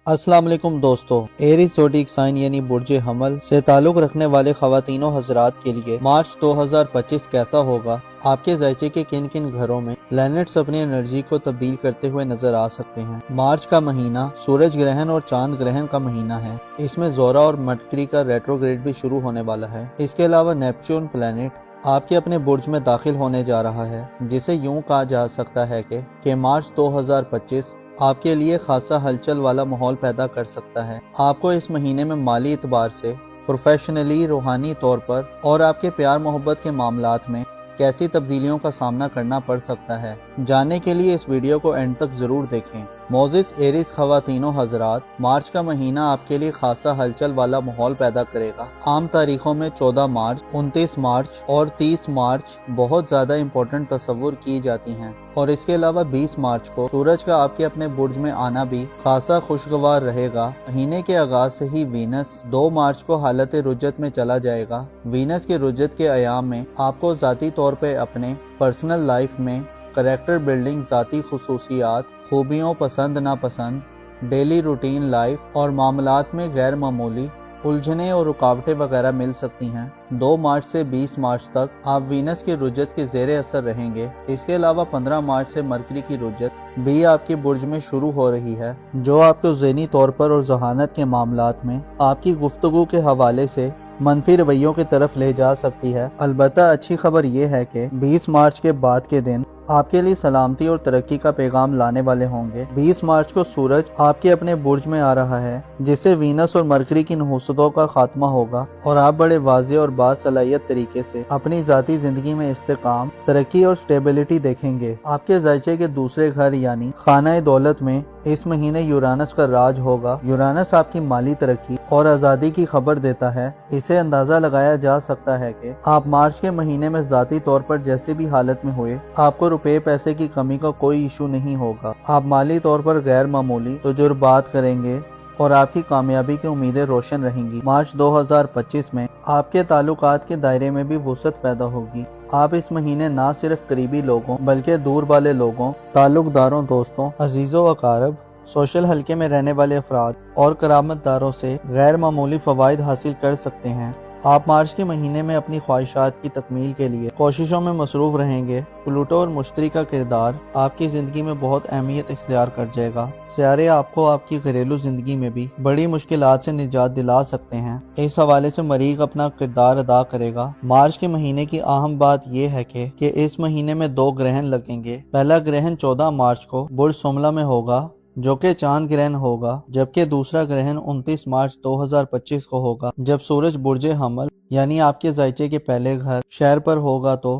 अस्सलाम वालेकुम दोस्तों, एरीज ज़ोडिएक साइन यानी बुर्ज हमल से ताल्लुक रखने वाले ख़वातीनो हज़रात के लिए मार्च 2025 कैसा होगा। आपके ज़ायचे के किन किन घरों में प्लैनेट्स अपनी एनर्जी को तब्दील करते हुए नजर आ सकते हैं। मार्च का महीना सूरज ग्रहण और चांद ग्रहण का महीना है। इसमें ज़ोरा और मर्करी का रेट्रोग्रेड भी शुरू होने वाला है। इसके अलावा नेपच्यून प्लैनेट आपके अपने बुर्ज में दाखिल होने जा रहा है, जिसे यूं कहा जा सकता है कि मार्च 2025 आपके लिए खासा हलचल वाला माहौल पैदा कर सकता है। आपको इस महीने में माली एतबार से, प्रोफेशनली, रूहानी तौर पर और आपके प्यार मोहब्बत के मामलात में कैसी तब्दीलियों का सामना करना पड़ सकता है। जानने के लिए इस वीडियो को एंड तक जरूर देखें। मोजिस एरीज ख़वातीनो हज़रात, मार्च का महीना आपके लिए खासा हलचल वाला माहौल पैदा करेगा। आम तारीखों में 14 मार्च, 29 मार्च और 30 मार्च बहुत ज़्यादा इम्पोर्टेंट तस्वुर की जाती हैं और इसके अलावा 20 मार्च को सूरज का आपके अपने बुर्ज में आना भी खासा खुशगवार रहेगा। महीने के आगाज से ही वीनस 2 मार्च को हालत रुजत में चला जाएगा। वीनस के रुजत के अयाम में आपको ज़ाती तौर पे अपने पर्सनल लाइफ में करैक्टर बिल्डिंग, ज़ाती खुसूसियात, खूबियों, पसंद नापसंद, डेली रूटीन लाइफ और मामलात में गैर मामूली उलझने और रुकावटें वगैरह मिल सकती हैं। 2 मार्च से 20 मार्च तक आप वीनस के रुजत के ज़ेरे असर रहेंगे। इसके अलावा 15 मार्च से मरकरी की रुजत भी आपके बुर्ज में शुरू हो रही है, जो आपको ज़हनी तौर पर और जहानत के मामलात में आपकी गुफ्तगू के हवाले से मनफी रवैयों की तरफ ले जा सकती है। अलबत्ता अच्छी खबर यह है कि 20 मार्च के बाद के दिन आपके लिए सलामती और तरक्की का पैगाम लाने वाले होंगे। 20 मार्च को सूरज आपके अपने बुर्ज में आ रहा है, जिससे वीनस और मरकरी की नहुसतों का खात्मा होगा और आप बड़े वाज़ेह और बासलाहियत तरीके से अपनी ज़ाती जिंदगी में इस्तेकाम, तरक्की और स्टेबिलिटी देखेंगे। आपके ज़ायचे के दूसरे घर यानी खाना दौलत में इस महीने यूरानस का राज होगा। यूरानस आपकी माली तरक्की और आज़ादी की खबर देता है। इसे अंदाजा लगाया जा सकता है कि आप मार्च के महीने में ज़ाती तौर पर जैसे भी हालत में हुए, आपको रुपए पैसे की कमी का कोई इशू नहीं होगा। आप माली तौर पर गैर मामूली तजुर्बात करेंगे और आपकी कामयाबी की उम्मीदें रोशन रहेंगी। मार्च 2025 में आपके ताल्लुकात के दायरे में भी वुसअत पैदा होगी। आप इस महीने ना सिर्फ करीबी लोगों बल्कि दूर वाले लोगों, ताल्लुकदारों, दोस्तों, अजीजों अकारब, सोशल हल्के में रहने वाले अफराद और करामतदारों से गैर मामूली फवाइद हासिल कर सकते हैं। आप मार्च के महीने में अपनी ख्वाहिशात की तकमील के लिए कोशिशों में मसरूफ रहेंगे। प्लूटो और मुश्तरी का किरदार आपकी जिंदगी में बहुत अहमियत इख्तियार कर जाएगा। सियारे आपको आपकी घरेलू जिंदगी में भी बड़ी मुश्किलात से निजात दिला सकते हैं। इस हवाले से मरीख अपना किरदार अदा करेगा। मार्च के महीने की अहम बात यह है कि इस महीने में 2 ग्रहण लगेंगे। पहला ग्रहण 14 मार्च को बुर्ज सुमला में होगा, जो कि चांद ग्रहण होगा, जबकि दूसरा ग्रहण 29 मार्च 2025 को होगा, जब सूरज बुर्ज हमल यानी आपके ज़ायचे के पहले घर शहर पर होगा तो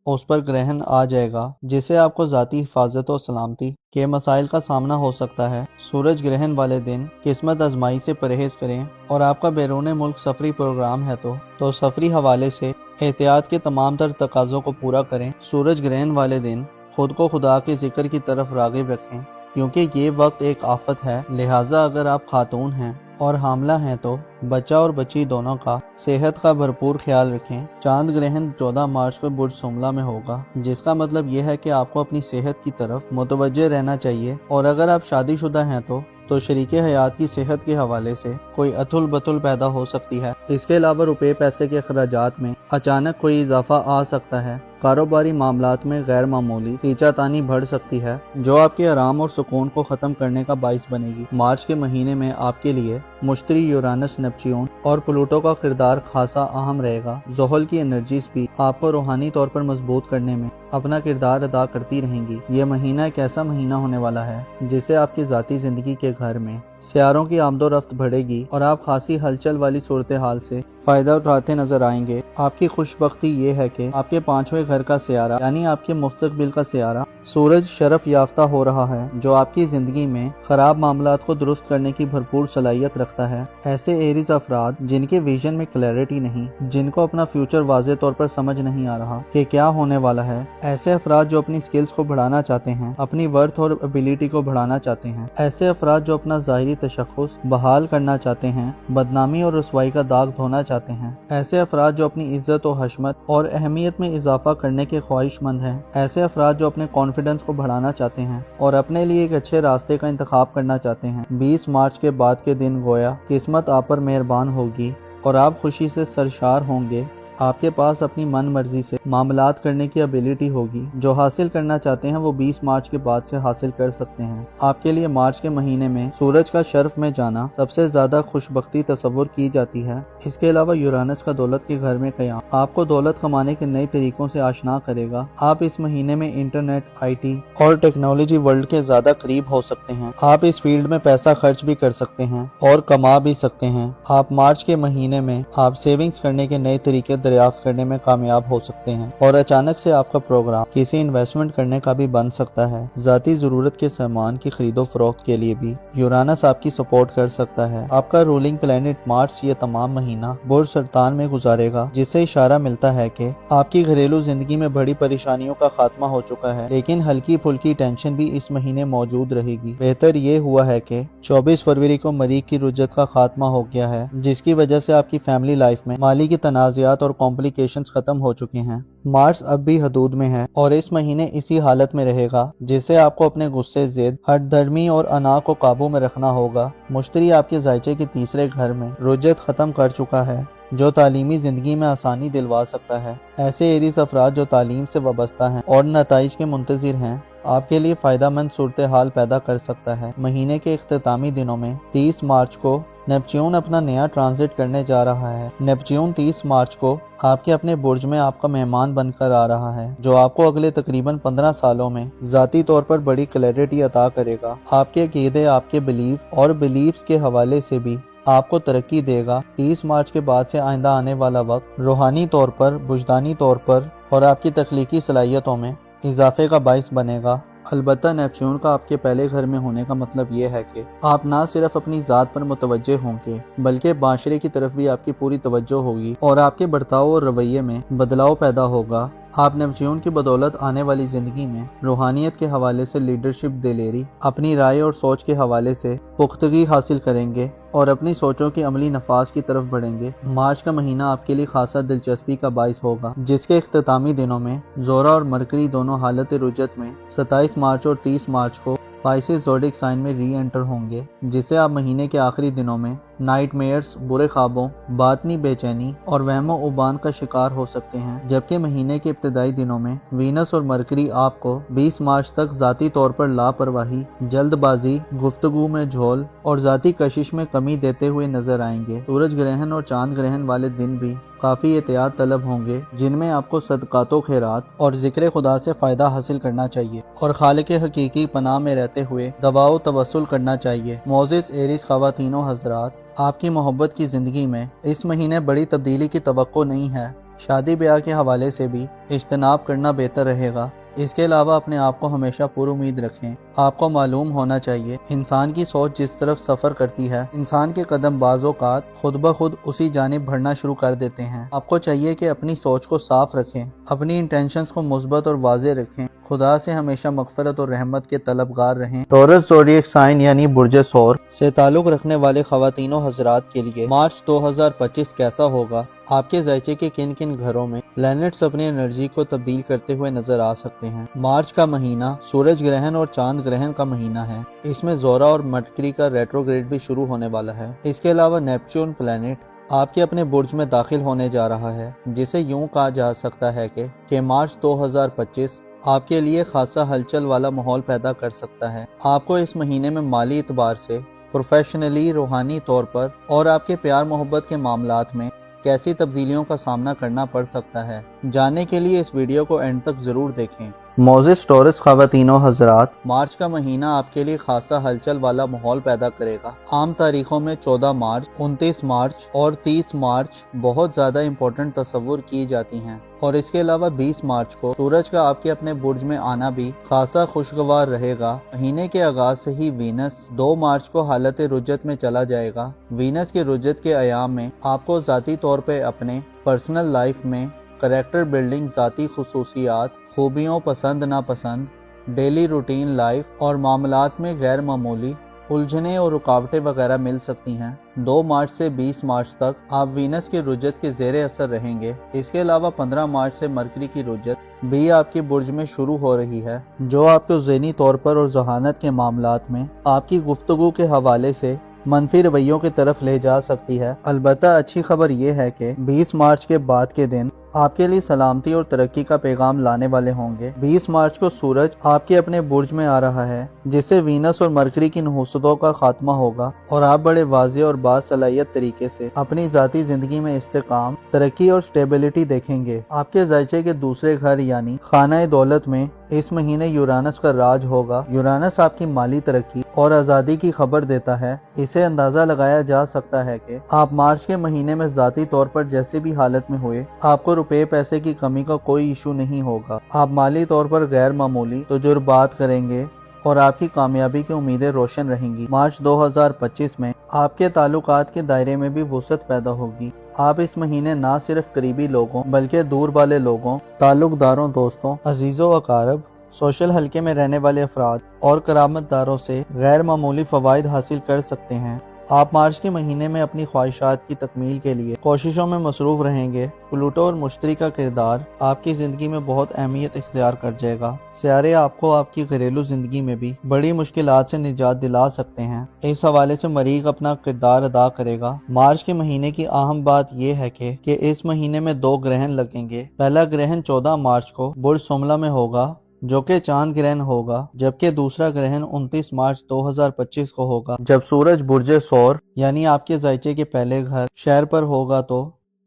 उस पर ग्रहण आ जाएगा, जिससे आपको ज़ाती हिफाजत और सलामती के मसाइल का सामना हो सकता है। सूरज ग्रहण वाले दिन किस्मत आजमाई से परहेज करें और आपका बैरून मुल्क सफरी प्रोग्राम है तो सफरी हवाले से एहतियात के तमाम तर तकाज़ों को पूरा करें। सूरज ग्रहण वाले दिन खुद को खुदा के जिक्र की तरफ राग़िब रखें, क्योंकि ये वक्त एक आफत है। लिहाजा अगर आप खातून हैं और हामला हैं तो बच्चा और बच्ची दोनों का सेहत का भरपूर ख्याल रखें। चांद ग्रहण 14 मार्च को बुर्ज सुमला में होगा, जिसका मतलब यह है कि आपको अपनी सेहत की तरफ मुतवज्जे रहना चाहिए और अगर आप शादीशुदा हैं तो शरीके हयात की सेहत के हवाले से कोई अतुल बतुल पैदा हो सकती है। इसके अलावा रुपए पैसे के अखराजात में अचानक कोई इजाफा आ सकता है। कारोबारी मामलात में गैर मामूली खींचातानी बढ़ सकती है, जो आपके आराम और सुकून को ख़त्म करने का बाइस बनेगी। मार्च के महीने में आपके लिए मुश्तरी, यूरानस, नेपच्यून और प्लूटो का किरदार खासा अहम रहेगा। ज़ोहल की एनर्जीज भी आपको रूहानी तौर पर मजबूत करने में अपना किरदार अदा करती रहेंगी। ये महीना एक ऐसा महीना होने वाला है जिससे आपकी ज़ाती ज़िंदगी के घर में सियारों की आमदोरफ्त बढ़ेगी और आप खासी हलचल वाली सूरत हाल से फ़ायदा उठाते नजर आएंगे। आपकी खुशबख्ती ये है कि आपके 5वें घर का सियारा यानी आपके मुस्तकबिल का सियारा सूरज शरफ याफ्ता हो रहा है, जो आपकी ज़िंदगी में ख़राब मामलात को दुरुस्त करने की भरपूर सलाहियत रखता है। ऐसे एरीज अफराद जिनके विजन में क्लैरिटी नहीं, जिनको अपना फ्यूचर वाज़े तौर पर समझ नहीं आ रहा कि क्या होने वाला है, ایسے افراد جو اپنی سکلز کو بڑھانا چاہتے ہیں، اپنی ورتھ اور ابیلٹی کو بڑھانا چاہتے ہیں، ایسے افراد جو اپنا ظاہری تشخص بحال کرنا چاہتے ہیں، بدنامی اور رسوائی کا داغ دھونا چاہتے ہیں، ایسے افراد جو اپنی عزت و حشمت اور اہمیت میں اضافہ کرنے کے خواہش مند ہیں، ایسے افراد جو اپنے کانفیڈنس کو بڑھانا چاہتے ہیں اور اپنے لیے ایک اچھے راستے کا انتخاب کرنا چاہتے ہیں۔ 20 مارچ کے بعد کے دن گویا قسمت آپ پر مہربان ہوگی اور آپ خوشی سے سرشار ہوں گے۔ آپ کے پاس اپنی من مرضی سے معاملات کرنے کی ابیلٹی ہوگی۔ جو حاصل کرنا چاہتے ہیں وہ 20 مارچ کے بعد سے حاصل کر سکتے ہیں۔ آپ کے لیے مارچ کے مہینے میں سورج کا شرف میں جانا سب سے زیادہ خوشبختی تصور کی جاتی ہے۔ اس کے علاوہ یورانس کا دولت کے گھر میں قیام آپ کو دولت کمانے کے نئے طریقوں سے آشنا کرے گا۔ آپ اس مہینے میں انٹرنیٹ، آئی ٹی اور ٹیکنالوجی ورلڈ کے زیادہ قریب ہو سکتے ہیں۔ آپ اس فیلڈ میں پیسہ خرچ بھی کر سکتے ہیں اور کما بھی سکتے ہیں۔ آپ مارچ کے مہینے میں آپ سیونگز کرنے کے نئے طریقے دریافت کرنے میں کامیاب ہو سکتے ہیں اور اچانک سے آپ کا پروگرام کسی انویسٹمنٹ کرنے کا بھی بن سکتا ہے۔ ذاتی ضرورت کے سامان کی خرید و فروخت کے لیے بھی یورانس آپ کی سپورٹ کر سکتا ہے۔ آپ کا رولنگ پلانٹ مارچ یہ تمام مہینہ برج سرطان میں گزارے گا، جس سے اشارہ ملتا ہے کہ آپ کی گھریلو زندگی میں بڑی پریشانیوں کا خاتمہ ہو چکا ہے، لیکن ہلکی پھلکی ٹینشن بھی اس مہینے موجود رہے گی۔ بہتر یہ ہوا ہے کہ 24 فروری کو مریخ کی رجت کا خاتمہ ہو گیا ہے، جس کی وجہ سے آپ کی فیملی لائف میں مالی کی تنازعات اور کمپلیکیشنز ختم ہو چکے ہیں۔ مارس اب بھی حدود میں ہے اور اس مہینے اسی حالت میں رہے گا، جس سے آپ کو اپنے غصے، ضد، ہٹ دھرمی اور انا کو قابو میں رکھنا ہوگا۔ مشتری آپ کے ذائچے کے تیسرے گھر میں رجت ختم کر چکا ہے، جو تعلیمی زندگی میں آسانی دلوا سکتا ہے۔ ایسے ایریز افراد جو تعلیم سے وابستہ ہیں اور نتائج کے منتظر ہیں، آپ کے لیے فائدہ مند صورتحال پیدا کر سکتا ہے۔ مہینے کے اختتامی دنوں میں 30 مارچ کو نیپچون اپنا نیا ٹرانزٹ کرنے جا رہا ہے۔ نیپچون 30 مارچ کو آپ کے اپنے برج میں آپ کا مہمان بن کر آ رہا ہے، جو آپ کو اگلے تقریباً 15 سالوں میں ذاتی طور پر بڑی کلیئرٹی عطا کرے گا۔ آپ کے عقیدے، آپ کے بلیف اور بلیفز کے حوالے سے بھی آپ کو ترقی دے گا۔ 30 مارچ کے بعد سے آئندہ آنے والا وقت روحانی طور پر، وجدانی طور پر اور آپ کی تخلیقی صلاحیتوں میں اضافے کا باعث بنے گا۔ البتہ نیپچون کا آپ کے پہلے گھر میں ہونے کا مطلب یہ ہے کہ آپ نہ صرف اپنی ذات پر متوجہ ہوں گے، بلکہ معاشرے کی طرف بھی آپ کی پوری توجہ ہوگی اور آپ کے برتاؤ اور رویے میں بدلاؤ پیدا ہوگا۔ آپ نیپچون کی بدولت آنے والی زندگی میں روحانیت کے حوالے سے لیڈرشپ، دلیری، اپنی رائے اور سوچ کے حوالے سے پختگی حاصل کریں گے اور اپنی سوچوں کے عملی نفاذ کی طرف بڑھیں گے۔ مارچ کا مہینہ آپ کے لیے خاصا دلچسپی کا باعث ہوگا، جس کے اختتامی دنوں میں زورا اور مرکری دونوں حالت رجت میں 27 مارچ اور 30 مارچ کو پائسس زوڈک سائن میں ری انٹر ہوں گے، جس سے آپ مہینے کے آخری دنوں میں نائٹ میئرز، برے خوابوں، باطنی بے چینی اور وہم و عبان کا شکار ہو سکتے ہیں، جبکہ مہینے کے ابتدائی دنوں میں وینس اور مرکری آپ کو 20 مارچ تک ذاتی طور پر لاپرواہی، جلد بازی، گفتگو میں جھول اور ذاتی کشش میں کمی دیتے ہوئے نظر آئیں گے۔ سورج گرہن اور چاند گرہن والے دن بھی کافی احتیاط طلب ہوں گے، جن میں آپ کو صدقات و خیرات اور ذکر خدا سے فائدہ حاصل کرنا چاہیے اور خالق حقیقی پناہ میں رہتے ہوئے دعا و توسل کرنا چاہیے۔ معزز ایریز خواتین و حضرات، آپ کی محبت کی زندگی میں اس مہینے بڑی تبدیلی کی توقع نہیں ہے۔ شادی بیاہ کے حوالے سے بھی اجتناب کرنا بہتر رہے گا۔ اس کے علاوہ اپنے آپ کو ہمیشہ پر امید رکھیں۔ آپ کو معلوم ہونا چاہیے، انسان کی سوچ جس طرف سفر کرتی ہے، انسان کے قدم بعض اوقات خود بخود اسی جانب بڑھنا شروع کر دیتے ہیں۔ آپ کو چاہیے کہ اپنی سوچ کو صاف رکھیں، اپنی انٹینشنز کو مثبت اور واضح رکھیں، خدا سے ہمیشہ مغفرت اور رحمت کے طلبگار رہیں۔ ٹورس زوڈیک سائن یعنی برج ثور سے تعلق رکھنے والے خواتین و حضرات کے لیے مارچ 2025 کیسا ہوگا؟ آپ کے ذائچے کے کن کن گھروں میں پلینٹس اپنی انرجی کو تبدیل کرتے ہوئے نظر آ سکتے ہیں؟ مارچ کا مہینہ سورج گرہن اور چاند گرہن کا مہینہ ہے۔ اس میں زورا اور مرکری کا ریٹروگریڈ بھی شروع ہونے والا ہے۔ اس کے علاوہ نیپچون پلینٹ آپ کے اپنے برج میں داخل ہونے جا رہا ہے، جسے یوں کہا جا سکتا ہے کہ مارچ 2025 آپ کے لیے خاصا ہلچل والا ماحول پیدا کر سکتا ہے۔ آپ کو اس مہینے میں مالی اعتبار سے، پروفیشنلی، روحانی طور پر اور آپ کے پیار محبت کے معاملات میں کیسی تبدیلیوں کا سامنا کرنا پڑ سکتا ہے، جاننے کے لیے اس ویڈیو کو اینڈ تک ضرور دیکھیں۔ معزز ٹورس خواتین و حضرات، مارچ کا مہینہ آپ کے لیے خاصا ہلچل والا ماحول پیدا کرے گا۔ عام تاریخوں میں 14 مارچ، 29 مارچ اور 30 مارچ بہت زیادہ امپورٹنٹ تصور کی جاتی ہیں، اور اس کے علاوہ 20 مارچ کو سورج کا آپ کے اپنے برج میں آنا بھی خاصا خوشگوار رہے گا۔ مہینے کے آغاز سے ہی وینس 2 مارچ کو حالت رجت میں چلا جائے گا۔ وینس کے رجت کے ایام میں آپ کو ذاتی طور پہ اپنے پرسنل لائف میں کریکٹر بلڈنگ، ذاتی خصوصیات، खूबियों पसंद नापसंद, डेली रूटीन लाइफ और मामलात में गैर मामूली उलझने और रुकावटें वगैरह मिल सकती हैं। 2 मार्च से 20 मार्च तक आप वीनस की रुजत के ज़ेरे असर रहेंगे। इसके अलावा 15 मार्च से मरकरी की रुजत भी आपकी बुर्ज में शुरू हो रही है, जो आपको ज़हनी तौर पर और जहानत के मामलात में आपकी गुफ्तगू के हवाले से मनफी रवैयों की तरफ ले जा सकती है। अलबत्ता अच्छी खबर यह है कि 20 मार्च के बाद के दिन आपके लिए सलामती और तरक्की का पैगाम लाने वाले होंगे। 20 मार्च को सूरज आपके अपने बुर्ज में आ रहा है, जिससे वीनस और मरकरी की नहुसतों का खात्मा होगा और आप बड़े वाज़ेह और बासलाहियत तरीके से अपनी ज़ाती जिंदगी में इस्तेकाम, तरक्की और स्टेबिलिटी देखेंगे। आपके ज़ायचे के दूसरे घर यानी खाना दौलत में इस महीने यूरानस का राज होगा। यूरानस आपकी माली तरक्की और आज़ादी की खबर देता है। इसे अंदाज़ा लगाया जा सकता है कि आप मार्च के महीने में ज़ाती तौर पर जैसे भी हालत में हुए, आपको रुपए पैसे की कमी का कोई इशू नहीं होगा। आप माली तौर पर गैर मामूली तजुर्बात करेंगे और आपकी कामयाबी की उम्मीदें रोशन रहेंगी। मार्च 2025 में आपके ताल्लुकात के दायरे में भी वुसअत पैदा होगी। आप इस महीने ना सिर्फ करीबी लोगों बल्कि दूर वाले लोगों, ताल्लुकदारों, दोस्तों, अजीजों अकारब, सोशल हल्के में रहने वाले अफराद और करामतदारों से गैर मामूली फवाइद हासिल कर सकते हैं। आप मार्च के महीने में अपनी ख्वाहिशात की तकमील के लिए कोशिशों में मसरूफ रहेंगे। प्लूटो और मुश्तरी का किरदार आपकी जिंदगी में बहुत अहमियत इख्तियार कर जाएगा। सियारे आपको आपकी घरेलू जिंदगी में भी बड़ी मुश्किलात से निजात दिला सकते हैं। इस हवाले से मरीख अपना किरदार अदा करेगा। मार्च के महीने की अहम बात यह है कि इस महीने में 2 ग्रहण लगेंगे। पहला ग्रहण 14 मार्च को बुर्ज सुमला में होगा, जो कि चांद ग्रहण होगा, जबकि दूसरा ग्रहण 29 मार्च 2025 को होगा, जब सूरज बुर्ज सौर यानी आपके ज़ायचे के पहले घर शहर पर होगा तो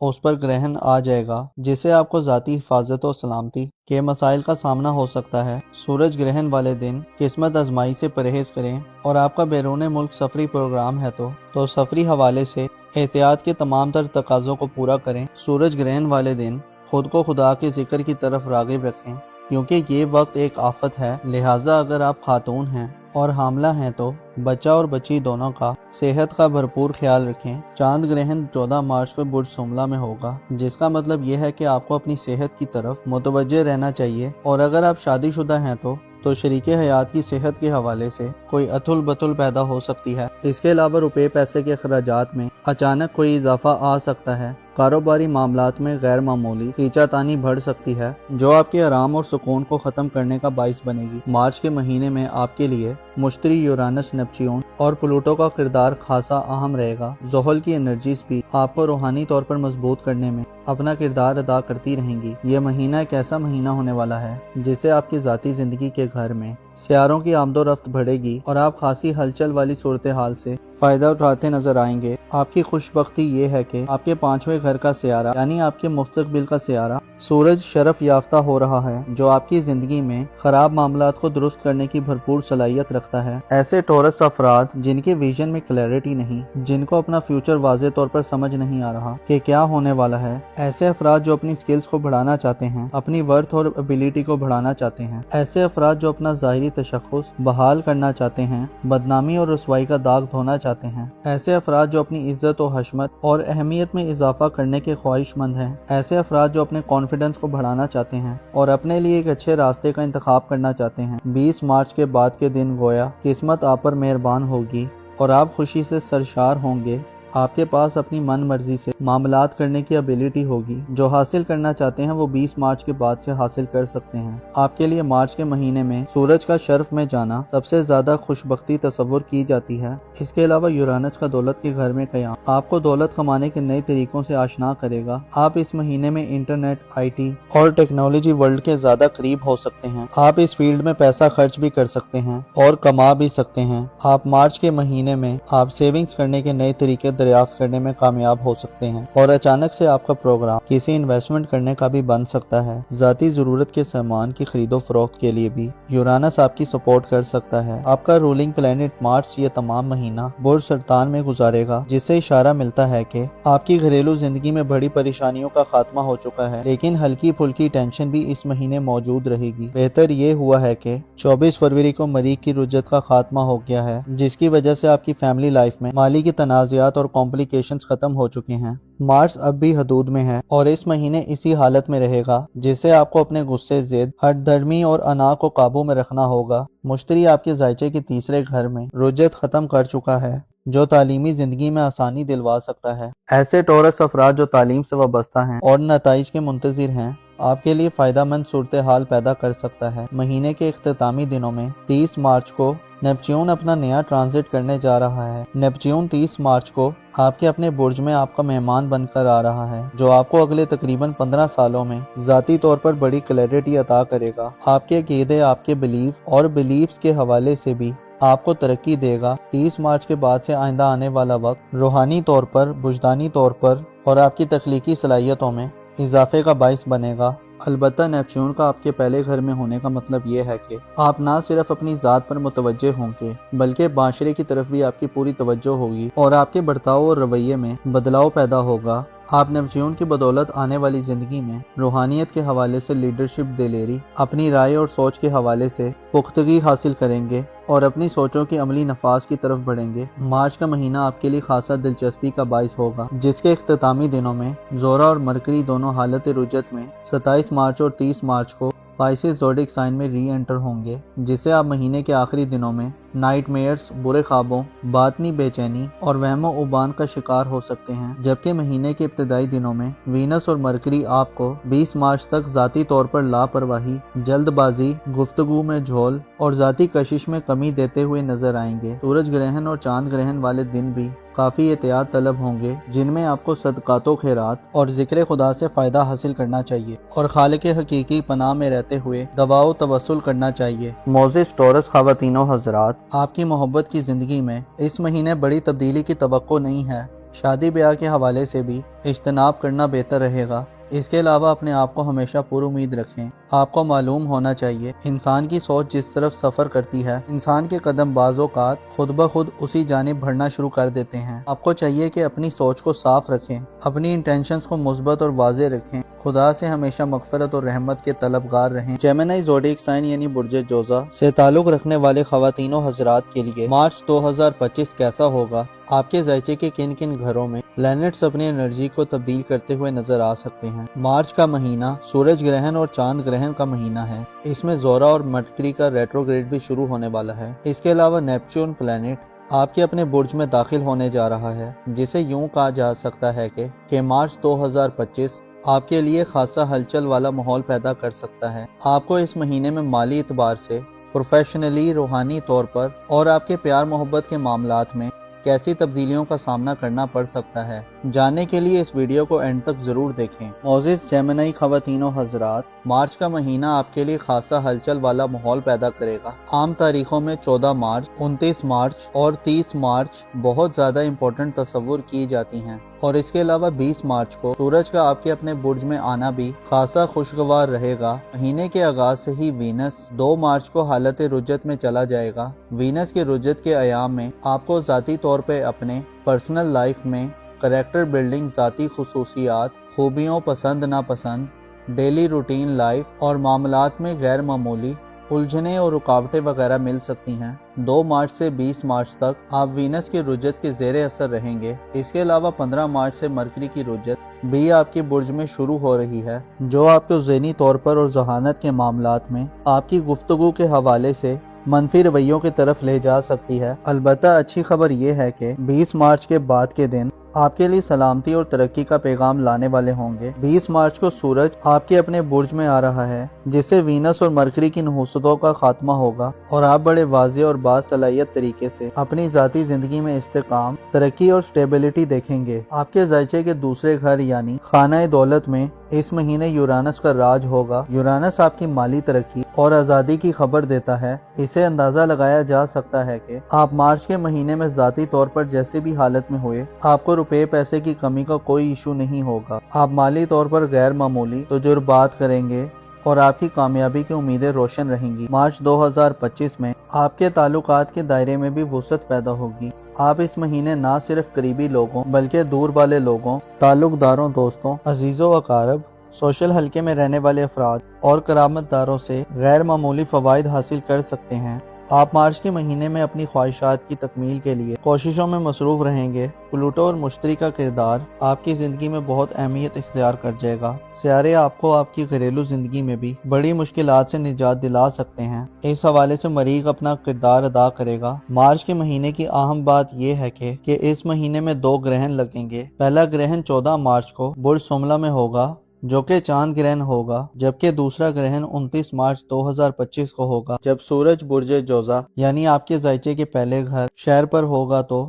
उस पर ग्रहण आ जाएगा, जिससे आपको ज़ाती हिफाजत और सलामती के मसाइल का सामना हो सकता है। सूरज ग्रहण वाले दिन किस्मत आजमाई से परहेज करें और आपका बैरून मुल्क सफरी प्रोग्राम है तो सफरी हवाले से एहतियात के तमाम तर तकाज़ों को पूरा करें। सूरज ग्रहण वाले दिन खुद को खुदा के जिक्र की तरफ राग़िब रखें, क्योंकि ये वक्त एक आफत है। लिहाजा अगर आप खातून हैं और हामला हैं तो बच्चा और बच्ची दोनों का सेहत का भरपूर ख्याल रखें। चांद ग्रहण 14 मार्च को बुर्ज सुमला में होगा, जिसका मतलब यह है कि आपको अपनी सेहत की तरफ मुतवज्जे रहना चाहिए। और अगर आप शादीशुदा हैं तो शरीके हयात की सेहत के हवाले से कोई अतुल बतुल पैदा हो सकती है। इसके अलावा रुपए पैसे के अखराजात में अचानक कोई इजाफा आ सकता है। कारोबारी मामलात में गैर मामूली खींचातानी बढ़ सकती है, जो आपके आराम और सुकून को खत्म करने का बाइस बनेगी। मार्च के महीने में आपके लिए मुश्तरी, यूरानस, नेपच्यून और प्लूटो का किरदार खासा अहम रहेगा। ज़ोहल की एनर्जीज भी आपको रूहानी तौर पर मजबूत करने में अपना किरदार अदा करती रहेंगी। यह महीना एक ऐसा महीना होने वाला है जिससे आपकी ज़ाती जिंदगी के घर में सियारों की आमदोरफ्त बढ़ेगी और आप खासी हलचल वाली सूरत हाल से फायदा उठाते नजर आएंगे। आपकी खुशबख्ती ये है कि आपके 5वें घर का सियारा यानी आपके मुस्तकबिल का सियारा सूरज शरफ याफ्ता हो रहा है, जो आपकी जिंदगी में खराब मामलात को दुरुस्त करने की भरपूर सलाहियत रखता है। ऐसे टोरस अफराद जिनके विजन में क्लैरिटी नहीं, जिनको अपना फ्यूचर वाज़े तौर पर समझ नहीं आ रहा कि क्या होने वाला है, ऐसे अफराद जो अपनी स्किल्स को बढ़ाना चाहते हैं, अपनी वर्थ और एबिलिटी को बढ़ाना चाहते हैं, ऐसे अफराद जो अपना ज़ाहिरी तशख्खुस बहाल करना चाहते हैं, बदनामी और रुसवाई का दाग धोना चाहते हैं, ऐसे अफराद जो अपनी इज्जत और हशमत और अहमियत में इजाफा करने के ख्वाहिशमंद हैं, ऐसे अफराद जो अपने कॉन्फिडेंस को बढ़ाना चाहते हैं और अपने लिए एक अच्छे रास्ते का इंतखाब करना चाहते हैं। 20 मार्च के बाद के दिन गोया किस्मत आप पर मेहरबान होगी और आप खुशी से सरशार होंगे। आपके पास अपनी मन मर्जी से मामलात करने की एबिलिटी होगी। जो हासिल करना चाहते हैं वो 20 मार्च के बाद से हासिल कर सकते हैं। आपके लिए मार्च के महीने में सूरज का शर्फ में जाना सबसे ज्यादा खुशबख्ती तस्वुर की जाती है। इसके अलावा यूरानस का दौलत के घर में कयाम आपको दौलत कमाने के नए तरीकों से आशना करेगा। आप इस महीने में इंटरनेट, IT और टेक्नोलॉजी वर्ल्ड के ज्यादा करीब हो सकते हैं। आप इस फील्ड में पैसा खर्च भी कर सकते हैं और कमा भी सकते हैं। आप मार्च के महीने में आप सेविंग्स करने के नए तरीके दरियाफ्त करने में कामयाब हो सकते हैं और अचानक से आपका प्रोग्राम किसी इन्वेस्टमेंट करने का भी बन सकता है। जाती जरूरत के सामान की खरीदो फरोख्त के लिए भी यूरानस आपकी सपोर्ट कर सकता है। आपका रूलिंग प्लेनेट मार्च ये तमाम महीना बुर्ज सरतान में गुजारेगा, जिससे इशारा मिलता है कि आपकी घरेलू जिंदगी में बड़ी परेशानियों का खात्मा हो चुका है, लेकिन हल्की फुल्की टेंशन भी इस महीने मौजूद रहेगी। बेहतर ये हुआ है कि 24 फरवरी को मरीख की रुजत का खात्मा हो गया है, जिसकी वजह से आपकी फैमिली लाइफ में माली की तनाज़ात और कॉम्प्लिकेशंस खत्म हो चुके हैं। मार्स अब भी हदूद में है और इस महीने इसी हालत में रहेगा, जिससे आपको अपने गुस्से, जिद, हठधर्मी और अना को काबू में रखना होगा। मुश्तरी आपके जायचे के तीसरे घर में रुजत खत्म कर चुका है, जो तालीमी जिंदगी में आसानी दिलवा सकता है। ऐसे टॉरस अफराद जो तालीम से वाबस्ता हैं और नताइज के मुंतजिर हैं, आपके लिए फायदामंद सूरत हाल पैदा कर सकता है। महीने के इख्तितामी दिनों में 30 मार्च को नेपच्यून अपना नया ट्रांजिट करने जा रहा है। नेपच्यून 30 मार्च को आपके अपने बुर्ज में आपका मेहमान बनकर आ रहा है, जो आपको अगले तकरीबन 15 सालों में ज़ाती तौर पर बड़ी क्लैरिटी अता करेगा। आपके अकीदे, आपके बिलीफ और बिलीफ्स के हवाले से भी आपको तरक्की देगा। 30 मार्च के बाद से आइंदा आने वाला वक्त रूहानी तौर पर, बुजदानी तौर पर और आपकी तख्लीकी सलाहियतों में इजाफे का बाइस बनेगा। अलबत्ता नेपच्यून का आपके पहले घर में होने का मतलब ये है कि आप ना सिर्फ अपनी ज़ात पर मुतवज्जे होंगे, बल्कि माशरे की तरफ भी आपकी पूरी तवज्जो होगी और आपके बर्ताव और रवैये में बदलाव पैदा होगा। आप नेपच्यून की बदौलत आने वाली ज़िंदगी में रूहानियत के हवाले से लीडरशिप, दिलेरी, अपनी राय और सोच के हवाले से पुख्तगी हासिल करेंगे और अपनी सोचों की अमली नफाज की तरफ बढ़ेंगे। मार्च का महीना आपके लिए खासा दिलचस्पी का बाइस होगा, जिसके इख्तितामी दिनों में ज़ोरा और मरकरी दोनों हालत रुजत में 27 मार्च और 30 मार्च को पाइसेस ज़ोडिक साइन में री एंटर होंगे, जिससे आप महीने के आखिरी दिनों में नाइटमेयर्स, बुरे ख्वाबों, बातनी बेचैनी और वहमो उबान का शिकार हो सकते हैं। जबकि महीने के इब्तदाई दिनों में वीनस और मरकरी आपको 20 मार्च तक ज़ाती तौर पर लापरवाही, जल्दबाजी, गुफ्तगू में झोल और ज़ाती कशिश में कमी देते हुए नजर आएंगे। सूरज ग्रहण और चांद ग्रहण वाले दिन भी काफ़ी एहतियात तलब होंगे, जिनमें आपको सदकातो खैरात और जिक्र खुदा से फ़ायदा हासिल करना चाहिए और खालिक हकीकी पनाह में रहते हुए दवाओ तवस्सुल करना चाहिए। मोज़िस टॉरस ख़वातीनो हज़रात, आपकी मोहब्बत की ज़िंदगी में इस महीने बड़ी तब्दीली की तवक्को नहीं है। शादी ब्याह के हवाले से भी इज्तनाब करना बेहतर रहेगा। इसके अलावा अपने आप को हमेशा पुरुमीद रखें। आपको मालूम होना चाहिए, इंसान की सोच जिस तरफ सफ़र करती है, इंसान के कदम बाज़ोकात खुद ब खुद उसी जानिब बढ़ना शुरू कर देते हैं। आपको चाहिए कि अपनी सोच को साफ रखें, अपनी इंटेंशंस को मुस्बत और वाज़े रखें, खुदा से हमेशा मग़फ़िरत और रहमत के तलबगार रहें। जेमिनी ज़ोडिक साइन यानी बुर्ज जोज़ा से ताल्लुक़ रखने वाले ख़वातीनों हज़रात के लिए मार्च 2025 कैसा होगा? आपके ज़ायचे के किन किन घरों में प्लैनेट्स अपनी एनर्जी को तब्दील करते हुए नजर आ सकते हैं? मार्च का महीना सूरज ग्रहण और चांद ग्रहण का महीना है। इसमें ज़ोरा और मरकरी का रेट्रोग्रेड भी शुरू होने वाला है। इसके अलावा नेपच्यून प्लैनेट आपके अपने बुर्ज में दाखिल होने जा रहा है, जिसे यूं कहा जा सकता है कि मार्च 2025 आपके लिए खासा हलचल वाला माहौल पैदा कर सकता है। आपको इस महीने में माली एतबार से, प्रोफेशनली, रूहानी तौर पर और आपके प्यार मोहब्बत के मामलात में कैसी तब्दीलियों का सामना करना पड़ सकता है, जानने के लिए इस वीडियो को एंड तक जरूर देखें। मोज़िस जेमिनी ख़वातीनों हज़रात, मार्च का महीना आपके लिए खासा हलचल वाला माहौल पैदा करेगा। आम तारीखों में 14 मार्च, 29 मार्च और 30 मार्च बहुत ज़्यादा इम्पोर्टेंट तस्वुर की जाती हैं और इसके अलावा 20 मार्च को सूरज का आपके अपने बुर्ज में आना भी खासा खुशगवार रहेगा। महीने के आगाज से ही वीनस 2 मार्च को हालत रुजत में चला जाएगा। वीनस के रुजत के अयाम में आपको ज़ाती तौर पे अपने पर्सनल लाइफ में करैक्टर बिल्डिंग, ज़ाती खुसूसियात, खूबियों, पसंद नापसंद, डेली रूटीन लाइफ और मामलात में गैर मामूली उलझने और रुकावटें वगैरह मिल सकती हैं। 2 मार्च से 20 मार्च तक आप वीनस के रुजत के ज़ेरे असर रहेंगे। इसके अलावा 15 मार्च से मरकरी की रुजत भी आपके बुर्ज में शुरू हो रही है, जो आपको ज़हनी तौर पर और जहानत के मामलात में आपकी गुफ्तगू के हवाले से मनफी रवैयों की तरफ ले जा सकती है। अलबत्ता अच्छी खबर यह है कि 20 मार्च के बाद के दिन आपके लिए सलामती और तरक्की का पैगाम लाने वाले होंगे। 20 मार्च को सूरज आपके अपने बुर्ज में आ रहा है, जिससे वीनस और मरकरी की नहुसतों का खात्मा होगा और आप बड़े वाज़ेह और बासलाहियत तरीके से अपनी ज़ाती ज़िंदगी में इस्तेकाम, तरक्की और स्टेबिलिटी देखेंगे। आपके ज़ायचे के दूसरे घर यानी खाना दौलत में इस महीने यूरानस का राज होगा। यूरानस आपकी माली तरक्की और आज़ादी की खबर देता है। इसे अंदाज़ा लगाया जा सकता है कि आप मार्च के महीने में ज़ाती तौर पर जैसे भी हालत में हुए, आपको रुपए पैसे की कमी का कोई इशू नहीं होगा। आप माली तौर पर गैर मामूली तजुर्बात करेंगे और आपकी कामयाबी की उम्मीदें रोशन रहेंगी। मार्च 2025 में आपके ताल्लुकात के दायरे में भी वुसअत पैदा होगी। आप इस महीने ना सिर्फ करीबी लोगों बल्कि दूर वाले लोगों, ताल्लुकदारों, दोस्तों, अजीज़ों अकारब, सोशल हल्के में रहने वाले अफराद और करामतदारों से गैर मामूली फ़वाइद हासिल कर सकते हैं। آپ مارچ کے مہینے میں اپنی خواہشات کی تکمیل کے لیے کوششوں میں مصروف رہیں گے۔ پلوٹو اور مشتری کا کردار آپ کی زندگی میں بہت اہمیت اختیار کر جائے گا۔ سیارے آپ کو آپ کی گھریلو زندگی میں بھی بڑی مشکلات سے نجات دلا سکتے ہیں۔ اس حوالے سے مریخ اپنا کردار ادا کرے گا۔ مارچ کے مہینے کی اہم بات یہ ہے کہ اس مہینے میں 2 گرہن لگیں گے۔ پہلا گرہن 14 مارچ کو برج سملہ میں ہوگا جو کہ چاند گرہن ہوگا، جبکہ دوسرا گرہن 29 مارچ 2025 کو ہوگا جب سورج برج جوزہ یعنی آپ کے زائچے کے پہلے گھر شہر پر ہوگا تو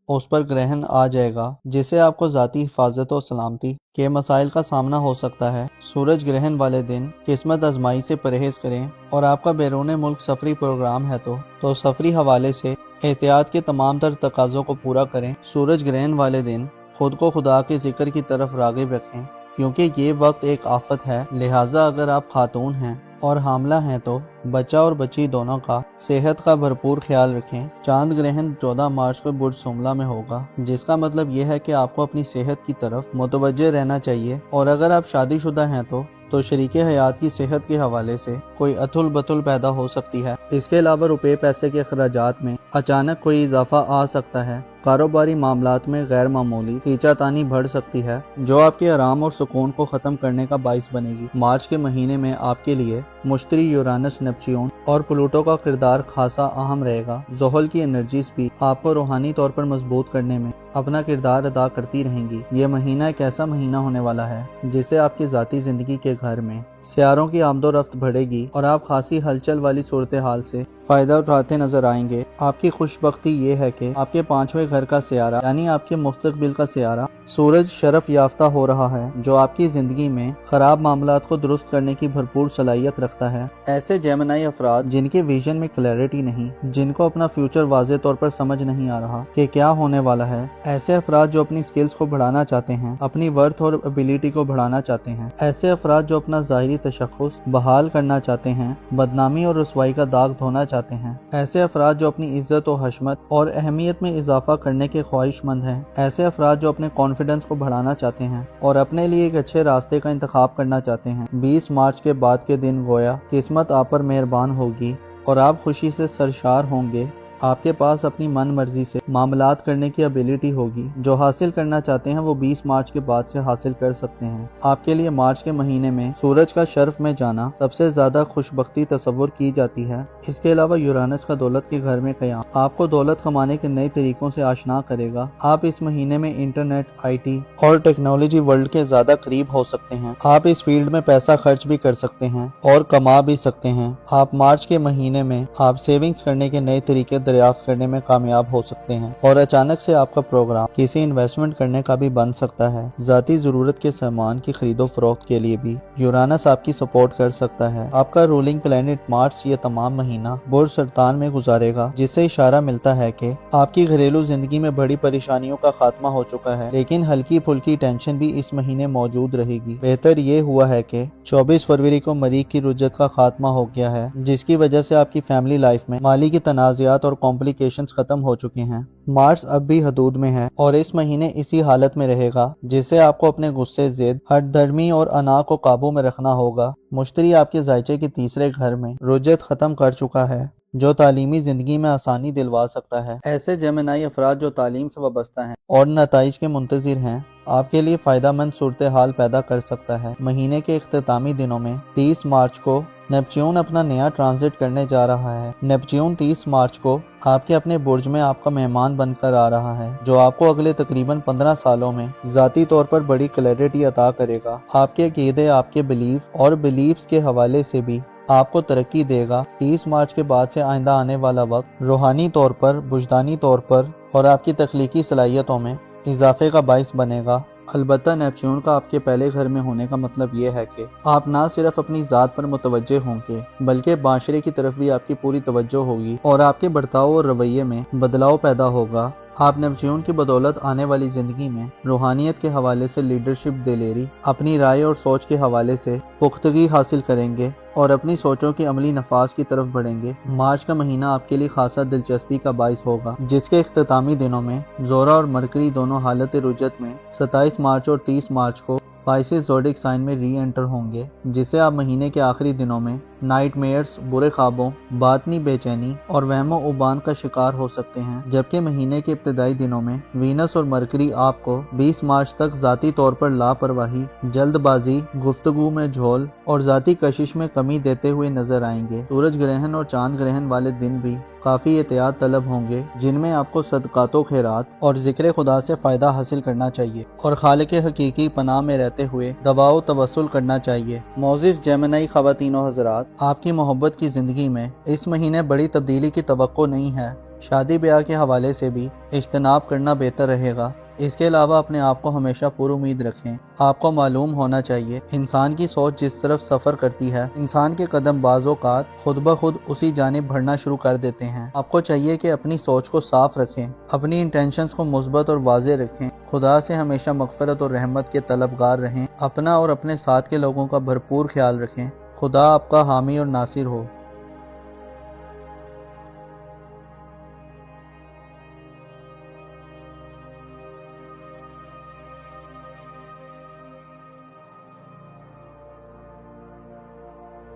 اس پر گرہن آ جائے گا، جس سے آپ کو ذاتی حفاظت و سلامتی کے مسائل کا سامنا ہو سکتا ہے۔ سورج گرہن والے دن قسمت آزمائی سے پرہیز کریں، اور آپ کا بیرون ملک سفری پروگرام ہے تو سفری حوالے سے احتیاط کے تمام تر تقاضوں کو پورا کریں۔ سورج گرہن والے دن خود کو خدا کے ذکر کی طرف راغب رکھیں، کیونکہ یہ وقت ایک آفت ہے، لہٰذا اگر آپ خاتون ہیں اور حاملہ ہیں تو بچہ اور بچی دونوں کا صحت کا بھرپور خیال رکھیں۔ چاند گرہن 14 مارچ کو برج سملہ میں ہوگا، جس کا مطلب یہ ہے کہ آپ کو اپنی صحت کی طرف متوجہ رہنا چاہیے، اور اگر آپ شادی شدہ ہیں تو شریک حیات کی صحت کے حوالے سے کوئی اتھل بتل پیدا ہو سکتی ہے۔ اس کے علاوہ روپے پیسے کے اخراجات میں اچانک کوئی اضافہ آ سکتا ہے۔ کاروباری معاملات میں غیر معمولی کھینچا تانی بڑھ سکتی ہے، جو آپ کے آرام اور سکون کو ختم کرنے کا باعث بنے گی۔ مارچ کے مہینے میں آپ کے لیے مشتری، یورانس، نیپچیون اور پلوٹو کا کردار خاصا اہم رہے گا۔ زحل کی انرجیز بھی آپ کو روحانی طور پر مضبوط کرنے میں اپنا کردار ادا کرتی رہیں گی۔ یہ مہینہ ایک ایسا مہینہ ہونے والا ہے جس سے آپ کی ذاتی زندگی کے گھر میں سیاروں کی آمد و رفت بڑھے گی، اور آپ خاصی ہلچل والی صورتحال سے فائدہ اٹھاتے نظر آئیں گے۔ آپ کی خوش بختی یہ ہے کہ آپ کے 5ویں گھر کا سیارہ یعنی آپ کے مستقبل کا سیارہ سورج شرف یافتہ ہو رہا ہے، جو آپ کی زندگی میں خراب معاملات کو درست کرنے کی بھرپور صلاحیت رکھتا ہے۔ ایسے جیمنائی افراد جن کے ویژن میں کلیئرٹی نہیں، جن کو اپنا فیوچر واضح طور پر سمجھ نہیں آ رہا کہ کیا ہونے والا ہے، ایسے افراد جو اپنی سکلز کو بڑھانا چاہتے ہیں، اپنی ورتھ اور ابیلٹی کو بڑھانا چاہتے ہیں، ایسے افراد جو اپنا ظاہری تشخص بحال کرنا چاہتے ہیں، بدنامی اور رسوائی کا داغ دھونا چاہتے ہیں، ایسے افراد جو اپنی عزت و حشمت اور اہمیت میں اضافہ کرنے کے خواہش مند ہیں، ایسے افراد جو اپنے کانفیڈنس کو بڑھانا چاہتے ہیں اور اپنے لیے ایک اچھے راستے کا انتخاب کرنا چاہتے ہیں۔ 20 مارچ کے بعد کے دن گویا قسمت آپ پر مہربان ہوگی اور آپ خوشی سے سرشار ہوں گے۔ آپ کے پاس اپنی من مرضی سے معاملات کرنے کی ابیلٹی ہوگی۔ جو حاصل کرنا چاہتے ہیں وہ 20 مارچ کے بعد سے حاصل کر سکتے ہیں۔ آپ کے لیے مارچ کے مہینے میں سورج کا شرف میں جانا سب سے زیادہ خوش بختی تصور کی جاتی ہے۔ اس کے علاوہ یورانس کا دولت کے گھر میں قیام آپ کو دولت کمانے کے نئے طریقوں سے آشنا کرے گا۔ آپ اس مہینے میں انٹرنیٹ، آئی ٹی اور ٹیکنالوجی ورلڈ کے زیادہ قریب ہو سکتے ہیں۔ آپ اس فیلڈ میں پیسہ خرچ بھی کر سکتے ہیں اور کما بھی سکتے ہیں۔ آپ مارچ کے مہینے میں آپ سیونگز کرنے کے نئے طریقے دریافت کرنے میں کامیاب ہو سکتے ہیں، اور اچانک سے آپ کا پروگرام کسی انویسٹمنٹ کرنے کا بھی بن سکتا ہے۔ ذاتی ضرورت کے سامان کی خرید و فروخت کے لیے بھی یورانس آپ کی سپورٹ کر سکتا ہے۔ آپ کا رولنگ پلانٹ مارچ یہ تمام مہینہ برج سرطان میں گزارے گا، جس سے اشارہ ملتا ہے کہ آپ کی گھریلو زندگی میں بڑی پریشانیوں کا خاتمہ ہو چکا ہے، لیکن ہلکی پھلکی ٹینشن بھی اس مہینے موجود رہے گی۔ بہتر یہ ہوا ہے کہ 24 فروری کو مریخ کی رجت کا خاتمہ ہو گیا ہے، جس کی وجہ سے آپ کی فیملی لائف میں مالی کی تنازعات اور کمپلیکیشنز ختم ہو چکے ہیں۔ مارچ اب بھی حدود میں ہے اور اس مہینے اسی حالت میں رہے گا، جس سے آپ کو اپنے غصے، ضد، ہٹ دھرمی اور انا کو قابو میں رکھنا ہوگا۔ مشتری آپ کے زائچے کے تیسرے گھر میں رجت ختم کر چکا ہے، جو تعلیمی زندگی میں آسانی دلوا سکتا ہے۔ ایسے جیمنائی افراد جو تعلیم سے وابستہ ہیں اور نتائج کے منتظر ہیں، آپ کے لیے فائدہ مند صورتحال پیدا کر سکتا ہے۔ مہینے کے اختتامی دنوں میں 30 مارچ کو نیپچیون اپنا نیا ٹرانزٹ کرنے جا رہا ہے۔ نیپچیون 30 مارچ کو آپ کے اپنے برج میں آپ کا مہمان بن کر آ رہا ہے، جو آپ کو اگلے تقریباً 15 سالوں میں ذاتی طور پر بڑی کلیئرٹی عطا کرے گا۔ آپ کے عقیدے، آپ کے بلیف اور بلیفز کے حوالے سے بھی آپ کو ترقی دے گا۔ 30 مارچ کے بعد سے آئندہ آنے والا وقت روحانی طور پر، وجدانی طور پر اور آپ کی تخلیقی صلاحیتوں میں اضافے کا باعث بنے گا۔ البتہ نیپچیون کا آپ کے پہلے گھر میں ہونے کا مطلب یہ ہے کہ آپ نہ صرف اپنی ذات پر متوجہ ہوں گے، بلکہ معاشرے کی طرف بھی آپ کی پوری توجہ ہوگی اور آپ کے برتاؤ اور رویے میں بدلاؤ پیدا ہوگا۔ آپ نیپچیون کی بدولت آنے والی زندگی میں روحانیت کے حوالے سے لیڈرشپ، دلیری، اپنی رائے اور سوچ کے حوالے سے پختگی حاصل کریں گے اور اپنی سوچوں کے عملی نفاذ کی طرف بڑھیں گے۔ مارچ کا مہینہ آپ کے لیے خاصا دلچسپی کا باعث ہوگا، جس کے اختتامی دنوں میں زورا اور مرکری دونوں حالت رجت میں 27 مارچ اور 30 مارچ کو पाइसिस ज़ोडिक साइन में री एंटर होंगे, जिससे आप महीने के आखिरी दिनों में नाइटमेयर्स, बुरे ख्वाबों, बातनी बेचैनी और वहमो उबान का शिकार हो सकते हैं। जबकि महीने के इब्तिदाई दिनों में वीनस और मरकरी आपको 20 मार्च तक ज़ाती तौर पर लापरवाही, जल्दबाजी, गुफ्तगू में झोल और ज़ाती कशिश में कमी देते हुए नजर आएंगे। सूरज ग्रहण और चांद ग्रहण वाले दिन भी काफ़ी एहतियात तलब होंगे, जिनमें आपको सदकातो खैरात और जिक्र खुदा से फ़ायदा हासिल करना चाहिए और खालिक हकीकी पनाह में रहते हुए दवाओ तवस्सुल करना चाहिए। मोज़िज़ जेमिनी ख़वातीन व हज़रात, आपकी मोहब्बत की ज़िंदगी में इस महीने बड़ी तब्दीली की तवक्को नहीं है। शादी ब्याह के हवाले से भी इज्तनाब करना बेहतर रहेगा। इसके अलावा अपने आप को हमेशा पुरुमीद रखें। आपको मालूम होना चाहिए, इंसान की सोच जिस तरफ सफ़र करती है, इंसान के कदम बाज़-औक़ात खुद ब खुद उसी जानिब बढ़ना शुरू कर देते हैं। आपको चाहिए कि अपनी सोच को साफ रखें, अपनी इंटेंशंस को मुस्बत और वाज़े रखें, खुदा से हमेशा मग़फ़िरत और रहमत के तलबगार रहें, अपना और अपने साथ के लोगों का भरपूर ख्याल रखें। खुदा आपका हामी और नासिर हो।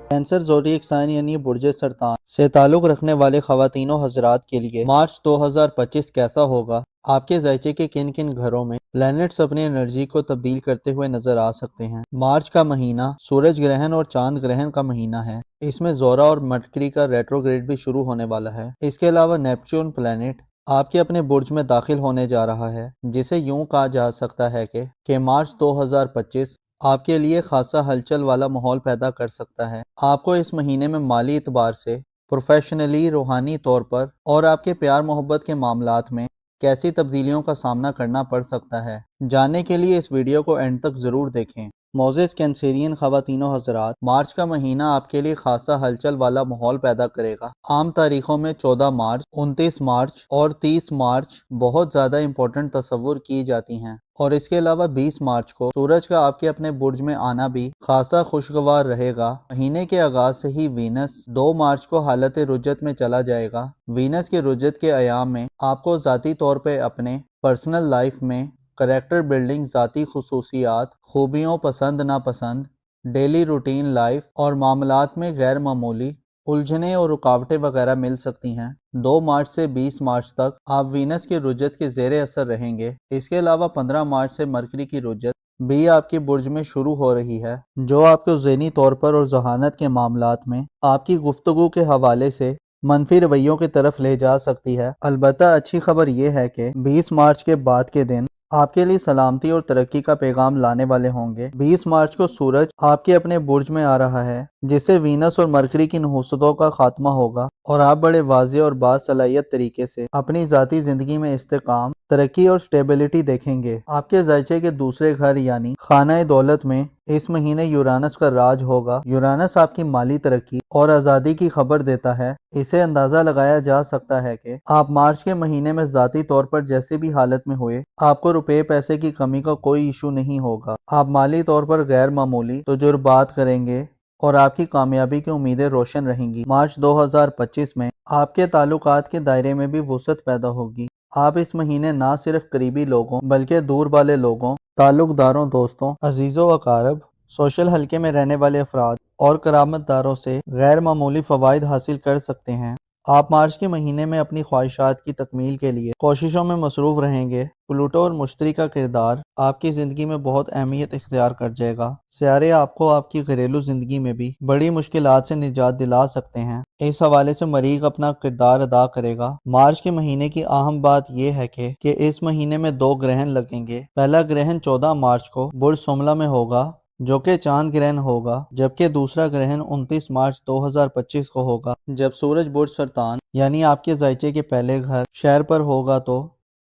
कैंसर ज़ोडिएक साइन यानी बुर्ज सरतान से ताल्लुक़ रखने वाले ख़वातीनों हज़रात के लिए मार्च 2025 कैसा होगा? आपके ज़ायचे के किन किन घरों में प्लैनेट्स अपनी एनर्जी को तब्दील करते हुए नजर आ सकते हैं? मार्च का महीना सूरज ग्रहण और चांद ग्रहण का महीना है। इसमें ज़ोरा और मरकरी का रेट्रोग्रेड भी शुरू होने वाला है। इसके अलावा नेपच्यून प्लैनेट आपके अपने बुर्ज में दाखिल होने जा रहा है, जिसे यूं कहा जा सकता है कि मार्च 2025 आपके लिए खासा हलचल वाला माहौल पैदा कर सकता है। आपको इस महीने में माली एतबार से, प्रोफेशनली, रूहानी तौर पर और आपके प्यार मोहब्बत के मामलात में कैसी तब्दीलियों का सामना करना पड़ सकता है, जानने के लिए इस वीडियो को एंड तक ज़रूर देखें। मोज़ेज़ कैंसेरियन ख़वातीनों हज़रात, मार्च का महीना आपके लिए खासा हलचल वाला माहौल पैदा करेगा। आम तारीखों में 14 मार्च, 29 मार्च और 30 मार्च बहुत ज़्यादा इम्पोर्टेंट तस्वुर की जाती हैं, और इसके अलावा 20 मार्च को सूरज का आपके अपने बुर्ज में आना भी खासा खुशगवार रहेगा। महीने के आगाज से ही वीनस 2 मार्च को हालत रुजत में चला जाएगा। वीनस के रुजत के अयाम में आपको ज़ाती तौर पे अपने पर्सनल लाइफ में करैक्टर बिल्डिंग, ज़ाती खुसूसियात, खूबियों, पसंद नापसंद, डेली रूटीन लाइफ और मामलात में गैर मामूली उलझने और रुकावटें वगैरह मिल सकती हैं। 2 मार्च से 20 मार्च तक आप वीनस के रुजत के ज़ेरे असर रहेंगे। इसके अलावा 15 मार्च से मरकरी की रुजत भी आपके बुर्ज में शुरू हो रही है, जो आपको ज़हनी तौर पर और ज़हानत के मामलात में आपकी गुफ्तगू के हवाले से मनफी रवैयों की तरफ ले जा सकती है। अलबत्ता अच्छी खबर यह है कि 20 मार्च के बाद के दिन आपके लिए सलामती और तरक्की का पैगाम लाने वाले होंगे। 20 मार्च को सूरज आपके अपने बुर्ज में आ रहा है, जिससे वीनस और मरकरी की नहुसतों का खात्मा होगा और आप बड़े वाज़े और बासलाहियत तरीके से अपनी ज़ाती ज़िंदगी में इस्तेकाम, तरक्की और स्टेबिलिटी देखेंगे। आपके ज़ायचे के दूसरे घर यानी खाना दौलत में इस महीने यूरानस का राज होगा। यूरानस आपकी माली तरक्की और आज़ादी की खबर देता है। इसे अंदाज़ा लगाया जा सकता है कि आप मार्च के महीने में ज़ाती तौर पर जैसे भी हालत में हुए, आपको रुपए पैसे की कमी का कोई इशू नहीं होगा। आप माली तौर पर गैर मामूली तजुर्बात करेंगे और आपकी कामयाबी की उम्मीदें रोशन रहेंगी। मार्च 2025 में आपके ताल्लुकात के दायरे में भी वुसअत पैदा होगी। आप इस महीने ना सिर्फ करीबी लोगों बल्कि दूर वाले लोगों, ताल्लुकदारों, दोस्तों, अजीज़ों अकारब, सोशल हल्के में रहने वाले अफराद और करामतदारों से गैर मामूली फ़वाइद हासिल कर सकते हैं। आप मार्च के महीने में अपनी ख्वाहिशात की तकमील के लिए कोशिशों में मसरूफ़ रहेंगे। प्लूटो और मुश्तरी का किरदार आपकी ज़िंदगी में बहुत अहमियत इख्तियार कर जाएगा। सियारे आपको आपकी घरेलू ज़िंदगी में भी बड़ी मुश्किलात से निजात दिला सकते हैं। इस हवाले से मरीख अपना किरदार अदा करेगा। मार्च के महीने की अहम बात यह है कि इस महीने में 2 ग्रहण लगेंगे। पहला ग्रहण 14 मार्च को बुर्ज सुमला में होगा, जो कि चांद ग्रहण होगा, जबकि दूसरा ग्रहण 29 मार्च 2025 को होगा, जब सूरज बुर्ज सरतान यानी आपके ज़ायचे के पहले घर शहर पर होगा तो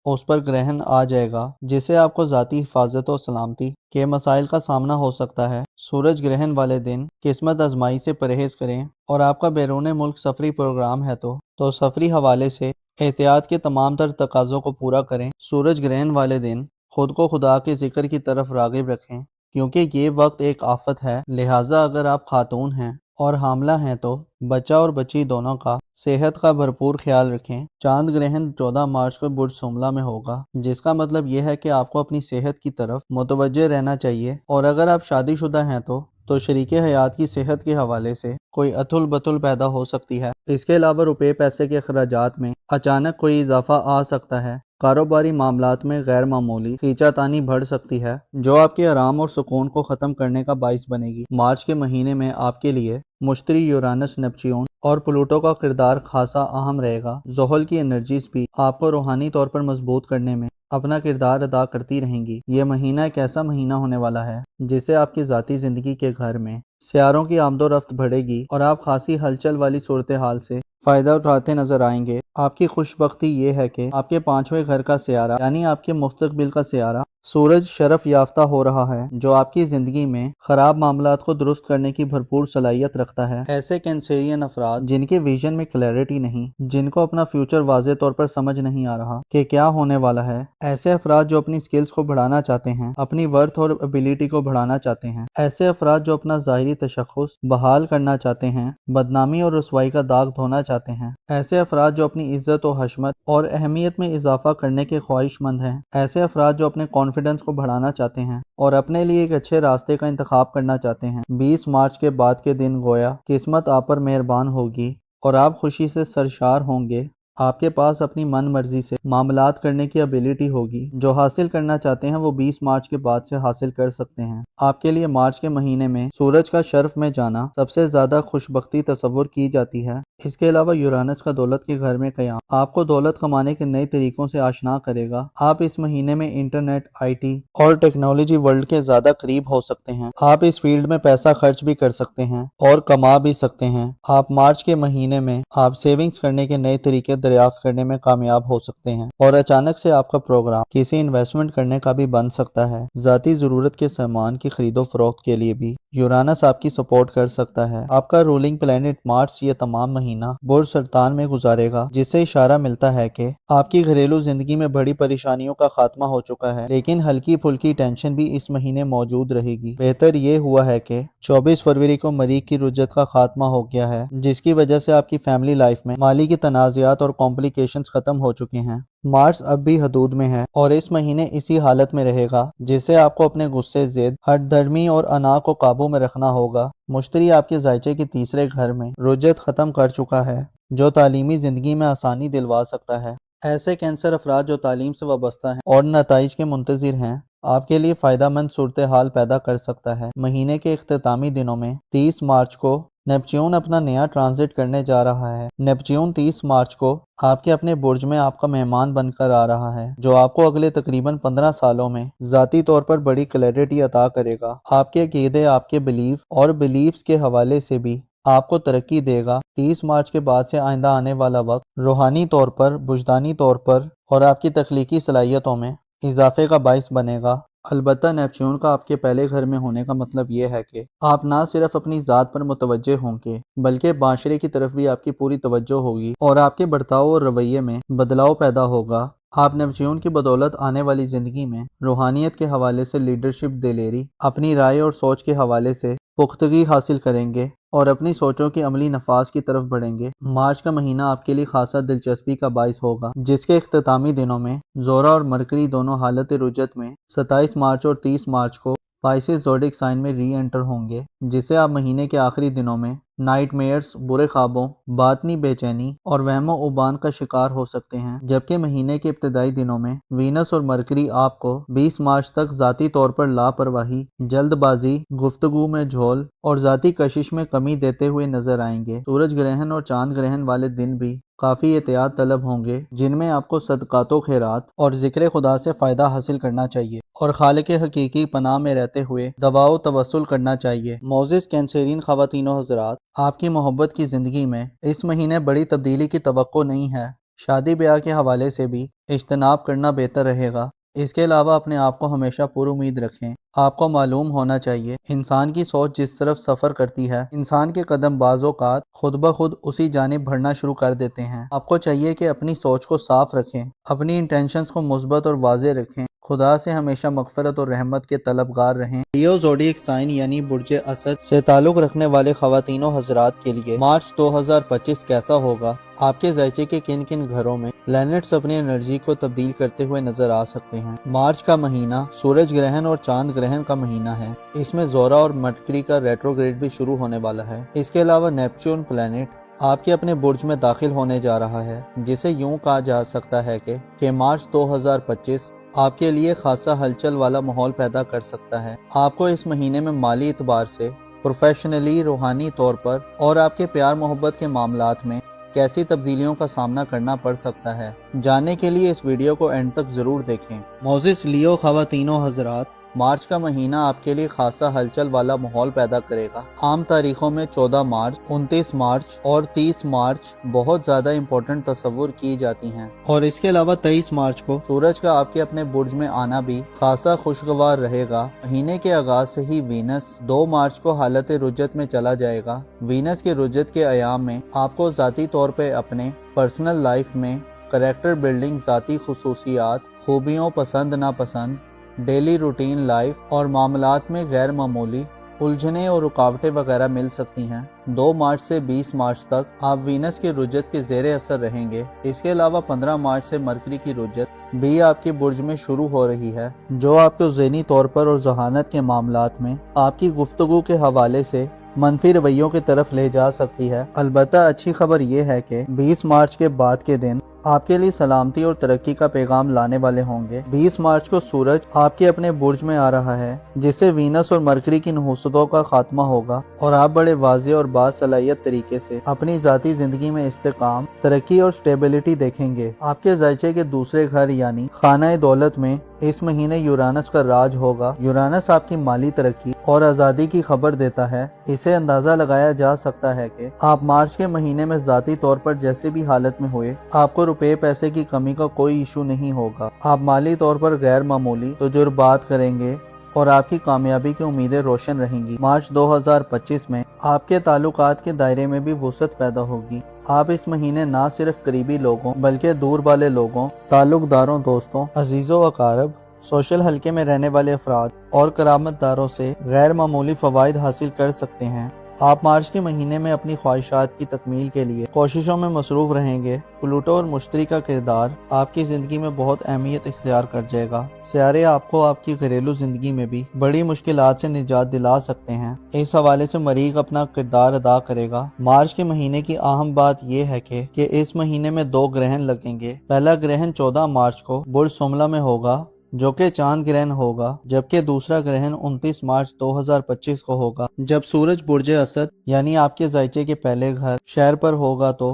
उस पर ग्रहण आ जाएगा, जिससे आपको ज़ाती हिफाजत और सलामती के मसाइल का सामना हो सकता है। सूरज ग्रहण वाले दिन किस्मत आजमाई से परहेज करें, और आपका बैरून मुल्क सफरी प्रोग्राम है तो सफरी हवाले से एहतियात के तमाम तर तकाज़ों को पूरा करें। सूरज ग्रहण वाले दिन खुद को खुदा के जिक्र की तरफ राग़िब रखें, क्योंकि ये वक्त एक आफत है। लिहाजा अगर आप खातून हैं और हामला हैं तो बच्चा और बच्ची दोनों का सेहत का भरपूर ख्याल रखें। चांद ग्रहण 14 मार्च को बुर्ज शुमला में होगा, जिसका मतलब ये है कि आपको अपनी सेहत की तरफ मुतवज्जे रहना चाहिए। और अगर आप शादीशुदा हैं तो शरीके हयात की सेहत के हवाले से कोई अतुल बतुल पैदा हो सकती है। इसके अलावा रुपए पैसे के अखराजात में अचानक कोई इजाफा आ सकता है। कारोबारी मामलात में गैर मामूली खींचातानी बढ़ सकती है, जो आपके आराम और सुकून को ख़त्म करने का बाइस बनेगी। मार्च के महीने में आपके लिए मुश्तरी, यूरानस, नेपच्यून और प्लूटो का किरदार खासा अहम रहेगा। ज़ोहल की एनर्जीज भी आपको रूहानी तौर पर मजबूत करने में अपना किरदार अदा करती रहेंगी। ये महीना एक ऐसा महीना होने वाला है जिससे आपकी ज़ाती ज़िंदगी के घर में सियारों की आमदोरफ्त बढ़ेगी और आप खासी हलचल वाली सूरत हाल से फ़ायदा उठाते नजर आएंगे। आपकी खुशबख्ती ये है कि आपके 5वें घर का सियारा यानी आपके मुस्तकबिल का सियारा सूरज शरफ याफ्ता हो रहा है, जो आपकी ज़िंदगी में ख़राब मामलात को दुरुस्त करने की भरपूर सलाहियत रखता है। ऐसे कैंसेरियन अफराद जिनके विजन में क्लैरिटी नहीं, जिनको अपना फ्यूचर वाज़े तौर पर समझ नहीं आ रहा कि क्या होने वाला है, ऐसे अफराद जो अपनी स्किल्स को बढ़ाना चाहते हैं, अपनी वर्थ और एबिलिटी को बढ़ाना चाहते हैं, ऐसे अफराद जो अपना ज़ाहिरी तशख़्ख़ुस बहाल करना चाहते हैं, बदनामी और रुसवाई का दाग धोना चाहते हैं, ऐसे अफराद जो अपनी इज्जत और हशमत और अहमियत में इजाफा करने के ख्वाहिशमंद हैं, ऐसे अफराद जो अपने कॉन्फिडेंस को बढ़ाना चाहते हैं और अपने लिए एक अच्छे रास्ते का इंतखाब करना चाहते हैं। 20 मार्च के बाद के दिन गोया किस्मत आप पर मेहरबान होगी और आप खुशी से सरशार होंगे। आपके पास अपनी मन मर्जी से मामलात करने की एबिलिटी होगी। जो हासिल करना चाहते हैं वो 20 मार्च के बाद से हासिल कर सकते हैं। आपके लिए मार्च के महीने में सूरज का शर्फ में जाना सबसे ज्यादा खुशबख्ती तस्वुर की जाती है। इसके अलावा यूरानस का दौलत के घर में क़याम आपको दौलत कमाने के नए तरीकों से आशना करेगा। आप इस महीने में इंटरनेट, IT और टेक्नोलॉजी वर्ल्ड के ज्यादा करीब हो सकते हैं। आप इस फील्ड में पैसा खर्च भी कर सकते हैं और कमा भी सकते हैं। आप मार्च के महीने में आप सेविंग्स करने के नए तरीके दरियाफ्त करने में कामयाब हो सकते हैं और अचानक से आपका प्रोग्राम किसी इन्वेस्टमेंट करने का भी बन सकता है। ज़ाती ज़रूरत के सामान की खरीदो फरोख्त के लिए भी यूरानस आपकी सपोर्ट कर सकता है। आपका रूलिंग प्लैनेट मार्च ये तमाम महीना बुर्ज सरतान में गुजारेगा, जिससे इशारा मिलता है कि आपकी घरेलू जिंदगी में बड़ी परेशानियों का खात्मा हो चुका है, लेकिन हल्की फुल्की टेंशन भी इस महीने मौजूद रहेगी। बेहतर ये हुआ है कि 24 फरवरी को मरीख की रुज्जत का खात्मा हो गया है, जिसकी वजह से आपकी फैमिली लाइफ में माली की तनाज़ात और कॉम्प्लिकेशंस खत्म हो चुके हैं। मार्च अब भी हदूद में है और इस महीने इसी हालत में रहेगा, जिससे आपको अपने गुस्से, जिद, हठधर्मी और अना को काबू में रखना होगा। मुश्तरी आपके जायचे के तीसरे घर में रुज्जत खत्म कर चुका है, जो तालीमी जिंदगी में आसानी दिलवा सकता है। ऐसे कैंसर अफराद जो तालीम से वाबस्ता हैं और नताइज के मुंतजिर हैं, आपके लिए फ़ायदामंद सूरत हाल पैदा कर सकता है। महीने के इख्तितामी दिनों में 30 मार्च को नेपच्यून अपना नया ट्रांजिट करने जा रहा है। नेपच्यून 30 मार्च को आपके अपने बुर्ज में आपका मेहमान बनकर आ रहा है, जो आपको अगले तकरीबन 15 सालों में ज़ाती तौर पर बड़ी क्लैरिटी अता करेगा। आपके अकीदे, आपके बिलीफ और बिलीफ्स के हवाले से भी आपको तरक्की देगा। 30 मार्च के बाद से आइंदा आने वाला वक्त रूहानी तौर पर, बुजदानी तौर पर और आपकी तख्लीकी सलाहियतों में इजाफे का बाइस बनेगा। अलबत्ता नेपच्यून का आपके पहले घर में होने का मतलब ये है कि आप ना सिर्फ अपनी ज़ात पर मुतवज्जे होंगे, बल्कि माशरे की तरफ भी आपकी पूरी तवज्जो होगी और आपके बर्ताव और रवैये में बदलाव पैदा होगा। आप नेपच्यून की बदौलत आने वाली ज़िंदगी में रूहानियत के हवाले से लीडरशिप, दिलेरी, अपनी राय और सोच के हवाले से पुख्तगी हासिल करेंगे और अपनी सोचों की अमली नफाज की तरफ बढ़ेंगे। मार्च का महीना आपके लिए खासा दिलचस्पी का बाइस होगा, जिसके इख्तितामी दिनों में ज़ोरा और मरकरी दोनों हालत रुजत में 27 मार्च और 30 मार्च को पाइसेस ज़ोडिक साइन में री एंटर होंगे, जिससे आप महीने के आखिरी दिनों में नाइटमेयर्स, बुरे ख्वाबों, बातनी बेचैनी और वहमो उबान का शिकार हो सकते हैं। जबकि महीने के इब्तदाई दिनों में वीनस और मरकरी आपको 20 मार्च तक ज़ाती तौर पर लापरवाही, जल्दबाजी, गुफ्तगू में झोल और ज़ाती कशिश में कमी देते हुए नजर आएंगे। सूरज ग्रहण और चांद ग्रहण वाले दिन भी काफ़ी एहतियात तलब होंगे, जिनमें आपको सदकातो खैरात और जिक्र खुदा से फ़ायदा हासिल करना चाहिए और खालिक हकीकी पनाह में रहते हुए दवाओ तवस्सुल करना चाहिए। मोजिस कैंसेरियन ख़वातीनो हज़रात, आपकी मोहब्बत की ज़िंदगी में इस महीने बड़ी तब्दीली की तवक्को नहीं है। शादी ब्याह के हवाले से भी इज्तनाब करना बेहतर रहेगा। इसके अलावा अपने आप को हमेशा पुरुमीद रखें। आपको मालूम होना चाहिए, इंसान की सोच जिस तरफ सफ़र करती है, इंसान के कदम बाज़-औक़ात खुद ब खुद उसी जानिब बढ़ना शुरू कर देते हैं। आपको चाहिए कि अपनी सोच को साफ रखें, अपनी इंटेंशंस को मुस्बत और वाज़ेह रखें, خدا سے ہمیشہ مغفرت اور رحمت کے طلبگار رہیں۔ لیو زوڈیک سائن یعنی برج اسد سے تعلق رکھنے والے خواتین و حضرات کے لیے مارچ 2025 کیسا ہوگا؟ آپ کے ذائچے کے کن کن گھروں میں پلینٹس اپنی انرجی کو تبدیل کرتے ہوئے نظر آ سکتے ہیں؟ مارچ کا مہینہ سورج گرہن اور چاند گرہن کا مہینہ ہے۔ اس میں زورا اور مرکری کا ریٹروگریڈ بھی شروع ہونے والا ہے۔ اس کے علاوہ نیپچون پلینٹ آپ کے اپنے برج میں داخل ہونے جا رہا ہے، جسے یوں کہا جا سکتا ہے کہ مارچ 2025 آپ کے لیے خاصا ہلچل والا ماحول پیدا کر سکتا ہے۔ آپ کو اس مہینے میں مالی اعتبار سے، پروفیشنلی، روحانی طور پر اور آپ کے پیار محبت کے معاملات میں کیسی تبدیلیوں کا سامنا کرنا پڑ سکتا ہے، جاننے کے لیے اس ویڈیو کو اینڈ تک ضرور دیکھیں۔ معزز لیو خواتین و حضرات، مارچ کا مہینہ آپ کے لیے خاصا ہلچل والا ماحول پیدا کرے گا۔ عام تاریخوں میں 14 مارچ، 29 مارچ اور 30 مارچ بہت زیادہ امپورٹنٹ تصور کی جاتی ہیں، اور اس کے علاوہ 23 مارچ کو سورج کا آپ کے اپنے برج میں آنا بھی خاصا خوشگوار رہے گا۔ مہینے کے آغاز سے ہی وینس 2 مارچ کو حالت رجت میں چلا جائے گا۔ وینس کے رجت کے ایام میں آپ کو ذاتی طور پہ اپنے پرسنل لائف میں کریکٹر بلڈنگ، ذاتی خصوصیات، خوبیوں، پسند ناپسند، ڈیلی روٹین لائف اور معاملات میں غیر معمولی الجھنیں اور رکاوٹیں وغیرہ مل سکتی ہیں۔ 2 مارچ سے 20 مارچ تک آپ وینس کے رجت کے زیر اثر رہیں گے۔ اس کے علاوہ 15 مارچ سے مرکری کی رجت بھی آپ کے برج میں شروع ہو رہی ہے، جو آپ کو ذہنی طور پر اور ذہانت کے معاملات میں آپ کی گفتگو کے حوالے سے منفی رویوں کی طرف لے جا سکتی ہے۔ البتہ اچھی خبر یہ ہے کہ 20 مارچ کے بعد کے دن آپ کے لیے سلامتی اور ترقی کا پیغام لانے والے ہوں گے۔ 20 مارچ کو سورج آپ کے اپنے برج میں آ رہا ہے، جس سے وینس اور مرکری کی نحوستوں کا خاتمہ ہوگا، اور آپ بڑے واضح اور باصلاحیت طریقے سے اپنی ذاتی زندگی میں استحکام، ترقی اور سٹیبلٹی دیکھیں گے۔ آپ کے ذائچے کے دوسرے گھر یعنی خانہ دولت میں اس مہینے یورانس کا راج ہوگا۔ یورانس آپ کی مالی ترقی اور آزادی کی خبر دیتا ہے۔ اسے اندازہ لگایا جا سکتا ہے کہ آپ مارچ کے مہینے میں ذاتی طور پر جیسے بھی حالت میں ہوئے، آپ کو روپے پیسے کی کمی کا کوئی ایشو نہیں ہوگا۔ آپ مالی طور پر غیر معمولی تجربات کریں گے اور آپ کی کامیابی کی امیدیں روشن رہیں گی۔ مارچ 2025 میں آپ کے تعلقات کے دائرے میں بھی وسعت پیدا ہوگی۔ آپ اس مہینے نہ صرف قریبی لوگوں بلکہ دور والے لوگوں، تعلق داروں، دوستوں، عزیزوں و اقارب، سوشل حلقے میں رہنے والے افراد اور کرامت داروں سے غیر معمولی فوائد حاصل کر سکتے ہیں۔ آپ مارچ کے مہینے میں اپنی خواہشات کی تکمیل کے لیے کوششوں میں مصروف رہیں گے۔ پلوٹو اور مشتری کا کردار آپ کی زندگی میں بہت اہمیت اختیار کر جائے گا۔ سیارے آپ کو آپ کی گھریلو زندگی میں بھی بڑی مشکلات سے نجات دلا سکتے ہیں۔ اس حوالے سے مریخ اپنا کردار ادا کرے گا۔ مارچ کے مہینے کی اہم بات یہ ہے کہ اس مہینے میں 2 گرہن لگیں گے۔ پہلا گرہن 14 مارچ کو برج سملا میں ہوگا، جو کہ چاند گرہن ہوگا، جبکہ دوسرا گرہن 29 مارچ 2025 کو ہوگا، جب سورج برج اسد یعنی آپ کے ذائچے کے پہلے گھر شہر پر ہوگا تو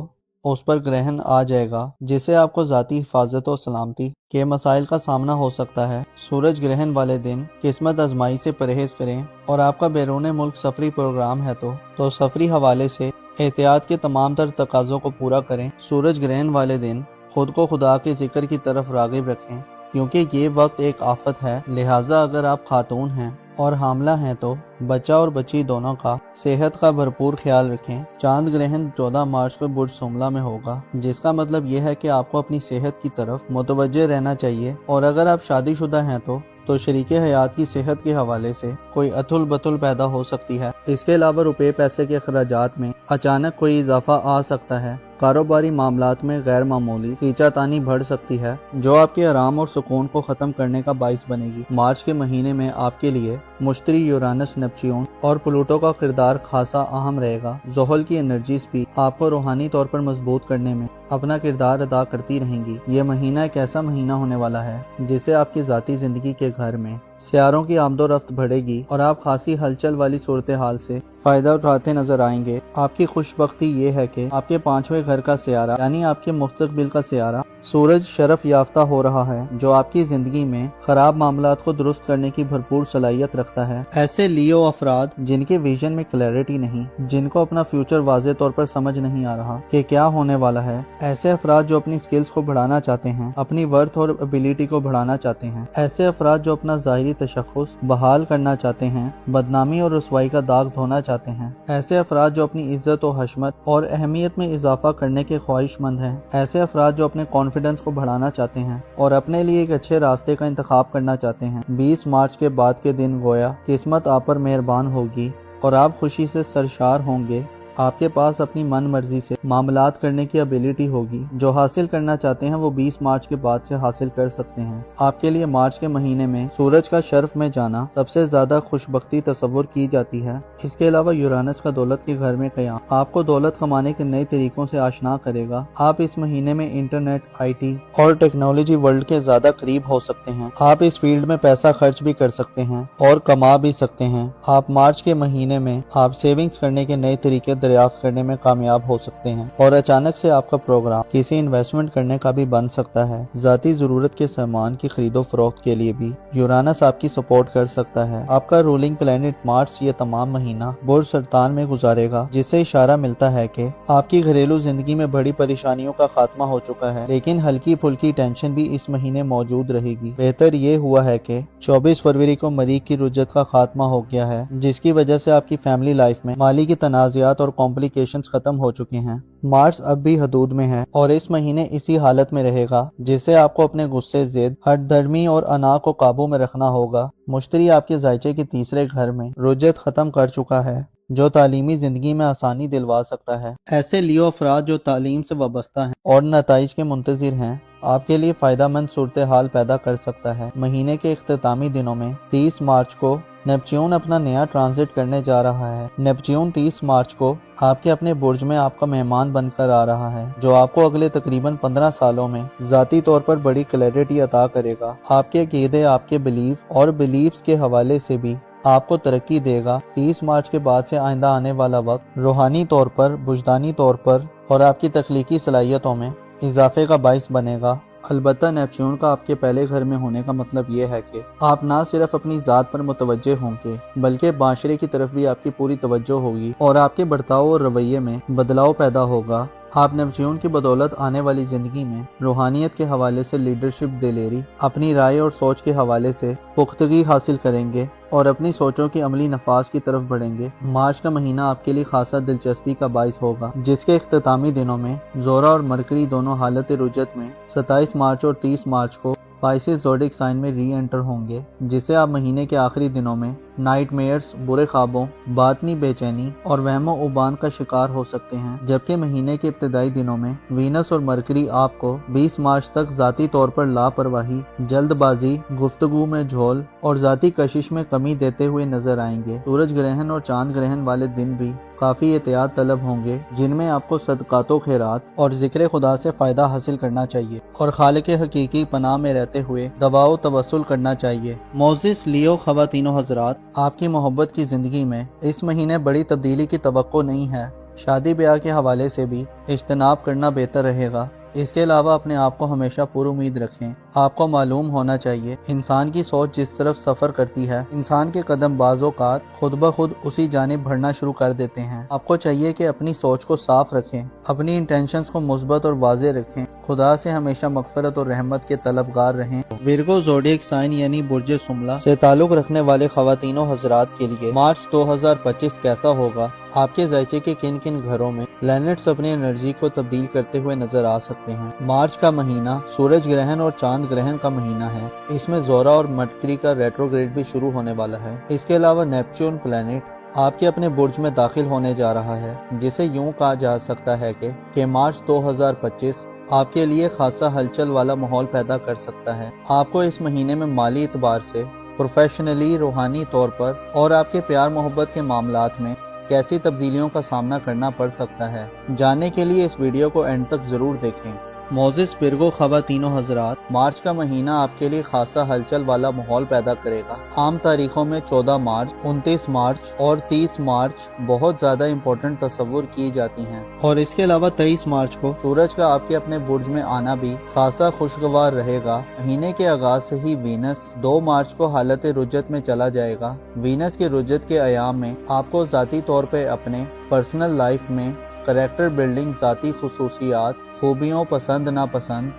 اس پر گرہن آ جائے گا، جس سے آپ کو ذاتی حفاظت و سلامتی کے مسائل کا سامنا ہو سکتا ہے۔ سورج گرہن والے دن قسمت آزمائی سے پرہیز کریں، اور آپ کا بیرون ملک سفری پروگرام ہے تو سفری حوالے سے احتیاط کے تمام تر تقاضوں کو پورا کریں۔ سورج گرہن والے دن خود کو خدا کے ذکر کی طرف راغب رکھیں، کیونکہ یہ وقت ایک آفت ہے، لہٰذا اگر آپ خاتون ہیں اور حاملہ ہیں تو بچہ اور بچی دونوں کا صحت کا بھرپور خیال رکھیں۔ چاند گرہن 14 مارچ کو برج سملا میں ہوگا، جس کا مطلب یہ ہے کہ آپ کو اپنی صحت کی طرف متوجہ رہنا چاہیے، اور اگر آپ شادی شدہ ہیں تو شریک حیات کی صحت کے حوالے سے کوئی اتھل بتل پیدا ہو سکتی ہے۔ اس کے علاوہ روپے پیسے کے اخراجات میں اچانک کوئی اضافہ آ سکتا ہے۔ کاروباری معاملات میں غیر معمولی کھینچا تانی بڑھ سکتی ہے، جو آپ کے آرام اور سکون کو ختم کرنے کا باعث بنے گی۔ مارچ کے مہینے میں آپ کے لیے مشتری، یورانس، نیپچون اور پلوٹو کا کردار خاصا اہم رہے گا۔ زحل کی انرجیز بھی آپ کو روحانی طور پر مضبوط کرنے میں اپنا کردار ادا کرتی رہیں گی۔ یہ مہینہ ایک ایسا مہینہ ہونے والا ہے جسے آپ کی ذاتی زندگی کے گھر میں سیاروں کی آمد و رفت بڑھے گی، اور آپ خاصی ہلچل والی صورتحال سے فائدہ اٹھاتے نظر آئیں گے۔ آپ کی خوش بختی یہ ہے کہ آپ کے 5ویں گھر کا سیارہ یعنی آپ کے مستقبل کا سیارہ سورج شرف یافتہ ہو رہا ہے، جو آپ کی زندگی میں خراب معاملات کو درست کرنے کی بھرپور صلاحیت رکھتا ہے۔ ایسے لیو افراد جن کے ویژن میں کلیئرٹی نہیں، جن کو اپنا فیوچر واضح طور پر سمجھ نہیں آ رہا کہ کیا ہونے والا ہے، ایسے افراد جو اپنی سکلز کو بڑھانا چاہتے ہیں، اپنی ورتھ اور ابیلٹی کو بڑھانا چاہتے ہیں، ایسے افراد جو اپنا ظاہری تشخص بحال کرنا چاہتے ہیں، بدنامی اور رسوائی کا داغ دھونا چاہتے ہیں، ایسے افراد جو اپنی عزت و حشمت اور اہمیت میں اضافہ کرنے کے خواہش مند ہیں، ایسے افراد جو اپنے کانفیڈنس کو بڑھانا چاہتے ہیں اور اپنے لیے ایک اچھے راستے کا انتخاب کرنا چاہتے ہیں۔ 20 مارچ کے بعد کے دن گویا قسمت آپ پر مہربان ہوگی اور آپ خوشی سے سرشار ہوں گے۔ آپ کے پاس اپنی من مرضی سے معاملات کرنے کی ابیلٹی ہوگی۔ جو حاصل کرنا چاہتے ہیں وہ 20 مارچ کے بعد سے حاصل کر سکتے ہیں۔ آپ کے لیے مارچ کے مہینے میں سورج کا شرف میں جانا سب سے زیادہ خوشبختی تصور کی جاتی ہے۔ اس کے علاوہ یورانس کا دولت کے گھر میں قیام آپ کو دولت کمانے کے نئے طریقوں سے آشنا کرے گا۔ آپ اس مہینے میں انٹرنیٹ، آئی ٹی اور ٹیکنالوجی ورلڈ کے زیادہ قریب ہو سکتے ہیں۔ آپ اس فیلڈ میں پیسہ خرچ بھی کر سکتے ہیں اور کما بھی سکتے ہیں۔ آپ مارچ کے مہینے میں آپ سیونگز کرنے کے نئے طریقے دریافت کرنے میں کامیاب ہو سکتے ہیں اور اچانک سے آپ کا پروگرام کسی انویسٹمنٹ کرنے کا بھی بن سکتا ہے۔ ذاتی ضرورت کے سامان کی خرید و فروخت کے لیے بھی یورانس آپ کی سپورٹ کر سکتا ہے۔ آپ کا رولنگ پلینٹ مارچ یہ تمام مہینہ برج سرطان میں گزارے گا، جس سے اشارہ ملتا ہے کہ آپ کی گھریلو زندگی میں بڑی پریشانیوں کا خاتمہ ہو چکا ہے، لیکن ہلکی پھلکی ٹینشن بھی اس مہینے موجود رہے گی۔ بہتر یہ ہوا ہے کہ 24 فروری کو مریخ کی رجت کا خاتمہ ہو گیا ہے، جس کی وجہ سے آپ کی فیملی لائف میں مالی کی تنازعات اور کمپلیکیشنز ختم ہو چکے ہیں۔ مارس اب بھی حدود میں ہے اور اس مہینے اسی حالت میں رہے گا، جس سے آپ کو اپنے غصے، ضد، ہٹ دھرمی اور انا کو قابو میں رکھنا ہوگا۔ مشتری آپ کے ذائچے کے تیسرے گھر میں رجت ختم کر چکا ہے، جو تعلیمی زندگی میں آسانی دلوا سکتا ہے۔ ایسے لیو افراد جو تعلیم سے وابستہ ہیں اور نتائج کے منتظر ہیں، آپ کے لیے فائدہ مند صورتحال پیدا کر سکتا ہے۔ مہینے کے اختتامی دنوں میں 30 مارچ کو نیپچون اپنا نیا ٹرانزٹ کرنے جا رہا ہے۔ نیپچون 30 مارچ کو آپ کے اپنے برج میں آپ کا مہمان بن کر آ رہا ہے، جو آپ کو اگلے تقریباً 15 سالوں میں ذاتی طور پر بڑی کلیئرٹی عطا کرے گا۔ آپ کے عقیدے، آپ کے بلیف اور بلیفز کے حوالے سے بھی آپ کو ترقی دے گا۔ 30 مارچ کے بعد سے آئندہ آنے والا وقت روحانی طور پر، وجدانی طور پر اور آپ کی تخلیقی صلاحیتوں میں اضافے کا باعث بنے گا۔ البتہ نیپچون کا آپ کے پہلے گھر میں ہونے کا مطلب یہ ہے کہ آپ نہ صرف اپنی ذات پر متوجہ ہوں گے، بلکہ معاشرے کی طرف بھی آپ کی پوری توجہ ہوگی اور آپ کے برتاؤ اور رویے میں بدلاؤ پیدا ہوگا۔ آپ نیپچون کی بدولت آنے والی زندگی میں روحانیت کے حوالے سے لیڈرشپ، دلیری، اپنی رائے اور سوچ کے حوالے سے پختگی حاصل کریں گے اور اپنی سوچوں کی عملی نفاذ کی طرف بڑھیں گے۔ مارچ کا مہینہ آپ کے لیے خاصا دلچسپی کا باعث ہوگا، جس کے اختتامی دنوں میں زورا اور مرکری دونوں حالت رجت میں 27 مارچ اور 30 مارچ کو پائسس زوڈک سائن میں ری انٹر ہوں گے، جس سے آپ مہینے کے آخری دنوں میں نائٹ میئرز، برے خوابوں، باطنی بے چینی اور وہم و عبان کا شکار ہو سکتے ہیں، جبکہ مہینے کے ابتدائی دنوں میں وینس اور مرکری آپ کو 20 مارچ تک ذاتی طور پر لاپرواہی، جلد بازی، گفتگو میں جھول اور ذاتی کشش میں کمی دیتے ہوئے نظر آئیں گے۔ سورج گرہن اور چاند گرہن والے دن بھی کافی احتیاط طلب ہوں گے، جن میں آپ کو صدقات و خیرات اور ذکر خدا سے فائدہ حاصل کرنا چاہیے اور خالق حقیقی پناہ میں رہتے ہوئے دعا و توسل کرنا چاہیے۔ معزز لیو خواتین و حضرات، آپ کی محبت کی زندگی میں اس مہینے بڑی تبدیلی کی توقع نہیں ہے۔ شادی بیاہ کے حوالے سے بھی اجتناب کرنا بہتر رہے گا۔ اس کے علاوہ اپنے آپ کو ہمیشہ پر امید رکھیں۔ آپ کو معلوم ہونا چاہیے، انسان کی سوچ جس طرف سفر کرتی ہے، انسان کے قدم بعض اوقات خود بخود اسی جانب بڑھنا شروع کر دیتے ہیں۔ آپ کو چاہیے کہ اپنی سوچ کو صاف رکھیں، اپنی انٹینشنز کو مثبت اور واضح رکھیں، خدا سے ہمیشہ مغفرت اور رحمت کے طلبگار رہیں۔ ورگو زوڈیک سائن یعنی برج سملا سے تعلق رکھنے والے خواتین و حضرات کے لیے مارچ 2025 کیسا ہوگا؟ آپ کے ذائچے کے کن کن گھروں میں پلینٹس اپنی انرجی کو تبدیل کرتے ہوئے نظر آ سکتے ہیں؟ مارچ کا مہینہ سورج گرہن اور چاند گرہن کا مہینہ ہے۔ اس میں زورا اور مرکری کا ریٹروگریڈ بھی شروع ہونے والا ہے۔ اس کے علاوہ نیپچون پلینٹ آپ کے اپنے برج میں داخل ہونے جا رہا ہے، جسے یوں کہا جا سکتا ہے کہ مارچ 2025 آپ کے لیے خاصا ہلچل والا ماحول پیدا کر سکتا ہے۔ آپ کو اس مہینے میں مالی اعتبار سے، پروفیشنلی، روحانی طور پر اور آپ کے پیار محبت کے معاملات میں کیسی تبدیلیوں کا سامنا کرنا پڑ سکتا ہے، جاننے کے لیے اس ویڈیو کو اینڈ تک ضرور دیکھیں۔ معزز ورگو خواتین و حضرات، مارچ کا مہینہ آپ کے لیے خاصا ہلچل والا ماحول پیدا کرے گا۔ عام تاریخوں میں 14 مارچ، 29 مارچ اور 30 مارچ بہت زیادہ امپورٹنٹ تصور کی جاتی ہیں، اور اس کے علاوہ 23 مارچ کو سورج کا آپ کے اپنے برج میں آنا بھی خاصا خوشگوار رہے گا۔ مہینے کے آغاز سے ہی وینس 2 مارچ کو حالت رجت میں چلا جائے گا۔ وینس کی رجت کے ایام میں آپ کو ذاتی طور پہ اپنے پرسنل لائف میں کریکٹر بلڈنگ، ذاتی خصوصیات، خوبیوں، پسند ناپسند،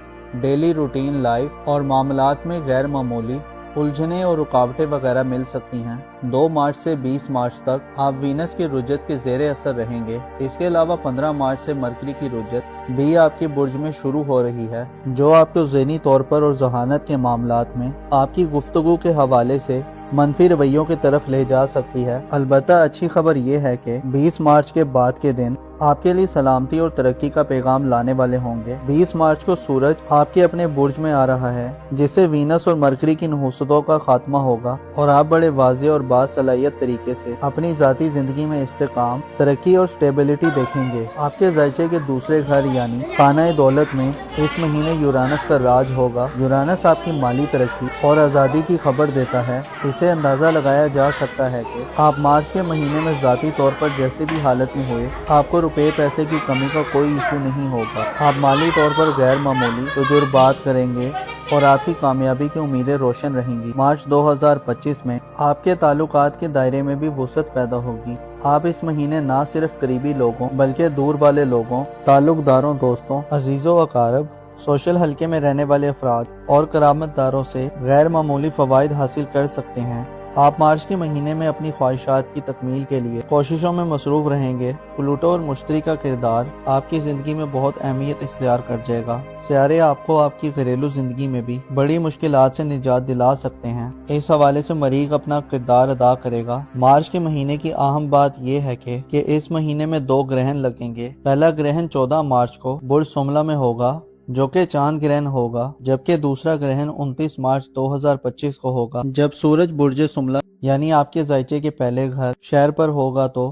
ڈیلی روٹین لائف اور معاملات میں غیر معمولی उलझने और रुकावटें वगैरह मिल सकती हैं। 2 मार्च से 20 मार्च तक आप वीनस की रुजत के ज़ेरे असर रहेंगे। इसके अलावा 15 मार्च से मरकरी की रुजत भी आपके बुर्ज में शुरू हो रही है, जो आपको ज़हनी तौर पर और जहानत के मामलात में आपकी गुफ्तगू के हवाले से मनफी रवैयों की तरफ ले जा सकती है। अलबत्ता अच्छी खबर यह है कि 20 मार्च के बाद के दिन आपके लिए सलामती और तरक्की का पैगाम लाने वाले होंगे। 20 मार्च को सूरज आपके अपने बुर्ज में आ रहा है, जिससे वीनस और मरकरी की नहुसतों का खात्मा होगा और आप बड़े वाज़ेह और बासलाहियत तरीके से अपनी ज़ाती जिंदगी में इस्तेकाम, तरक्की और स्टेबिलिटी देखेंगे। आपके ज़ायचे के दूसरे घर यानी खाना दौलत में इस महीने यूरानस का राज होगा। यूरानस आपकी माली तरक्की और आज़ादी की खबर देता है। इससे अंदाज़ा लगाया जा सकता है कि आप मार्च के महीने में ज़ाती तौर पर जैसे भी हालत में हुए, आपको रुपए पैसे की कमी का कोई इशू नहीं होगा। आप माली तौर पर गैर मामूली तजुर्बात करेंगे और आपकी कामयाबी की उम्मीदें रोशन रहेंगी। मार्च 2025 में आपके ताल्लुकात के दायरे में भी वुसअत पैदा होगी। आप इस महीने ना सिर्फ करीबी लोगों बल्कि दूर वाले लोगों, ताल्लुकदारों, दोस्तों, अजीजों अकारब, सोशल हल्के में रहने वाले अफराद और करामतदारों से गैर मामूली फवाइद हासिल कर सकते हैं। आप मार्च के महीने में अपनी ख्वाहिशात की तकमील के लिए कोशिशों में मसरूफ रहेंगे। प्लूटो और मुश्तरी का किरदार आपकी जिंदगी में बहुत अहमियत इख्तियार कर जाएगा। सियारे आपको आपकी घरेलू जिंदगी में भी बड़ी मुश्किलात से निजात दिला सकते हैं। इस हवाले से मरीख अपना किरदार अदा करेगा। मार्च के महीने की अहम बात यह है कि इस महीने में 2 ग्रहण लगेंगे। पहला ग्रहण 14 मार्च को बुर्ज सुमला में होगा, जो कि चांद ग्रहण होगा, जबकि दूसरा ग्रहण 29 मार्च 2025 को होगा, जब सूरज बुर्ज सुमला यानी आपके ज़ायचे के पहले घर शहर पर होगा तो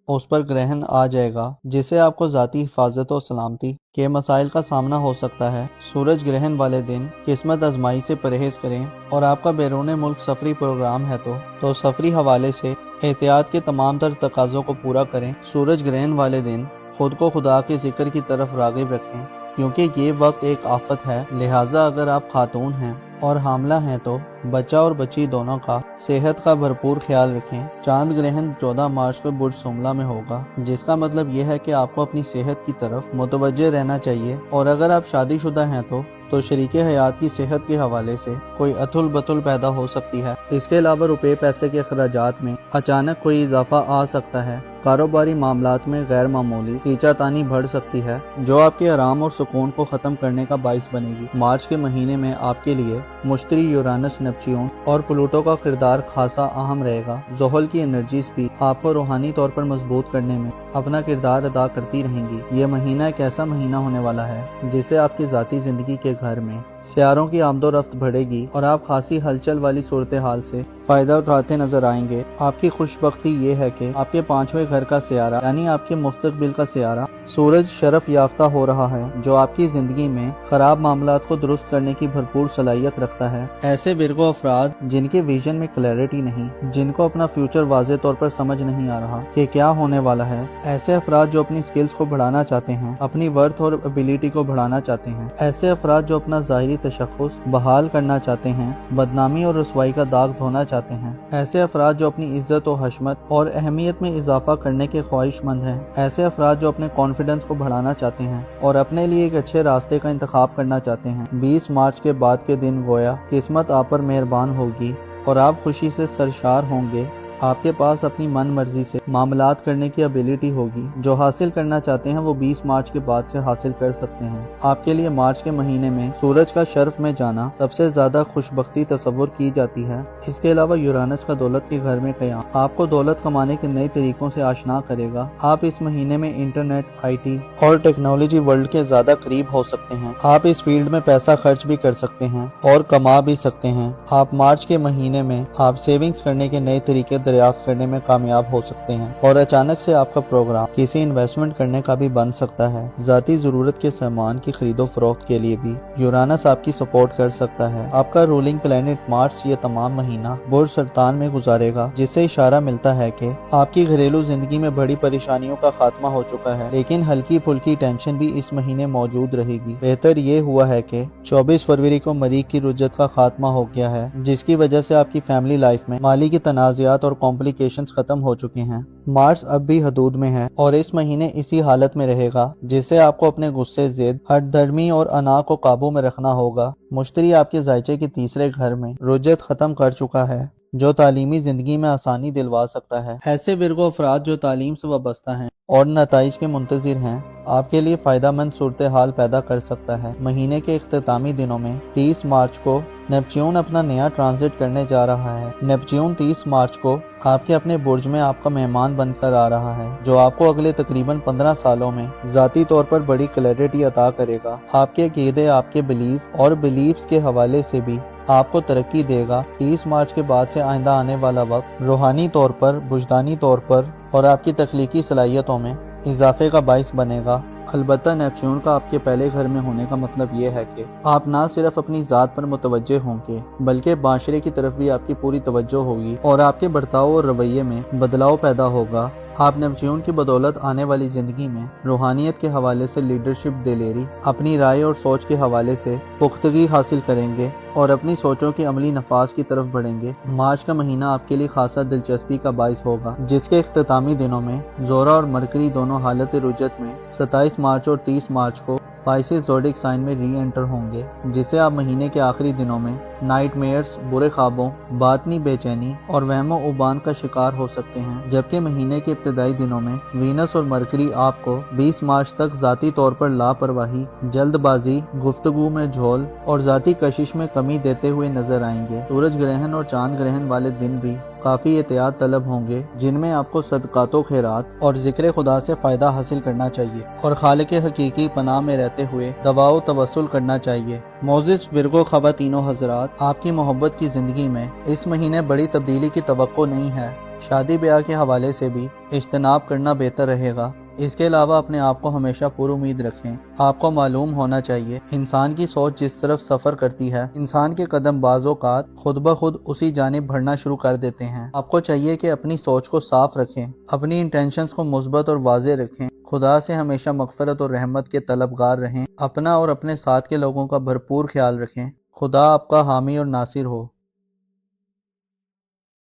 उस पर ग्रहण आ जाएगा, जिससे आपको ज़ाती हिफाजत और सलामती के मसाइल का सामना हो सकता है। सूरज ग्रहण वाले दिन किस्मत आजमाई से परहेज करें और आपका बैरून मुल्क सफरी प्रोग्राम है तो सफरी हवाले से एहतियात के तमाम तर तकाज़ों को पूरा करें। सूरज ग्रहण वाले दिन खुद को खुदा के जिक्र की तरफ राग़िब रखें, क्योंकि ये वक्त एक आफत है। लिहाजा अगर आप खातून हैं और हामला हैं तो बच्चा और बच्ची दोनों का सेहत का भरपूर ख्याल रखें। चांद ग्रहण 14 मार्च को बुर्ज सुमला में होगा, जिसका मतलब यह है कि आपको अपनी सेहत की तरफ मुतवज्जे रहना चाहिए। और अगर आप शादीशुदा हैं तो शरीके हयात की सेहत के हवाले से कोई अतुल बतुल पैदा हो सकती है। इसके अलावा रुपए पैसे के अखराजात में अचानक कोई इजाफा आ सकता है। कारोबारी मामलात में गैर मामूली खींचातानी बढ़ सकती है, जो आपके आराम और सुकून को खत्म करने का बाइस बनेगी। मार्च के महीने में आपके लिए मुश्तरी, यूरानस, नेपच्यून और प्लूटो का किरदार खासा अहम रहेगा। ज़ोहल की एनर्जीज भी आपको रूहानी तौर पर मजबूत करने में अपना किरदार अदा करती रहेंगी। ये महीना एक ऐसा महीना होने वाला है जिससे आपकी ज़ाती जिंदगी के घर में सियारों की आमदोरफ्त बढ़ेगी और आप खासी हलचल वाली सूरत हाल से फायदा उठाते नजर आएंगे। आपकी खुशबख्ती ये है कि आपके 5वें घर का सियारा यानी आपके मुस्तकबिल का सियारा सूरज शरफ याफ्ता हो रहा है, जो आपकी जिंदगी में खराब मामलात को दुरुस्त करने की भरपूर सलाहियत रखता है। ऐसे बिरगो अफराद जिनके विजन में क्लैरिटी नहीं, जिनको अपना फ्यूचर वाज़े तौर पर समझ नहीं आ रहा कि क्या होने वाला है, ऐसे अफराद जो अपनी स्किल्स को बढ़ाना चाहते हैं, अपनी वर्थ और एबिलिटी को बढ़ाना चाहते हैं, ऐसे अफराद जो अपना ज़ाहिरी तशख्खुस बहाल करना चाहते हैं, बदनामी और रुसवाई का दाग धोना चाहते हैं, ऐसे अफराद जो अपनी इज्जत और हशमत और अहमियत में इजाफा करने के ख्वाहिशमंद हैं, ऐसे अफराद जो अपने कॉन्फिडेंस को बढ़ाना चाहते हैं और अपने लिए एक अच्छे रास्ते का इंतखाब करना चाहते हैं। 20 मार्च के बाद के दिन गोया किस्मत आप पर मेहरबान होगी और आप खुशी से सरशार होंगे। आपके पास अपनी मन मर्जी से मामलात करने की एबिलिटी होगी। जो हासिल करना चाहते हैं वो 20 मार्च के बाद से हासिल कर सकते हैं। आपके लिए मार्च के महीने में सूरज का शर्फ में जाना सबसे ज्यादा खुशबख्ती तस्वुर की जाती है। इसके अलावा यूरानस का दौलत के घर में क़याम आपको दौलत कमाने के नए तरीकों से आशना करेगा। आप इस महीने में इंटरनेट, IT और टेक्नोलॉजी वर्ल्ड के ज्यादा करीब हो सकते हैं। आप इस फील्ड में पैसा खर्च भी कर सकते हैं और कमा भी सकते हैं। आप मार्च के महीने में आप सेविंग्स करने के नए तरीके दरियाफ्त करने में कामयाब हो सकते हैं और अचानक से आपका प्रोग्राम किसी इन्वेस्टमेंट करने का भी बन सकता है। जाती जरूरत के सामान की खरीदो फरोख्त के लिए भी यूरानस आपकी सपोर्ट कर सकता है। आपका रूलिंग प्लेनेट मार्च ये तमाम महीना बुर्ज सरतान में गुजारेगा, जिससे इशारा मिलता है कि आपकी घरेलू जिंदगी में बड़ी परेशानियों का खात्मा हो चुका है, लेकिन हल्की फुल्की टेंशन भी इस महीने मौजूद रहेगी। बेहतर ये हुआ है कि 24 फरवरी को मरीख की रुजत का खात्मा हो गया है, जिसकी वजह से आपकी फैमिली लाइफ में माली की तनाज़ात और کمپلیکیشنز ختم ہو چکے ہیں۔ مارس اب بھی حدود میں ہے اور اس مہینے اسی حالت میں رہے گا، جسے آپ کو اپنے غصے، ضد، ہٹ دھرمی اور انا کو قابو میں رکھنا ہوگا۔ مشتری آپ کے ذائچے کے تیسرے گھر میں رجت ختم کر چکا ہے، جو تعلیمی زندگی میں آسانی دلوا سکتا ہے۔ ایسے ورگو افراد جو تعلیم سے وابستہ ہیں اور نتائج کے منتظر ہیں، آپ کے لیے فائدہ مند صورتحال پیدا کر سکتا ہے۔ مہینے کے اختتامی دنوں میں 30 مارچ کو نیپچون اپنا نیا ٹرانزٹ کرنے جا رہا ہے۔ نیپچون 30 مارچ کو آپ کے اپنے برج میں آپ کا مہمان بن کر آ رہا ہے، جو آپ کو اگلے تقریباً 15 سالوں میں ذاتی طور پر بڑی کلیرٹی عطا کرے گا۔ آپ کے عقیدے، آپ کے بلیف اور بلیفز کے حوالے سے بھی آپ کو ترقی دے گا۔ 30 مارچ کے بعد سے آئندہ آنے والا وقت روحانی طور پر، وجدانی طور پر اور آپ کی تخلیقی صلاحیتوں میں اضافے کا باعث بنے گا۔ البتہ نیپچون کا آپ کے پہلے گھر میں ہونے کا مطلب یہ ہے کہ آپ نہ صرف اپنی ذات پر متوجہ ہوں گے، بلکہ معاشرے کی طرف بھی آپ کی پوری توجہ ہوگی اور آپ کے برتاؤ اور رویے میں بدلاؤ پیدا ہوگا۔ آپ نیپچون کی بدولت آنے والی زندگی میں روحانیت کے حوالے سے لیڈرشپ دلیری، اپنی رائے اور سوچ کے حوالے سے پختگی حاصل کریں گے اور اپنی سوچوں کے عملی نفاذ کی طرف بڑھیں گے۔ مارچ کا مہینہ آپ کے لیے خاصا دلچسپی کا باعث ہوگا، جس کے اختتامی دنوں میں زورا اور مرکری دونوں حالت رجت میں 27 مارچ اور 30 مارچ کو پائسس زوڈک سائن میں ری انٹر ہوں گے، جسے آپ مہینے کے آخری دنوں میں نائٹ میئرز، برے خوابوں، باطنی بے چینی اور وہم و عبان کا شکار ہو سکتے ہیں، جبکہ مہینے کے ابتدائی دنوں میں وینس اور مرکری آپ کو 20 مارچ تک ذاتی طور پر لاپرواہی، جلد بازی، گفتگو میں جھول اور ذاتی کشش میں کمی دیتے ہوئے نظر آئیں گے۔ سورج گرہن اور چاند گرہن والے دن بھی کافی احتیاط طلب ہوں گے، جن میں آپ کو صدقات و خیرات اور ذکر خدا سے فائدہ حاصل کرنا چاہیے اور خالق حقیقی پناہ میں رہتے ہوئے دعا و توسل کرنا چاہیے۔ معزز ورگو خواتین و حضرات، آپ کی محبت کی زندگی میں اس مہینے بڑی تبدیلی کی توقع نہیں ہے۔ شادی بیاہ کے حوالے سے بھی اجتناب کرنا بہتر رہے گا۔ اس کے علاوہ اپنے آپ کو ہمیشہ پر امید رکھیں۔ آپ کو معلوم ہونا چاہیے، انسان کی سوچ جس طرف سفر کرتی ہے، انسان کے قدم بعض اوقات خود بخود اسی جانب بڑھنا شروع کر دیتے ہیں۔ آپ کو چاہیے کہ اپنی سوچ کو صاف رکھیں، اپنی انٹینشنز کو مثبت اور واضح رکھیں، خدا سے ہمیشہ مغفرت اور رحمت کے طلبگار رہیں، اپنا اور اپنے ساتھ کے لوگوں کا بھرپور خیال رکھیں۔ خدا آپ کا حامی اور ناصر ہو۔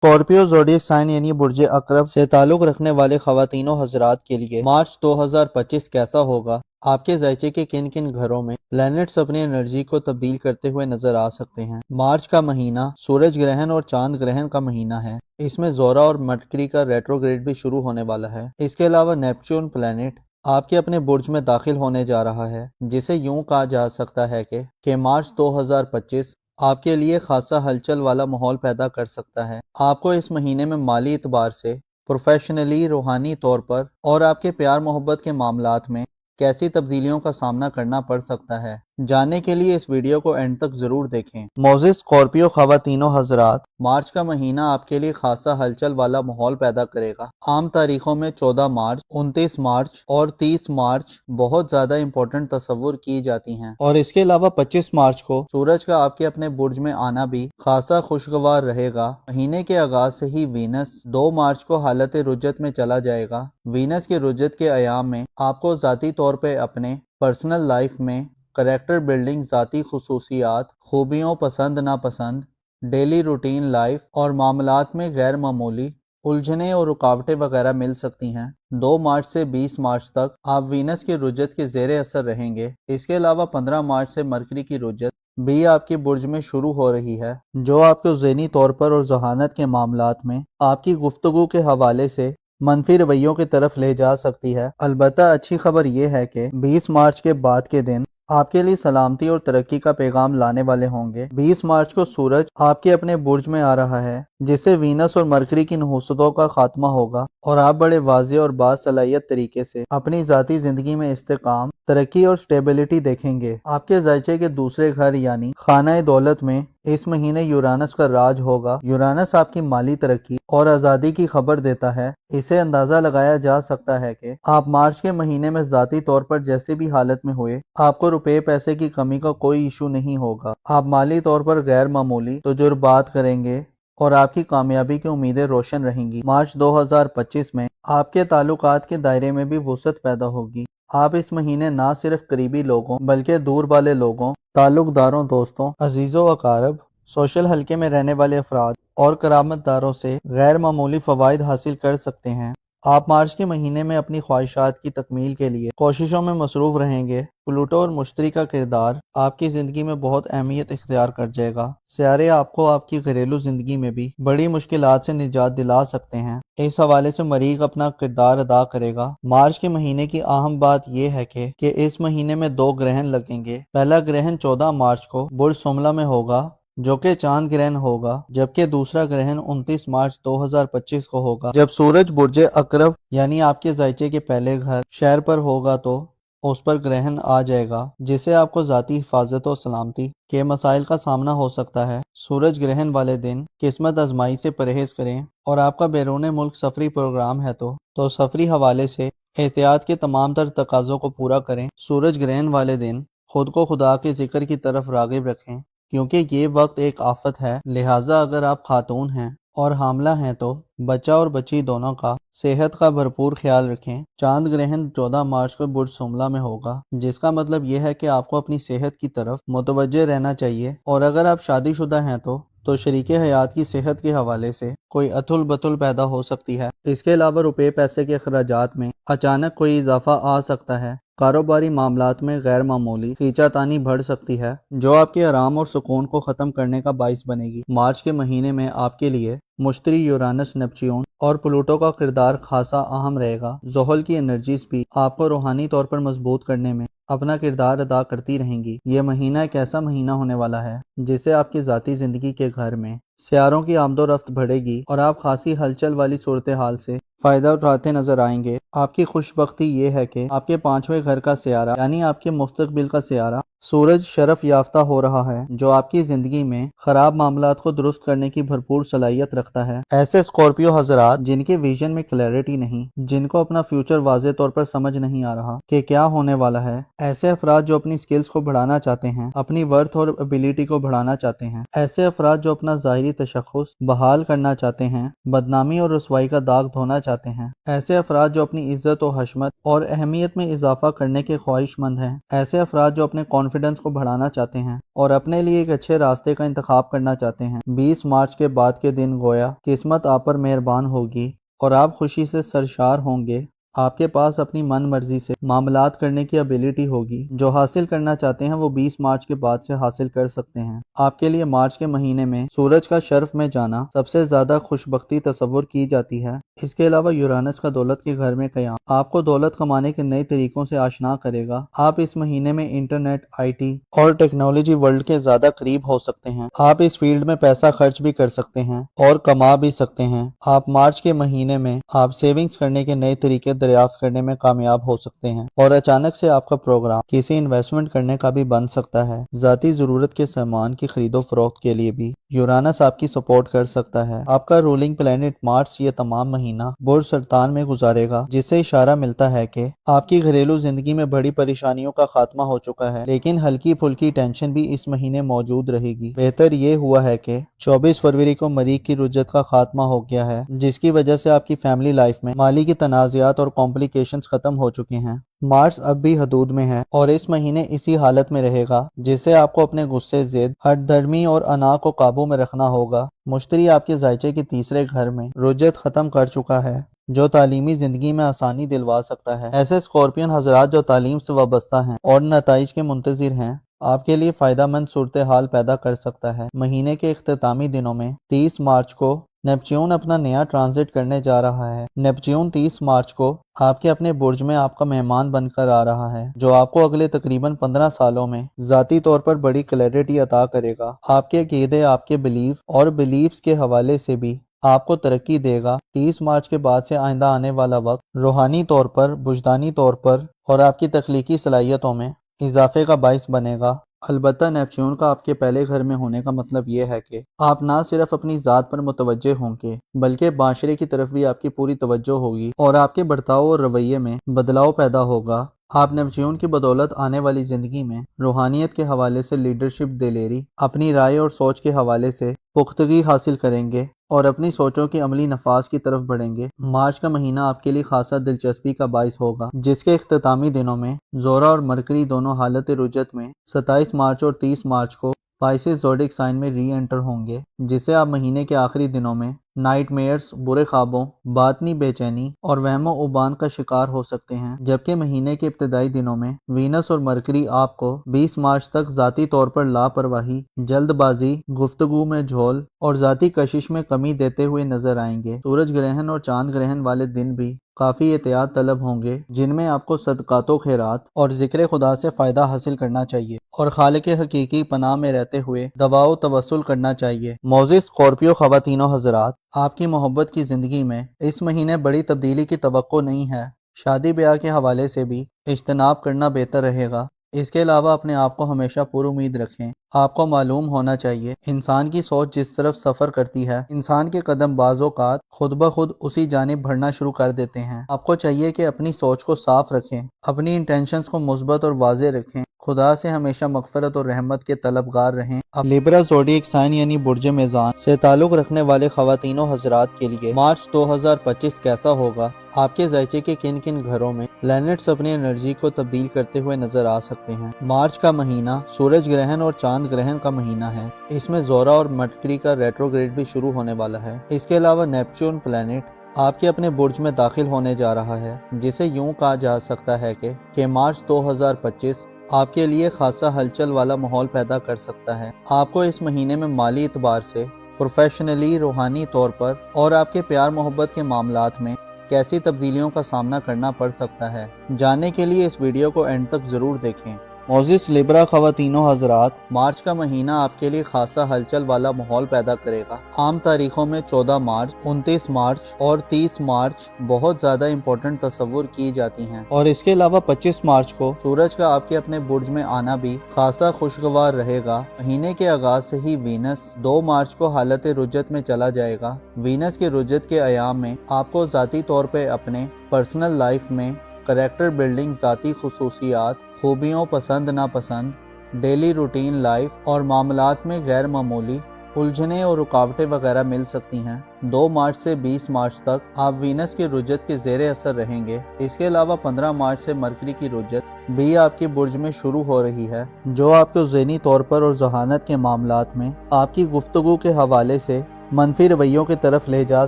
اسکارپیو زوڈیک سائن یعنی برج عقرب سے تعلق رکھنے والے خواتین و حضرات کے لیے مارچ 2025 کیسا ہوگا؟ آپ کے ذائچے کے کن کن گھروں میں پلینٹس اپنی انرجی کو تبدیل کرتے ہوئے نظر آ سکتے ہیں؟ مارچ کا مہینہ سورج گرہن اور چاند گرہن کا مہینہ ہے۔ اس میں زورا اور مرکری کا ریٹروگریڈ بھی شروع ہونے والا ہے۔ اس کے علاوہ نیپچون پلینٹ آپ کے اپنے برج میں داخل ہونے جا رہا ہے، جسے یوں کہا جا سکتا ہے کہ مارچ 2025 آپ کے لیے خاصا ہلچل والا ماحول پیدا کر سکتا ہے۔ آپ کو اس مہینے میں مالی اعتبار سے، پروفیشنلی، روحانی طور پر اور آپ کے پیار محبت کے معاملات میں کیسی تبدیلیوں کا سامنا کرنا پڑ سکتا ہے، جاننے کے لیے اس ویڈیو کو اینڈ تک ضرور دیکھیں۔ معزز اسکارپیو خواتین و حضرات، مارچ کا مہینہ آپ کے لیے خاصا ہلچل والا ماحول پیدا کرے گا۔ عام تاریخوں میں 14 مارچ، 29 مارچ اور 30 مارچ بہت زیادہ امپورٹنٹ تصور کی جاتی ہیں، اور اس کے علاوہ 25 مارچ کو سورج کا آپ کے اپنے برج میں آنا بھی خاصا خوشگوار رہے گا۔ مہینے کے آغاز سے ہی وینس 2 مارچ کو حالت رجت میں چلا جائے گا۔ وینس کے رجت کے ایام میں آپ کو ذاتی طور پہ اپنے پرسنل لائف میں کریکٹر بلڈنگ، ذاتی خصوصیات، خوبیوں، پسند ناپسند، ڈیلی روٹین لائف اور معاملات میں غیر معمولی الجھنیں اور رکاوٹیں وغیرہ مل سکتی ہیں۔ 2 مارچ سے 20 مارچ تک آپ وینس کے رجت کے زیر اثر رہیں گے۔ اس کے علاوہ 15 مارچ سے مرکری کی رجت بھی آپ کے برج میں شروع ہو رہی ہے، جو آپ کو ذہنی طور پر اور ذہانت کے معاملات میں آپ کی گفتگو کے حوالے سے منفی رویوں کی طرف لے جا سکتی ہے۔ البتہ اچھی خبر یہ ہے کہ 20 مارچ کے بعد کے دن آپ کے لیے سلامتی اور ترقی کا پیغام لانے والے ہوں گے۔ 20 مارچ کو سورج آپ کے اپنے برج میں آ رہا ہے، جس سے وینس اور مرکری کی نحوستوں کا خاتمہ ہوگا اور آپ بڑے واضح اور باصلاحیت طریقے سے اپنی ذاتی زندگی میں استحکام، ترقی اور سٹیبلٹی دیکھیں گے۔ آپ کے ذائچے کے دوسرے گھر یعنی خانہ دولت میں اس مہینے یورانس کا راج ہوگا۔ یورانس آپ کی مالی ترقی اور آزادی کی خبر دیتا ہے۔ اسے اندازہ لگایا جا سکتا ہے کہ آپ مارچ کے مہینے میں ذاتی طور پر جیسے بھی حالت میں ہوئے، آپ کو روپے پیسے کی کمی کا کوئی ایشو نہیں ہوگا۔ آپ مالی طور پر غیر معمولی تجربات کریں گے اور آپ کی کامیابی کی امیدیں روشن رہیں گی۔ مارچ 2025 میں آپ کے تعلقات کے دائرے میں بھی وسعت پیدا ہوگی۔ آپ اس مہینے نہ صرف قریبی لوگوں بلکہ دور والے لوگوں، تعلق داروں، دوستوں، عزیزوں و اقارب سوشل حلقے میں رہنے والے افراد اور کرامت داروں سے غیر معمولی فوائد حاصل کر سکتے ہیں۔ آپ مارچ کے مہینے میں اپنی خواہشات کی تکمیل کے لیے کوششوں میں مصروف رہیں گے۔ پلوٹو اور مشتری کا کردار آپ کی زندگی میں بہت اہمیت اختیار کر جائے گا۔ سیارے آپ کو آپ کی گھریلو زندگی میں بھی بڑی مشکلات سے نجات دلا سکتے ہیں۔ اس حوالے سے مریخ اپنا کردار ادا کرے گا۔ مارچ کے مہینے کی اہم بات یہ ہے کہ اس مہینے میں 2 گرہن لگیں گے۔ پہلا گرہن 14 مارچ کو برج سملہ میں ہوگا جو کہ چاند گرہن ہوگا، جبکہ دوسرا گرہن 29 مارچ 2025 کو ہوگا جب سورج برج عقرب یعنی آپ کے زائچے کے پہلے گھر شہر پر ہوگا تو اس پر گرہن آ جائے گا، جس سے آپ کو ذاتی حفاظت و سلامتی کے مسائل کا سامنا ہو سکتا ہے۔ سورج گرہن والے دن قسمت آزمائی سے پرہیز کریں، اور آپ کا بیرون ملک سفری پروگرام ہے تو سفری حوالے سے احتیاط کے تمام تر تقاضوں کو پورا کریں۔ سورج گرہن والے دن خود کو خدا کے ذکر کی طرف راغب رکھیں، کیونکہ یہ وقت ایک آفت ہے، لہٰذا اگر آپ خاتون ہیں اور حاملہ ہیں تو بچہ اور بچی دونوں کا صحت کا بھرپور خیال رکھیں۔ چاند گرہن 14 مارچ کو برج سملہ میں ہوگا، جس کا مطلب یہ ہے کہ آپ کو اپنی صحت کی طرف متوجہ رہنا چاہیے، اور اگر آپ شادی شدہ ہیں تو شریک حیات کی صحت کے حوالے سے کوئی اتھل بتل پیدا ہو سکتی ہے۔ اس کے علاوہ روپے پیسے کے اخراجات میں اچانک کوئی اضافہ آ سکتا ہے۔ کاروباری معاملات میں غیر معمولی کھینچا تانی بڑھ سکتی ہے، جو آپ کے آرام اور سکون کو ختم کرنے کا باعث بنے گی۔ مارچ کے مہینے میں آپ کے لیے مشتری، یورانس، نیپچیون اور پلوٹو کا کردار خاصا اہم رہے گا۔ زحل کی انرجیز بھی آپ کو روحانی طور پر مضبوط کرنے میں اپنا کردار ادا کرتی رہیں گی۔ یہ مہینہ ایک ایسا مہینہ ہونے والا ہے جس سے آپ کی ذاتی زندگی کے گھر میں سیاروں کی آمد و رفت بڑھے گی، اور آپ خاصی ہلچل والی صورتحال سے فائدہ اٹھاتے نظر آئیں گے۔ آپ کی خوش بختی یہ ہے کہ آپ کے 5ویں گھر کا سیارہ یعنی آپ کے مستقبل کا سیارہ سورج شرف یافتہ ہو رہا ہے، جو آپ کی زندگی میں خراب معاملات کو درست کرنے کی بھرپور صلاحیت رکھتا ہے۔ ایسے اسکارپیو حضرات جن کے ویژن میں کلیئرٹی نہیں، جن کو اپنا فیوچر واضح طور پر سمجھ نہیں آ رہا کہ کیا ہونے والا ہے، ایسے افراد جو اپنی سکلز کو بڑھانا چاہتے ہیں، اپنی ورتھ اور ابیلٹی کو بڑھانا چاہتے ہیں، ایسے افراد جو اپنا ظاہری تشخص بحال کرنا چاہتے ہیں، بدنامی اور رسوائی کا داغ دھونا چاہتے ہیں، ایسے افراد جو اپنی عزت و حشمت اور اہمیت میں اضافہ کرنے کے خواہش مند ہیں، ایسے افراد جو اپنے کانفیڈنس کو بڑھانا چاہتے ہیں اور اپنے لیے ایک اچھے راستے کا انتخاب کرنا چاہتے ہیں۔ 20 مارچ کے بعد کے دن گویا قسمت آپ پر مہربان ہوگی اور آپ خوشی سے سرشار ہوں گے۔ آپ کے پاس اپنی من مرضی سے معاملات کرنے کی ابیلٹی ہوگی۔ جو حاصل کرنا چاہتے ہیں وہ 20 مارچ کے بعد سے حاصل کر سکتے ہیں۔ آپ کے لیے مارچ کے مہینے میں سورج کا شرف میں جانا سب سے زیادہ خوش بختی تصور کی جاتی ہے۔ اس کے علاوہ یورانس کا دولت کے گھر میں قیام آپ کو دولت کمانے کے نئے طریقوں سے آشنا کرے گا۔ آپ اس مہینے میں انٹرنیٹ، آئی ٹی اور ٹیکنالوجی ورلڈ کے زیادہ قریب ہو سکتے ہیں۔ آپ اس فیلڈ میں پیسہ خرچ بھی کر سکتے ہیں اور کما بھی سکتے ہیں۔ آپ مارچ کے مہینے میں آپ سیونگز کرنے کے نئے طریقے دریافت کرنے میں کامیاب ہو سکتے ہیں، اور اچانک سے آپ کا پروگرام کسی انویسٹمنٹ کرنے کا بھی بن سکتا ہے۔ ذاتی ضرورت کے سامان کی خرید و فروخت کے لیے بھی یورانس آپ کی سپورٹ کر سکتا ہے۔ آپ کا رولنگ پلانٹ مارچ یہ تمام مہینہ برج سرطان میں گزارے گا، جس سے اشارہ ملتا ہے کہ آپ کی گھریلو زندگی میں بڑی پریشانیوں کا خاتمہ ہو چکا ہے، لیکن ہلکی پھلکی ٹینشن بھی اس مہینے موجود رہے گی۔ بہتر یہ ہوا ہے کہ 24 فروری کو مریخ کی رجت کا خاتمہ ہو گیا ہے، جس کی وجہ سے آپ کی فیملی لائف میں مالی کی تنازعات اور کمپلیکیشنز ختم ہو چکے ہیں۔ مارچ اب بھی حدود میں ہے اور اس مہینے اسی حالت میں رہے گا، جس سے آپ کو اپنے غصے، ضد، ہٹ دھرمی اور انا کو قابو میں رکھنا ہوگا۔ مشتری آپ کے زائچے کے تیسرے گھر میں رجت ختم کر چکا ہے، جو تعلیمی زندگی میں آسانی دلوا سکتا ہے۔ ایسے اسکارپین حضرات جو تعلیم سے وابستہ ہیں اور نتائج کے منتظر ہیں، آپ کے لیے فائدہ مند صورتحال پیدا کر سکتا ہے۔ مہینے کے اختتامی دنوں میں 30 مارچ کو نیپچیون اپنا نیا ٹرانزٹ کرنے جا رہا ہے۔ نیپچیون 30 مارچ کو آپ کے اپنے برج میں آپ کا مہمان بن کر آ رہا ہے، جو آپ کو اگلے تقریباً 15 سالوں میں ذاتی طور پر بڑی کلیئرٹی عطا کرے گا۔ آپ کے عقیدے، آپ کے بلیف اور بلیفز کے حوالے سے بھی آپ کو ترقی دے گا۔ 30 مارچ کے بعد سے آئندہ آنے والا وقت روحانی طور پر، وجدانی طور پر اور آپ کی تخلیقی صلاحیتوں میں اضافے کا باعث بنے گا۔ البتہ نیپچیون کا آپ کے پہلے گھر میں ہونے کا مطلب یہ ہے کہ آپ نہ صرف اپنی ذات پر متوجہ ہوں گے، بلکہ معاشرے کی طرف بھی آپ کی پوری توجہ ہوگی اور آپ کے برتاؤ اور رویے میں بدلاؤ پیدا ہوگا۔ آپ نیپچیون کی بدولت آنے والی زندگی میں روحانیت کے حوالے سے لیڈرشپ، دلیری، اپنی رائے اور سوچ کے حوالے سے پختگی حاصل کریں گے اور اپنی سوچوں کے عملی نفاذ کی طرف بڑھیں گے۔ مارچ کا مہینہ آپ کے لیے خاصا دلچسپی کا باعث ہوگا، جس کے اختتامی دنوں میں زہرہ اور مرکری دونوں حالت رجت میں 27 مارچ اور 30 مارچ کو पाइसिस ज़ोडिक साइन में री एंटर होंगे, जिससे आप महीने के आखिरी दिनों में नाइट मेयर्स, बुरे ख्वाबों, बातनी बेचैनी और वहमो उबान का शिकार हो सकते हैं। जबकि महीने के इब्तदाई दिनों में वीनस और मरकरी आपको 20 मार्च तक ज़ाती तौर पर लापरवाही, जल्दबाजी, गुफ्तगू में झोल और ज़ाती कशिश में कमी देते हुए नजर आएंगे। सूरज ग्रहण और चांद ग्रहण वाले दिन भी काफ़ी एहतियात तलब होंगे, जिनमें आपको सदकातो खैरात और जिक्र खुदा से फ़ायदा हासिल करना चाहिए और खालिक हकीकी पनाह में रहते हुए दवाओ तवस्सुल करना चाहिए। मोअज़्ज़िज़ स्कॉर्पियो ख़वातीनो हज़रात, आपकी मोहब्बत की ज़िंदगी में इस महीने बड़ी तब्दीली की तवक्को नहीं है। शादी ब्याह के हवाले से भी इज्तनाब करना बेहतर रहेगा। इसके अलावा अपने आप को हमेशा पुरुमीद रखें। आपको मालूम होना चाहिए, इंसान की सोच जिस तरफ सफ़र करती है, इंसान के कदम बाज़-औक़ात खुद ब खुद उसी जानिब बढ़ना शुरू कर देते हैं। आपको चाहिए कि अपनी सोच को साफ रखें, अपनी इंटेंशंस को मुस्बत और वाज़ेह रखें, खुदा से हमेशा मग़फ़िरत और रहमत के तलबगार रहें। अब लिब्रा ज़ोडिएक साइन यानी बुर्ज मेज़ान से ताल्लुक़ रखने वाले ख़वातीनों हज़रात के लिए मार्च 2025 कैसा होगा? आपके ज़ायचे के किन किन घरों में प्लैनेट्स अपनी एनर्जी को तब्दील करते हुए नजर आ सकते हैं? मार्च का महीना सूरज ग्रहण और चांद ग्रहण का महीना है। इसमें ज़ोरा और मरकरी का रेट्रोग्रेड भी शुरू होने वाला है। इसके अलावा नेपच्यून प्लैनेट आपके अपने बुर्ज में दाखिल होने जा रहा है, जिसे यूं कहा जा सकता है कि मार्च 2025 आपके लिए खासा हलचल वाला माहौल पैदा कर सकता है। आपको इस महीने में माली एतबार से, प्रोफेशनली, रूहानी तौर पर और आपके प्यार मोहब्बत के मामलात में कैसी तब्दीलियों का सामना करना पड़ सकता है, जानने के लिए इस वीडियो को एंड तक ज़रूर देखें। मोअज़्ज़िज़ लिब्रा ख़वातीनों हज़रात, मार्च का महीना आपके लिए खासा हलचल वाला माहौल पैदा करेगा। आम तारीखों में 14 मार्च, 29 मार्च और 30 मार्च बहुत ज़्यादा इम्पोर्टेंट तस्वुर की जाती हैं और इसके अलावा 25 मार्च को सूरज का आपके अपने बुर्ज में आना भी खासा खुशगवार रहेगा। महीने के आगाज से ही वीनस 2 मार्च को हालत रुजत में चला जाएगा। वीनस के रुजत के अयाम में आपको ज़ाती तौर पर अपने पर्सनल लाइफ में करैक्टर बिल्डिंग, ज़ाती खुसूसियात, खूबियों, पसंद नापसंद, डेली रूटीन लाइफ और मामलात में गैर मामूली उलझने और रुकावटें वगैरह मिल सकती हैं। 2 मार्च से 20 मार्च तक आप वीनस की रुजत के ज़ेरे असर रहेंगे। इसके अलावा 15 मार्च से मरकरी की रुजत भी आपके बुर्ज में शुरू हो रही है, जो आपको ज़हनी तौर पर और जहानत के मामलात में आपकी गुफ्तगू के हवाले से मनफी रवैयों की तरफ ले जा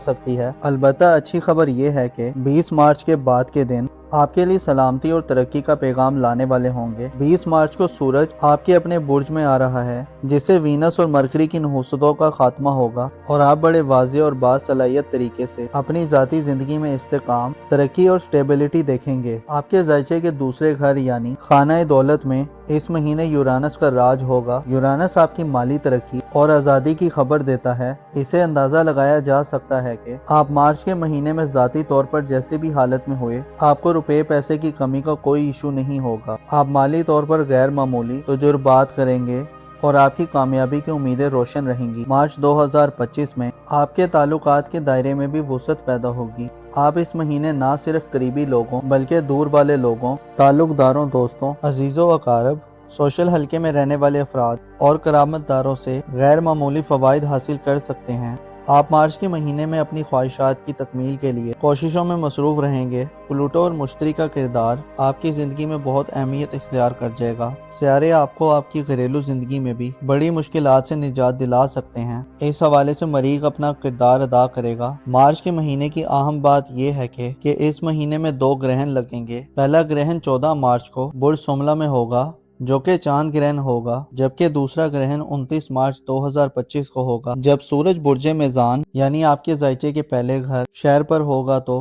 सकती है। अलबत्ता अच्छी खबर यह है कि 20 मार्च के बाद के दिन आपके लिए सलामती और तरक्की का पैगाम लाने वाले होंगे। 20 मार्च को सूरज आपके अपने बुर्ज में आ रहा है, जिससे वीनस और मरकरी की नहुसतों का खात्मा होगा और आप बड़े वाज़ेह और बासलाहियत तरीके से अपनी ज़ाती ज़िंदगी में इस्तेकाम, तरक्की और स्टेबिलिटी देखेंगे। आपके ज़ायचे के दूसरे घर यानी खाना दौलत में इस महीने यूरानस का राज होगा। यूरानस आपकी माली तरक्की और आज़ादी की खबर देता है। इसे अंदाज़ा लगाया जा सकता है कि आप मार्च के महीने में ज़ाती तौर पर जैसे भी हालत में हुए, आपको रुपए पैसे की कमी का कोई इशू नहीं होगा। आप माली तौर पर गैर मामूली तजुर्बात करेंगे और आपकी कामयाबी की उम्मीदें रोशन रहेंगी। मार्च 2025 में आपके ताल्लुकात के दायरे में भी वुसअत पैदा होगी। आप इस महीने ना सिर्फ करीबी लोगों बल्कि दूर वाले लोगों, ताल्लुकदारों, दोस्तों, अजीज़ों अकारब, सोशल हल्के में रहने वाले अफराद और करामतदारों से गैर मामूली फ़वाइद हासिल कर सकते हैं। आप मार्च के महीने में अपनी ख्वाहिशात की तकमील के लिए कोशिशों में मसरूफ़ रहेंगे। प्लूटो और मुश्तरी का किरदार आपकी ज़िंदगी में बहुत अहमियत इख्तियार कर जाएगा। सियारे आपको आपकी घरेलू ज़िंदगी में भी बड़ी मुश्किलात से निजात दिला सकते हैं। इस हवाले से मरीख अपना किरदार अदा करेगा। मार्च के महीने की अहम बात यह है कि इस महीने में 2 ग्रहण लगेंगे। पहला ग्रहण 14 मार्च को बुर्ज सुमला में होगा, जो कि चांद ग्रहण होगा, जबकि दूसरा ग्रहण 29 मार्च 2025 को होगा, जब सूरज बुर्ज मेज़ान यानी आपके ज़ायचे के पहले घर शहर पर होगा तो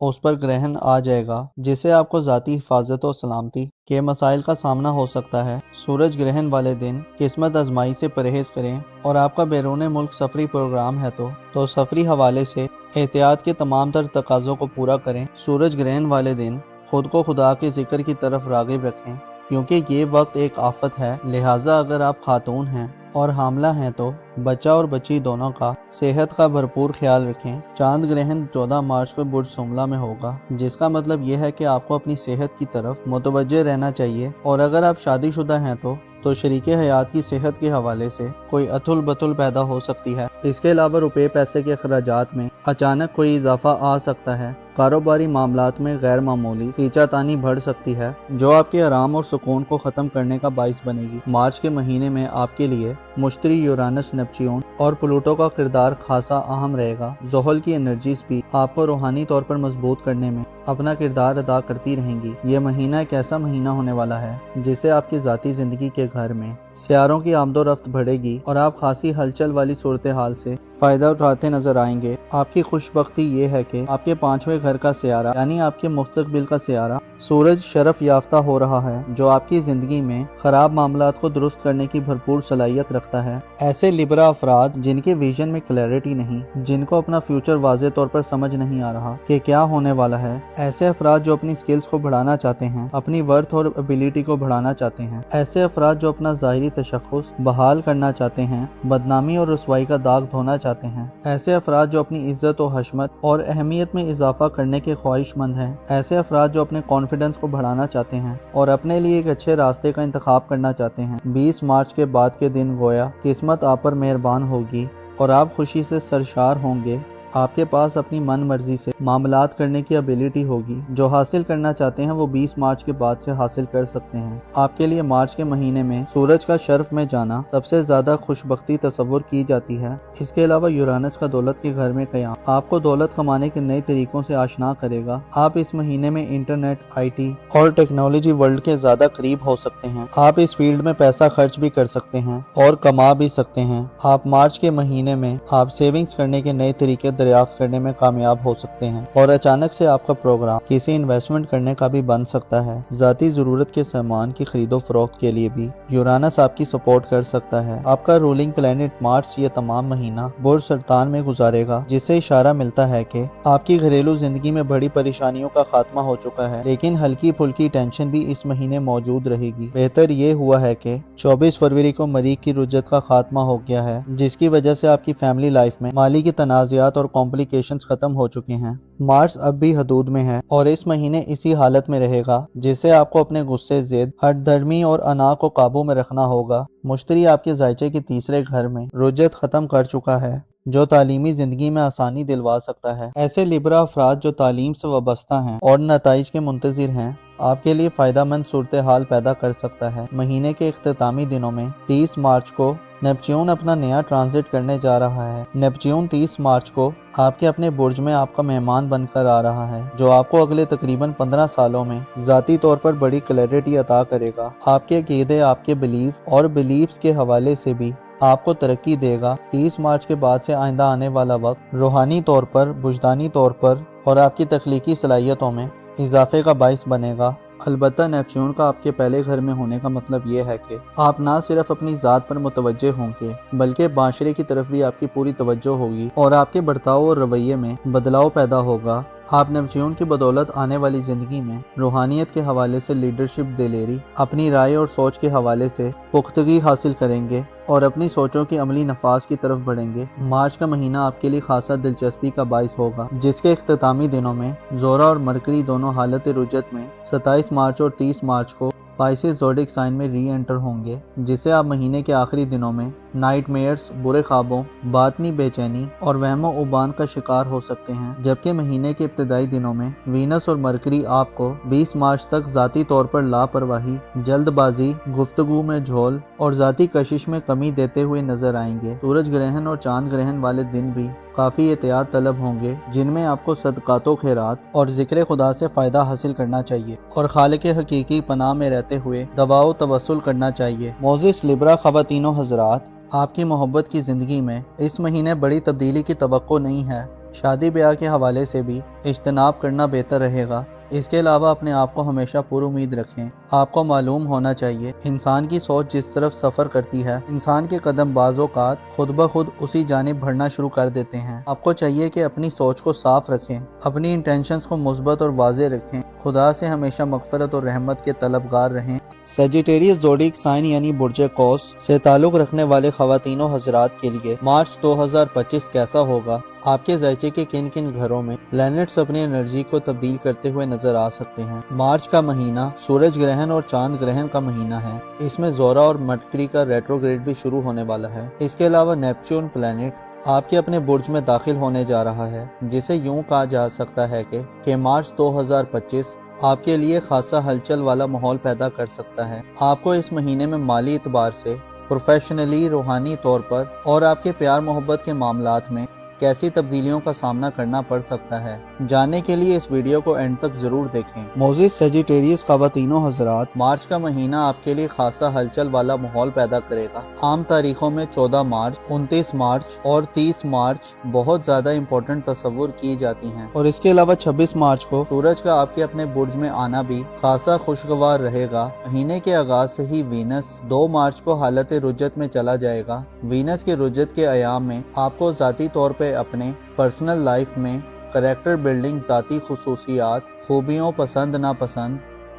उस पर ग्रहण आ जाएगा, जिससे आपको ज़ाती हिफाजत और सलामती के मसाइल का सामना हो सकता है। सूरज ग्रहण वाले दिन किस्मत आजमाई से परहेज करें और आपका बैरून मुल्क सफरी प्रोग्राम है तो सफरी हवाले से एहतियात के तमाम तर तकाज़ों को पूरा करें। सूरज ग्रहण वाले दिन खुद को खुदा के जिक्र की तरफ राग़िब रखें, क्योंकि ये वक्त एक आफत है। लिहाजा अगर आप खातून हैं और हामला हैं तो बच्चा और बच्ची दोनों का सेहत का भरपूर ख्याल रखें। चांद ग्रहण 14 मार्च को बुर्ज सुमला में होगा, जिसका मतलब यह है कि आपको अपनी सेहत की तरफ मुतवज्जे रहना चाहिए। और अगर आप शादीशुदा हैं तो शरीके हयात की सेहत के हवाले से कोई अतुल बतुल पैदा हो सकती है। इसके अलावा रुपए पैसे के अखराजात में अचानक कोई इजाफा आ सकता है। कारोबारी मामलात में गैर मामूली खींचातानी बढ़ सकती है, जो आपके आराम और सुकून को खत्म करने का बाइस बनेगी। मार्च के महीने में आपके लिए मुश्तरी, यूरानस, नेपच्यून और प्लूटो का किरदार खासा अहम रहेगा। ज़ोहल की एनर्जीज भी आपको रूहानी तौर पर मजबूत करने में अपना किरदार अदा करती रहेंगी। ये महीना एक ऐसा महीना होने वाला है जिससे आपकी ज़ाती ज़िंदगी के घर में सियारों की आमदोरफ्त बढ़ेगी और आप खासी हलचल वाली सूरत हाल से फ़ायदा उठाते नजर आएंगे। आपकी खुशबख्ती ये है कि आपके 5वें घर का सियारा यानी आपके मुस्तकबिल का सियारा सूरज शरफ याफ्ता हो रहा है, जो आपकी ज़िंदगी में ख़राब मामलात को दुरुस्त करने की भरपूर सलाहियत रखता है। ऐसे लिब्रा अफराद जिनके विजन में क्लैरिटी नहीं, जिनको अपना फ्यूचर वाज़े तौर पर समझ नहीं आ रहा कि क्या होने वाला है, ऐसे अफराद जो अपनी स्किल्स को बढ़ाना चाहते हैं, अपनी वर्थ और एबिलिटी को बढ़ाना चाहते हैं, ऐसे अफराद जो अपना ज़ाहिरी तशख़्ख़ुस बहाल करना चाहते हैं, बदनामी और रुसवाई का दाग धोना चाहते हैं, ऐसे अफराद जो अपनी इज्जत और हशमत और अहमियत में इजाफा करने के ख्वाहिशमंद हैं, ऐसे अफराद जो अपने कॉन्फिडेंस को बढ़ाना चाहते हैं और अपने लिए एक अच्छे रास्ते का इंतखाब करना चाहते हैं। 20 मार्च के बाद के दिन गोया किस्मत आप पर मेहरबान होगी और आप खुशी से सरशार होंगे। आपके पास अपनी मन मर्जी से मामलात करने की एबिलिटी होगी। जो हासिल करना चाहते हैं वो 20 मार्च के बाद से हासिल कर सकते हैं। आपके लिए मार्च के महीने में सूरज का शर्फ में जाना सबसे ज्यादा खुशबख्ती तस्वुर की जाती है। इसके अलावा यूरानस का दौलत के घर में क़याम आपको दौलत कमाने के नए तरीकों से आशना करेगा। आप इस महीने में इंटरनेट, IT और टेक्नोलॉजी वर्ल्ड के ज्यादा करीब हो सकते हैं। आप इस फील्ड में पैसा खर्च भी कर सकते हैं और कमा भी सकते हैं। आप मार्च के महीने में आप सेविंग्स करने के नए तरीके दरियाफ्त करने में कामयाब हो सकते हैं और अचानक से आपका प्रोग्राम किसी इन्वेस्टमेंट करने का भी बन सकता है। जाती जरूरत के सामान की खरीदो फरोख्त के लिए भी यूरानस आपकी सपोर्ट कर सकता है। आपका रूलिंग प्लेनेट मार्च ये तमाम महीना बुर्ज सरतान में गुजारेगा, जिससे इशारा मिलता है कि आपकी घरेलू जिंदगी में बड़ी परेशानियों का खात्मा हो चुका है, लेकिन हल्की फुल्की टेंशन भी इस महीने मौजूद रहेगी। बेहतर ये हुआ है कि 24 फरवरी को मरीख की रुज्जत का खात्मा हो गया है, जिसकी वजह से आपकी फैमिली लाइफ में माली की तनाज़ात और कॉम्प्लिकेशंस खत्म हो चुके हैं। मार्च अब भी हदूद में है और इस महीने इसी हालत में रहेगा, जिससे आपको अपने गुस्से, जिद, हठधर्मी और अना को काबू में रखना होगा। मुश्तरी आपके जायचे के तीसरे घर में रुज्जत खत्म कर चुका है, जो तालीमी जिंदगी में आसानी दिलवा सकता है। ऐसे लिब्रा अफराद जो तालीम से वाबस्ता हैं और नताइज के मुंतजिर हैं, आपके लिए फायदामंद सूरत हाल पैदा कर सकता है। महीने के इख्तितामी दिनों में 30 मार्च को नेपच्यून अपना नया ट्रांजिट करने जा रहा है। नेपच्यून 30 मार्च को आपके अपने बुर्ज में आपका मेहमान बनकर आ रहा है, जो आपको अगले तकरीबन 15 सालों में जाती तौर पर बड़ी क्लैरिटी अता करेगा। आपके अकीदे, आपके बिलीफ और बिलीफ्स के हवाले से भी आपको तरक्की देगा। 30 मार्च के बाद से आइंदा आने वाला वक्त रूहानी तौर पर, बुजदानी तौर पर और आपकी तख्लीकी सलाहियतों में इजाफे का बाइस बनेगा। अलबत्ता नेपच्यून का आपके पहले घर में होने का मतलब ये है कि आप ना सिर्फ अपनी ज़ात पर मुतवज्जे होंगे, बल्कि माशरे की तरफ भी आपकी पूरी तवज्जो होगी और आपके बर्ताव और रवैये में बदलाव पैदा होगा। आप नेपच्यून की बदौलत आने वाली जिंदगी में रूहानियत के हवाले से लीडरशिप, दिलेरी, अपनी राय और सोच के हवाले से पुख्तगी हासिल करेंगे और अपनी सोचों की अमली नफाज की तरफ बढ़ेंगे। मार्च का महीना आपके लिए खासा दिलचस्पी का बाइस होगा, जिसके इख्तितामी दिनों में जोरा और मरकरी दोनों हालत रुजत में 27 मार्च और 30 मार्च को पाइसेस ज़ोडिक साइन में री एंटर होंगे, जिससे आप महीने के आखिरी दिनों में नाइटमेयर्स, बुरे ख्वाबों, बातनी बेचैनी और वहमो उबान का शिकार हो सकते हैं। जबकि महीने के इब्तदाई दिनों में वीनस और मरकरी आपको 20 मार्च तक जाती तौर पर लापरवाही, जल्दबाजी, गुफ्तगू में झोल और जाती कशिश में कमी देते हुए नजर आएंगे। सूरज ग्रहण और चांद ग्रहण वाले दिन भी काफी एहतियात तलब होंगे, जिनमें आपको सदकातो खैरात और जिक्र खुदा से फायदा हासिल करना चाहिए और खालिक हकीकी पनाह में रहते हुए दवाओ तवस्सुल करना चाहिए। मोजिस लिब्रा ख़वातीनो हज़रात, आपकी मोहब्बत की जिंदगी में इस महीने बड़ी तब्दीली की तवक्को नहीं है। शादी ब्याह के हवाले से भी इज्तनाब करना बेहतर रहेगा। इसके अलावा अपने आप को हमेशा पुरुमीद रखें। आपको मालूम होना चाहिए, इंसान की सोच जिस तरफ सफ़र करती है, इंसान के कदम बाज़-औक़ात खुद ब खुद उसी जानिब बढ़ना शुरू कर देते हैं। आपको चाहिए कि अपनी सोच को साफ रखें, अपनी इंटेंशंस को मुस्बत और वाज़े रखें, खुदा से हमेशा मग़फ़िरत और रहमत के तलबगार रहें। सजिटेरियस ज़ोडिक साइन यानी बुर्ज कौस से ताल्लुक़ रखने वाले ख़वातीनो हज़रात के लिए मार्च 2025 कैसा होगा? आपके ज़ायचे के किन किन घरों में प्लैनेट्स अपनी एनर्जी को तब्दील करते हुए नजर आ सकते हैं? मार्च का महीना सूरज ग्रहण और चांद ग्रहण का महीना है। इसमें जोरा और मरकरी का रेट्रोग्रेड भी शुरू होने वाला है। इसके अलावा नेपच्यून प्लैनेट آپ کے اپنے برج میں داخل ہونے جا رہا ہے، جسے یوں کہا جا سکتا ہے کہ مارچ 2025 آپ کے لیے خاصا ہلچل والا ماحول پیدا کر سکتا ہے۔ آپ کو اس مہینے میں مالی اعتبار سے، پروفیشنلی، روحانی طور پر اور آپ کے پیار محبت کے معاملات میں کیسی تبدیلیوں کا سامنا کرنا پڑ سکتا ہے، جاننے کے لیے اس ویڈیو کو اینڈ تک ضرور دیکھیں۔ معزز سیجیٹیریس خواتین و حضرات، مارچ کا مہینہ آپ کے لیے خاصا ہلچل والا ماحول پیدا کرے گا۔ عام تاریخوں میں 14 مارچ، 29 مارچ اور 30 مارچ بہت زیادہ امپورٹنٹ تصور کی جاتی ہیں، اور اس کے علاوہ 26 مارچ کو سورج کا آپ کے اپنے برج میں آنا بھی خاصا خوشگوار رہے گا۔ مہینے کے آغاز سے ہی وینس 2 مارچ کو حالت رجت میں چلا جائے گا۔ وینس کے رجت کے ایام میں آپ کو ذاتی طور پہ اپنے پرسنل لائف میں کریکٹر بلڈنگ، ذاتی خصوصیات، خوبیوں، پسند ناپسند،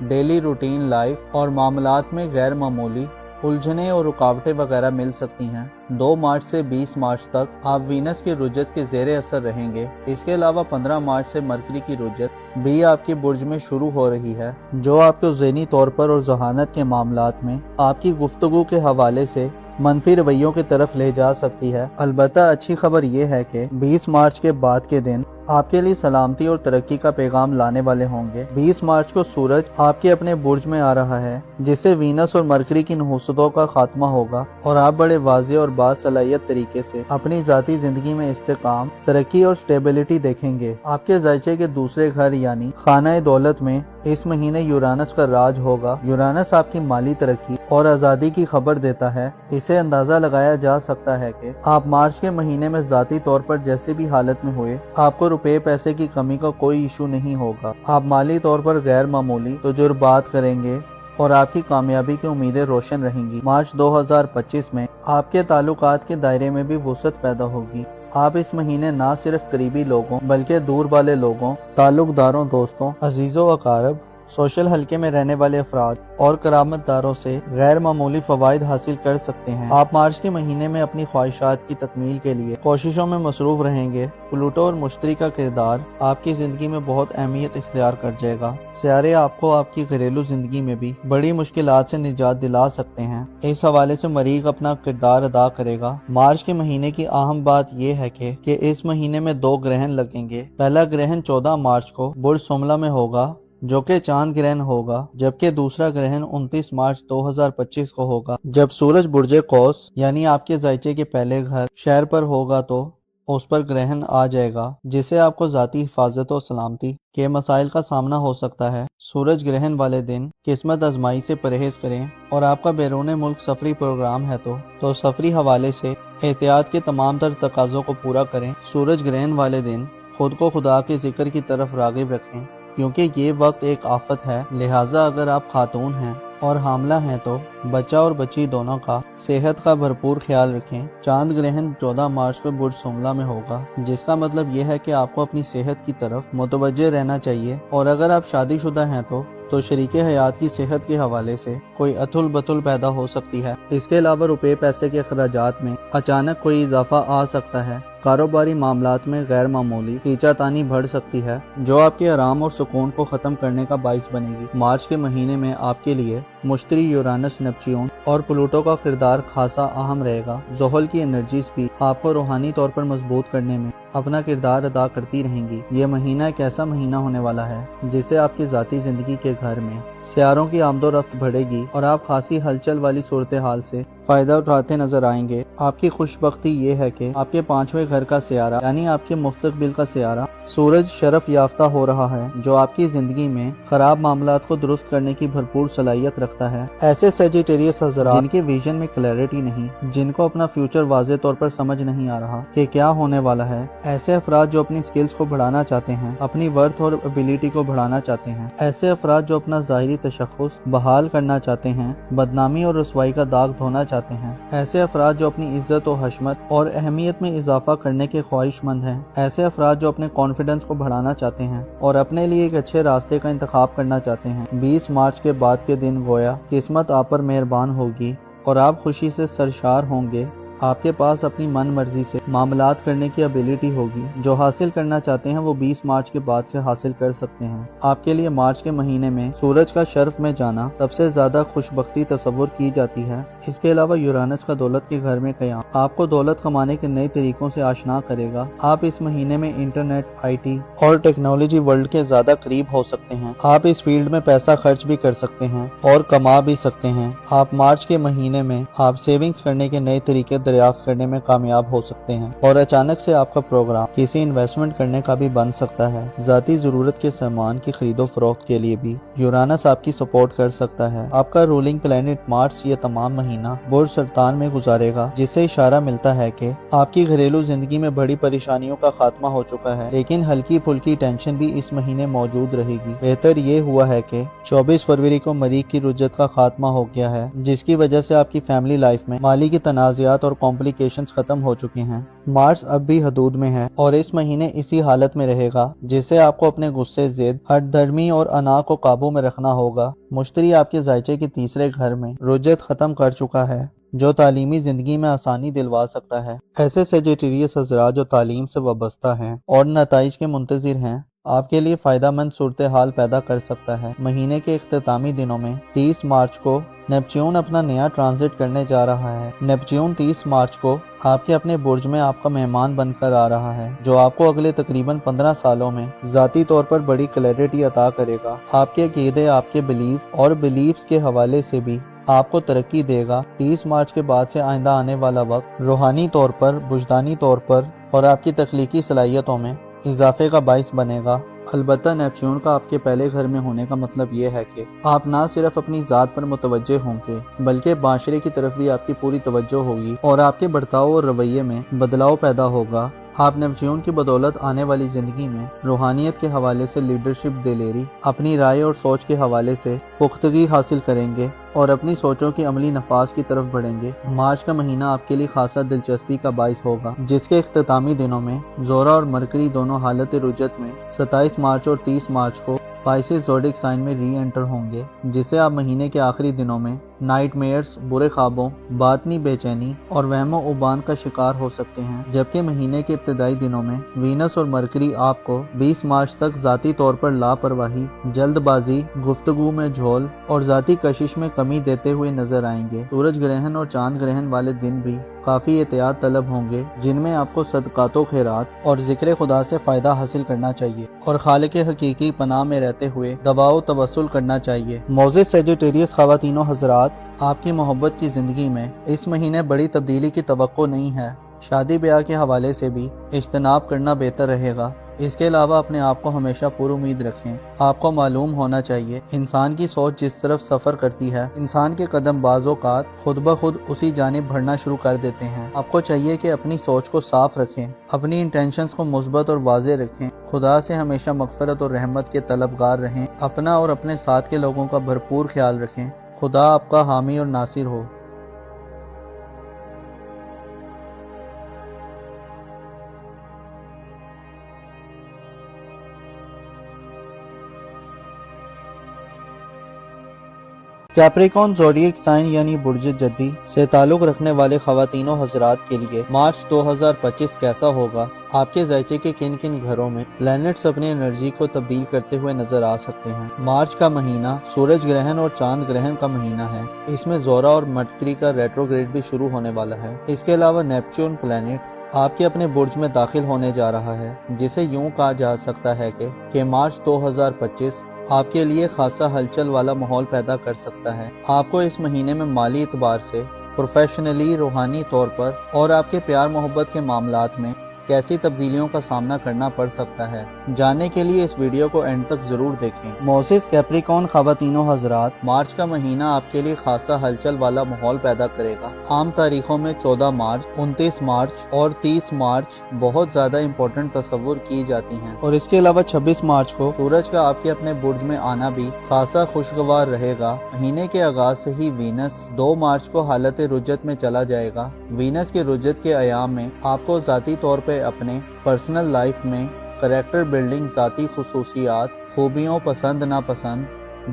ڈیلی روٹین لائف اور معاملات میں غیر معمولی الجھنیں اور رکاوٹیں وغیرہ مل سکتی ہیں۔ 2 مارچ سے 20 مارچ تک آپ وینس کے رجت کے زیر اثر رہیں گے۔ اس کے علاوہ 15 مارچ سے مرکری کی رجت بھی آپ کے برج میں شروع ہو رہی ہے، جو آپ کو ذہنی طور پر اور ذہانت کے معاملات میں آپ کی گفتگو کے حوالے سے منفی رویوں کی طرف لے جا سکتی ہے۔ البتہ اچھی خبر یہ ہے کہ 20 مارچ کے بعد کے دن آپ کے لیے سلامتی اور ترقی کا پیغام لانے والے ہوں گے۔ 20 مارچ کو سورج آپ کے اپنے برج میں آ رہا ہے، جس سے وینس اور مرکری کی نحوستوں کا خاتمہ ہوگا، اور آپ بڑے واضح اور باصلاحیت طریقے سے اپنی ذاتی زندگی میں استحکام، ترقی اور سٹیبلٹی دیکھیں گے۔ آپ کے ذائچے کے دوسرے گھر یعنی خانہ دولت میں اس مہینے یورانس کا راج ہوگا۔ یورانس آپ کی مالی ترقی اور آزادی کی خبر دیتا ہے۔ اسے اندازہ لگایا جا سکتا ہے کہ آپ مارچ کے مہینے میں ذاتی طور پر جیسے بھی حالت میں ہوئے، آپ کو روپے پیسے کی کمی کا کوئی ایشو نہیں ہوگا۔ آپ مالی طور پر غیر معمولی تجربات کریں گے اور آپ کی کامیابی کی امیدیں روشن رہیں گی۔ مارچ 2025 میں آپ کے تعلقات کے دائرے میں بھی وسعت پیدا ہوگی۔ آپ اس مہینے نہ صرف قریبی لوگوں بلکہ دور والے لوگوں، تعلق داروں، دوستوں، عزیزوں و اقارب، سوشل حلقے میں رہنے والے افراد اور کرامت داروں سے غیر معمولی فوائد حاصل کر سکتے ہیں۔ آپ مارچ کے مہینے میں اپنی خواہشات کی تکمیل کے لیے کوششوں میں مصروف رہیں گے۔ پلوٹو اور مشتری کا کردار آپ کی زندگی میں بہت اہمیت اختیار کر جائے گا۔ سیارے آپ کو آپ کی گھریلو زندگی میں بھی بڑی مشکلات سے نجات دلا سکتے ہیں۔ اس حوالے سے مریخ اپنا کردار ادا کرے گا۔ مارچ کے مہینے کی اہم بات یہ ہے کہ اس مہینے میں 2 گرہن لگیں گے۔ پہلا گرہن 14 مارچ کو برج سملا میں ہوگا، جو کہ چاند گرہن ہوگا، جبکہ دوسرا گرہن 29 مارچ 2025 کو ہوگا، جب سورج برج قوس یعنی آپ کے ذائچے کے پہلے گھر شہر پر ہوگا تو اس پر گرہن آ جائے گا، جس سے آپ کو ذاتی حفاظت و سلامتی کے مسائل کا سامنا ہو سکتا ہے۔ سورج گرہن والے دن قسمت آزمائی سے پرہیز کریں، اور آپ کا بیرون ملک سفری پروگرام ہے تو سفری حوالے سے احتیاط کے تمام تر تقاضوں کو پورا کریں۔ سورج گرہن والے دن خود کو خدا کے ذکر کی طرف راغب رکھیں، کیونکہ یہ وقت ایک آفت ہے، لہٰذا اگر آپ خاتون ہیں اور حاملہ ہیں تو بچہ اور بچی دونوں کا صحت کا بھرپور خیال رکھیں۔ چاند گرہن 14 مارچ کو برج سملا میں ہوگا، جس کا مطلب یہ ہے کہ آپ کو اپنی صحت کی طرف متوجہ رہنا چاہیے، اور اگر آپ شادی شدہ ہیں تو شریک حیات کی صحت کے حوالے سے کوئی اتھل بتھل پیدا ہو سکتی ہے۔ اس کے علاوہ روپے پیسے کے اخراجات میں اچانک کوئی اضافہ آ سکتا ہے۔ کاروباری معاملات میں غیر معمولی کھینچا تانی بڑھ سکتی ہے، جو آپ کے آرام اور سکون کو ختم کرنے کا باعث بنے گی۔ مارچ کے مہینے میں آپ کے لیے مشتری، یورانس، نیپچیون اور پلوٹو کا کردار خاصا اہم رہے گا۔ زحل کی انرجیز بھی آپ کو روحانی طور پر مضبوط کرنے میں اپنا کردار ادا کرتی رہیں گی۔ یہ مہینہ ایک ایسا مہینہ ہونے والا ہے جس سے آپ کی ذاتی زندگی کے گھر میں سیاروں کی آمد و رفت بڑھے گی، اور آپ خاصی ہلچل والی صورتحال سے فائدہ اٹھاتے نظر آئیں گے۔ آپ کی خوش بختی یہ ہے کہ آپ کے 5ویں گھر کا سیارہ یعنی آپ کے مستقبل کا سیارہ سورج شرف یافتہ ہو رہا ہے، جو آپ کی زندگی میں خراب معاملات کو درست کرنے کی بھرپور صلاحیت رکھتا ہے۔ ایسے سیجیٹیریس حضرات جن کے ویژن میں کلیئرٹی نہیں، جن کو اپنا فیوچر واضح طور پر سمجھ نہیں آ رہا کہ کیا ہونے والا ہے، ایسے افراد جو اپنی سکلز کو بڑھانا چاہتے ہیں، اپنی ورتھ اور ابیلٹی کو بڑھانا چاہتے ہیں، ایسے افراد جو اپنا ظاہری تشخص بحال کرنا چاہتے ہیں، بدنامی اور رسوائی کا داغ دھونا چاہتے ہیں، ایسے افراد جو اپنی عزت و حشمت اور اہمیت میں اضافہ کرنے کے خواہش مند ہیں، ایسے افراد جو اپنے کانفیڈنس کو بڑھانا چاہتے ہیں اور اپنے لیے ایک اچھے راستے کا انتخاب کرنا چاہتے ہیں۔ 20 مارچ کے بعد کے دن گویا قسمت آپ پر مہربان ہوگی اور آپ خوشی سے سرشار ہوں گے۔ آپ کے پاس اپنی من مرضی سے معاملات کرنے کی ابیلٹی ہوگی۔ جو حاصل کرنا چاہتے ہیں وہ 20 مارچ کے بعد سے حاصل کر سکتے ہیں۔ آپ کے لیے مارچ کے مہینے میں سورج کا شرف میں جانا سب سے زیادہ خوش بختی تصور کی جاتی ہے۔ اس کے علاوہ یورانس کا دولت کے گھر میں قیام آپ کو دولت کمانے کے نئے طریقوں سے آشنا کرے گا۔ آپ اس مہینے میں انٹرنیٹ، آئی ٹی اور ٹیکنالوجی ورلڈ کے زیادہ قریب ہو سکتے ہیں۔ آپ اس فیلڈ میں پیسہ خرچ بھی کر سکتے ہیں اور کما بھی سکتے ہیں۔ آپ مارچ کے مہینے میں آپ سیونگز کرنے کے نئے طریقے دریافت کرنے میں کامیاب ہو سکتے ہیں اور اچانک سے آپ کا پروگرام کسی انویسٹمنٹ کرنے کا بھی بن سکتا ہے۔ ذاتی ضرورت کے سامان کی خرید و فروخت کے لیے بھی یورانس آپ کی سپورٹ کر سکتا ہے۔ آپ کا رولنگ پلانٹ مارچ یہ تمام مہینہ برج سرطان میں گزارے گا، جس سے اشارہ ملتا ہے کہ آپ کی گھریلو زندگی میں بڑی پریشانیوں کا خاتمہ ہو چکا ہے، لیکن ہلکی پھلکی ٹینشن بھی اس مہینے موجود رہے گی۔ بہتر یہ ہوا ہے کہ 24 فروری کو مریخ کی رجت کا خاتمہ ہو گیا ہے، جس کی وجہ سے آپ کی فیملی لائف میں مالی کی تنازعات اور کمپلیکیشنز ختم ہو چکے ہیں۔ مارس اب بھی حدود میں ہے اور اس مہینے اسی حالت میں رہے گا، جس سے آپ کو اپنے غصے، ضد، ہٹ دھرمی اور انا کو قابو میں رکھنا ہوگا۔ مشتری آپ کے ذائچے کے تیسرے گھر میں رجت ختم کر چکا ہے، جو تعلیمی زندگی میں آسانی دلوا سکتا ہے۔ ایسے سیجیٹیریس حضرات جو تعلیم سے وابستہ ہیں اور نتائج کے منتظر ہیں، آپ کے لیے فائدہ مند صورتحال پیدا کر سکتا ہے۔ مہینے کے اختتامی دنوں میں 30 مارچ کو نیپچون اپنا نیا ٹرانزٹ کرنے جا رہا ہے۔ نیپچون 30 مارچ کو آپ کے اپنے برج میں آپ کا مہمان بن کر آ رہا ہے، جو آپ کو اگلے تقریباً 15 سالوں میں ذاتی طور پر بڑی کلیئرٹی عطا کرے گا۔ آپ کے عقیدے، آپ کے بلیف اور بلیفز کے حوالے سے بھی آپ کو ترقی دے گا۔ 30 مارچ کے بعد سے آئندہ آنے والا وقت روحانی طور پر، وجدانی طور پر اور آپ کی تخلیقی صلاحیتوں میں اضافے کا باعث بنے گا۔ البتہ نیپچون کا آپ کے پہلے گھر میں ہونے کا مطلب یہ ہے کہ آپ نہ صرف اپنی ذات پر متوجہ ہوں گے، بلکہ معاشرے کی طرف بھی آپ کی پوری توجہ ہوگی اور آپ کے برتاؤ اور رویے میں بدلاؤ پیدا ہوگا۔ آپ نیپچون کی بدولت آنے والی زندگی میں روحانیت کے حوالے سے لیڈرشپ، دلیری، اپنی رائے اور سوچ کے حوالے سے پختگی حاصل کریں گے اور اپنی سوچوں کے عملی نفاذ کی طرف بڑھیں گے۔ مارچ کا مہینہ آپ کے لیے خاصا دلچسپی کا باعث ہوگا، جس کے اختتامی دنوں میں زورا اور مرکری دونوں حالت رجت میں 27 مارچ اور 30 مارچ کو پائسس زوڈک سائن میں ری انٹر ہوں گے، جس سے آپ مہینے کے آخری دنوں میں نائٹ میئرز، برے خوابوں، باطنی بے چینی اور وہم و عبان کا شکار ہو سکتے ہیں، جبکہ مہینے کے ابتدائی دنوں میں وینس اور مرکری آپ کو 20 مارچ تک ذاتی طور پر لاپرواہی، جلد بازی، گفتگو میں جھول اور ذاتی کشش میں کمی دیتے ہوئے نظر آئیں گے۔ سورج گرہن اور چاند گرہن والے دن بھی کافی احتیاط طلب ہوں گے، جن میں آپ کو صدقات و خیرات اور ذکر خدا سے فائدہ حاصل کرنا چاہیے اور خالق حقیقی پناہ میں رہتے ہوئے دعا و توسل کرنا چاہیے۔ معزز سیجیٹیریس خواتین و حضرات، آپ کی محبت کی زندگی میں اس مہینے بڑی تبدیلی کی توقع نہیں ہے۔ شادی بیاہ کے حوالے سے بھی اجتناب کرنا بہتر رہے گا۔ اس کے علاوہ اپنے آپ کو ہمیشہ پر امید رکھیں۔ آپ کو معلوم ہونا چاہیے، انسان کی سوچ جس طرف سفر کرتی ہے، انسان کے قدم بعض اوقات خود بخود اسی جانب بڑھنا شروع کر دیتے ہیں۔ آپ کو چاہیے کہ اپنی سوچ کو صاف رکھیں، اپنی انٹینشنز کو مثبت اور واضح رکھیں، خدا سے ہمیشہ مغفرت اور رحمت کے طلبگار رہیں، اپنا اور اپنے ساتھ کے لوگوں کا بھرپور خیال رکھیں۔ خدا آپ کا حامی اور ناصر ہو۔ کیپریکون زوڈیک سائن یعنی برج جدی سے تعلق رکھنے والے خواتین و حضرات کے لیے مارچ 2025 کیسا ہوگا؟ آپ کے ذائچے کے کن کن گھروں میں پلینٹس اپنی انرجی کو تبدیل کرتے ہوئے نظر آ سکتے ہیں؟ مارچ کا مہینہ سورج گرہن اور چاند گرہن کا مہینہ ہے۔ اس میں زورا اور مرکری کا ریٹروگریڈ بھی شروع ہونے والا ہے۔ اس کے علاوہ نیپچون پلینٹ آپ کے اپنے برج میں داخل ہونے جا رہا ہے، جسے یوں کہا جا سکتا ہے کہ مارچ 2025 آپ کے لیے خاصا ہلچل والا ماحول پیدا کر سکتا ہے۔ آپ کو اس مہینے میں مالی اعتبار سے، پروفیشنلی، روحانی طور پر اور آپ کے پیار محبت کے معاملات میں کیسی تبدیلیوں کا سامنا کرنا پڑ سکتا ہے، جاننے کے لیے اس ویڈیو کو اینڈ تک ضرور دیکھیں۔ معزز کیپریکون خواتین و حضرات، مارچ کا مہینہ آپ کے لیے خاصا ہلچل والا ماحول پیدا کرے گا۔ عام تاریخوں میں 14 مارچ، 29 مارچ اور 30 مارچ بہت زیادہ امپورٹنٹ تصور کی جاتی ہیں، اور اس کے علاوہ 26 مارچ کو سورج کا آپ کے اپنے برج میں آنا بھی خاصا خوشگوار رہے گا۔ مہینے کے آغاز سے ہی وینس 2 مارچ کو حالت رجت میں چلا جائے گا۔ وینس کے رجت کے ایام میں آپ کو ذاتی طور پہ اپنے پرسنل لائف میں کریکٹر بلڈنگ، ذاتی خصوصیات، خوبیوں، پسند ناپسند،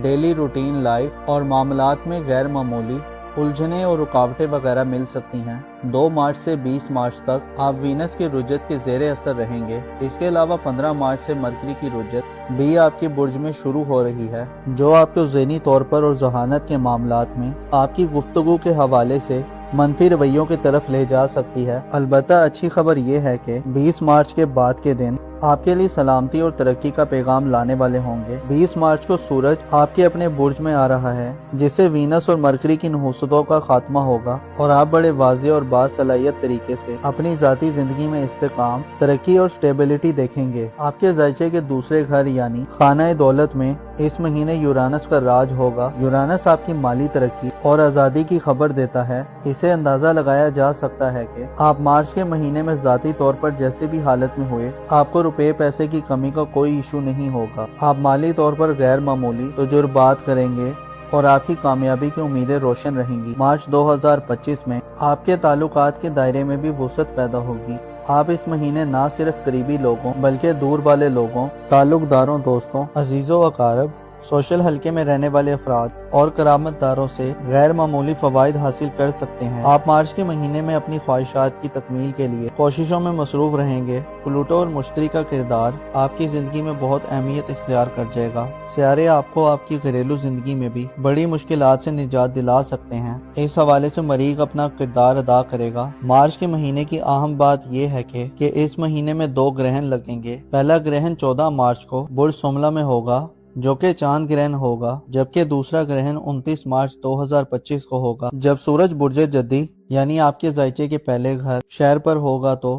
ڈیلی روٹین لائف اور معاملات میں غیر معمولی उलझने और रुकावटें वगैरह मिल सकती हैं। 2 मार्च से 20 मार्च तक आप वीनस की रुजत के ज़ेरे असर रहेंगे। इसके अलावा 15 मार्च से मरकरी की रुजत भी आपके बुर्ज में शुरू हो रही है, जो आपको ज़हनी तौर पर और जहानत के मामलात में आपकी गुफ्तगू के हवाले से मनफी रवैयों की तरफ ले जा सकती है। अलबत्ता अच्छी खबर यह है कि 20 मार्च के बाद के दिन आपके लिए सलामती और तरक्की का पैगाम लाने वाले होंगे। 20 मार्च को सूरज आपके अपने बुर्ज में आ रहा है, जिससे वीनस और मरकरी की नहुसतों का खात्मा होगा और आप बड़े वाज़ेह और बासलाहियत तरीके से अपनी ज़ाती जिंदगी में इस्तेकाम, तरक्की और स्टेबिलिटी देखेंगे। आपके ज़ायचे के दूसरे घर यानी खाना दौलत में इस महीने यूरानस का राज होगा। यूरानस आपकी माली तरक्की और आज़ादी की खबर देता है। इसे अंदाजा लगाया जा सकता है कि आप मार्च के महीने में ज़ाती तौर पर जैसे भी हालत में हुए, आपको रुपए पैसे की कमी का कोई इशू नहीं होगा। आप माली तौर पर गैर मामूली तजुर्बात करेंगे और आपकी कामयाबी की उम्मीदें रोशन रहेंगी। मार्च 2025 में आपके ताल्लुकात के दायरे में भी वुसअत पैदा होगी। आप इस महीने न सिर्फ करीबी लोगों बल्कि दूर वाले लोगों, ताल्लुकदारों, दोस्तों, अजीजों अकारब, सोशल हल्के में रहने वाले अफराद और करामतदारों से गैर मामूली फवाइद हासिल कर सकते हैं। आप मार्च के महीने में अपनी ख्वाहिशात की तकमील के लिए कोशिशों में मसरूफ रहेंगे। प्लूटो और मुश्तरी का किरदार आपकी जिंदगी में बहुत अहमियत इख्तियार कर जाएगा। सियारे आपको आपकी घरेलू जिंदगी में भी बड़ी मुश्किलात से निजात दिला सकते हैं। इस हवाले से मरीख अपना किरदार अदा करेगा। मार्च के महीने की अहम बात यह है कि इस महीने में 2 ग्रहण लगेंगे। पहला ग्रहण 14 मार्च को बुर्ज सुमला में होगा, जो कि चांद ग्रहण होगा, जबकि दूसरा ग्रहण 29 मार्च 2025 को होगा, जब सूरज बुर्ज जद्दी यानी आपके ज़ायचे के पहले घर शहर पर होगा तो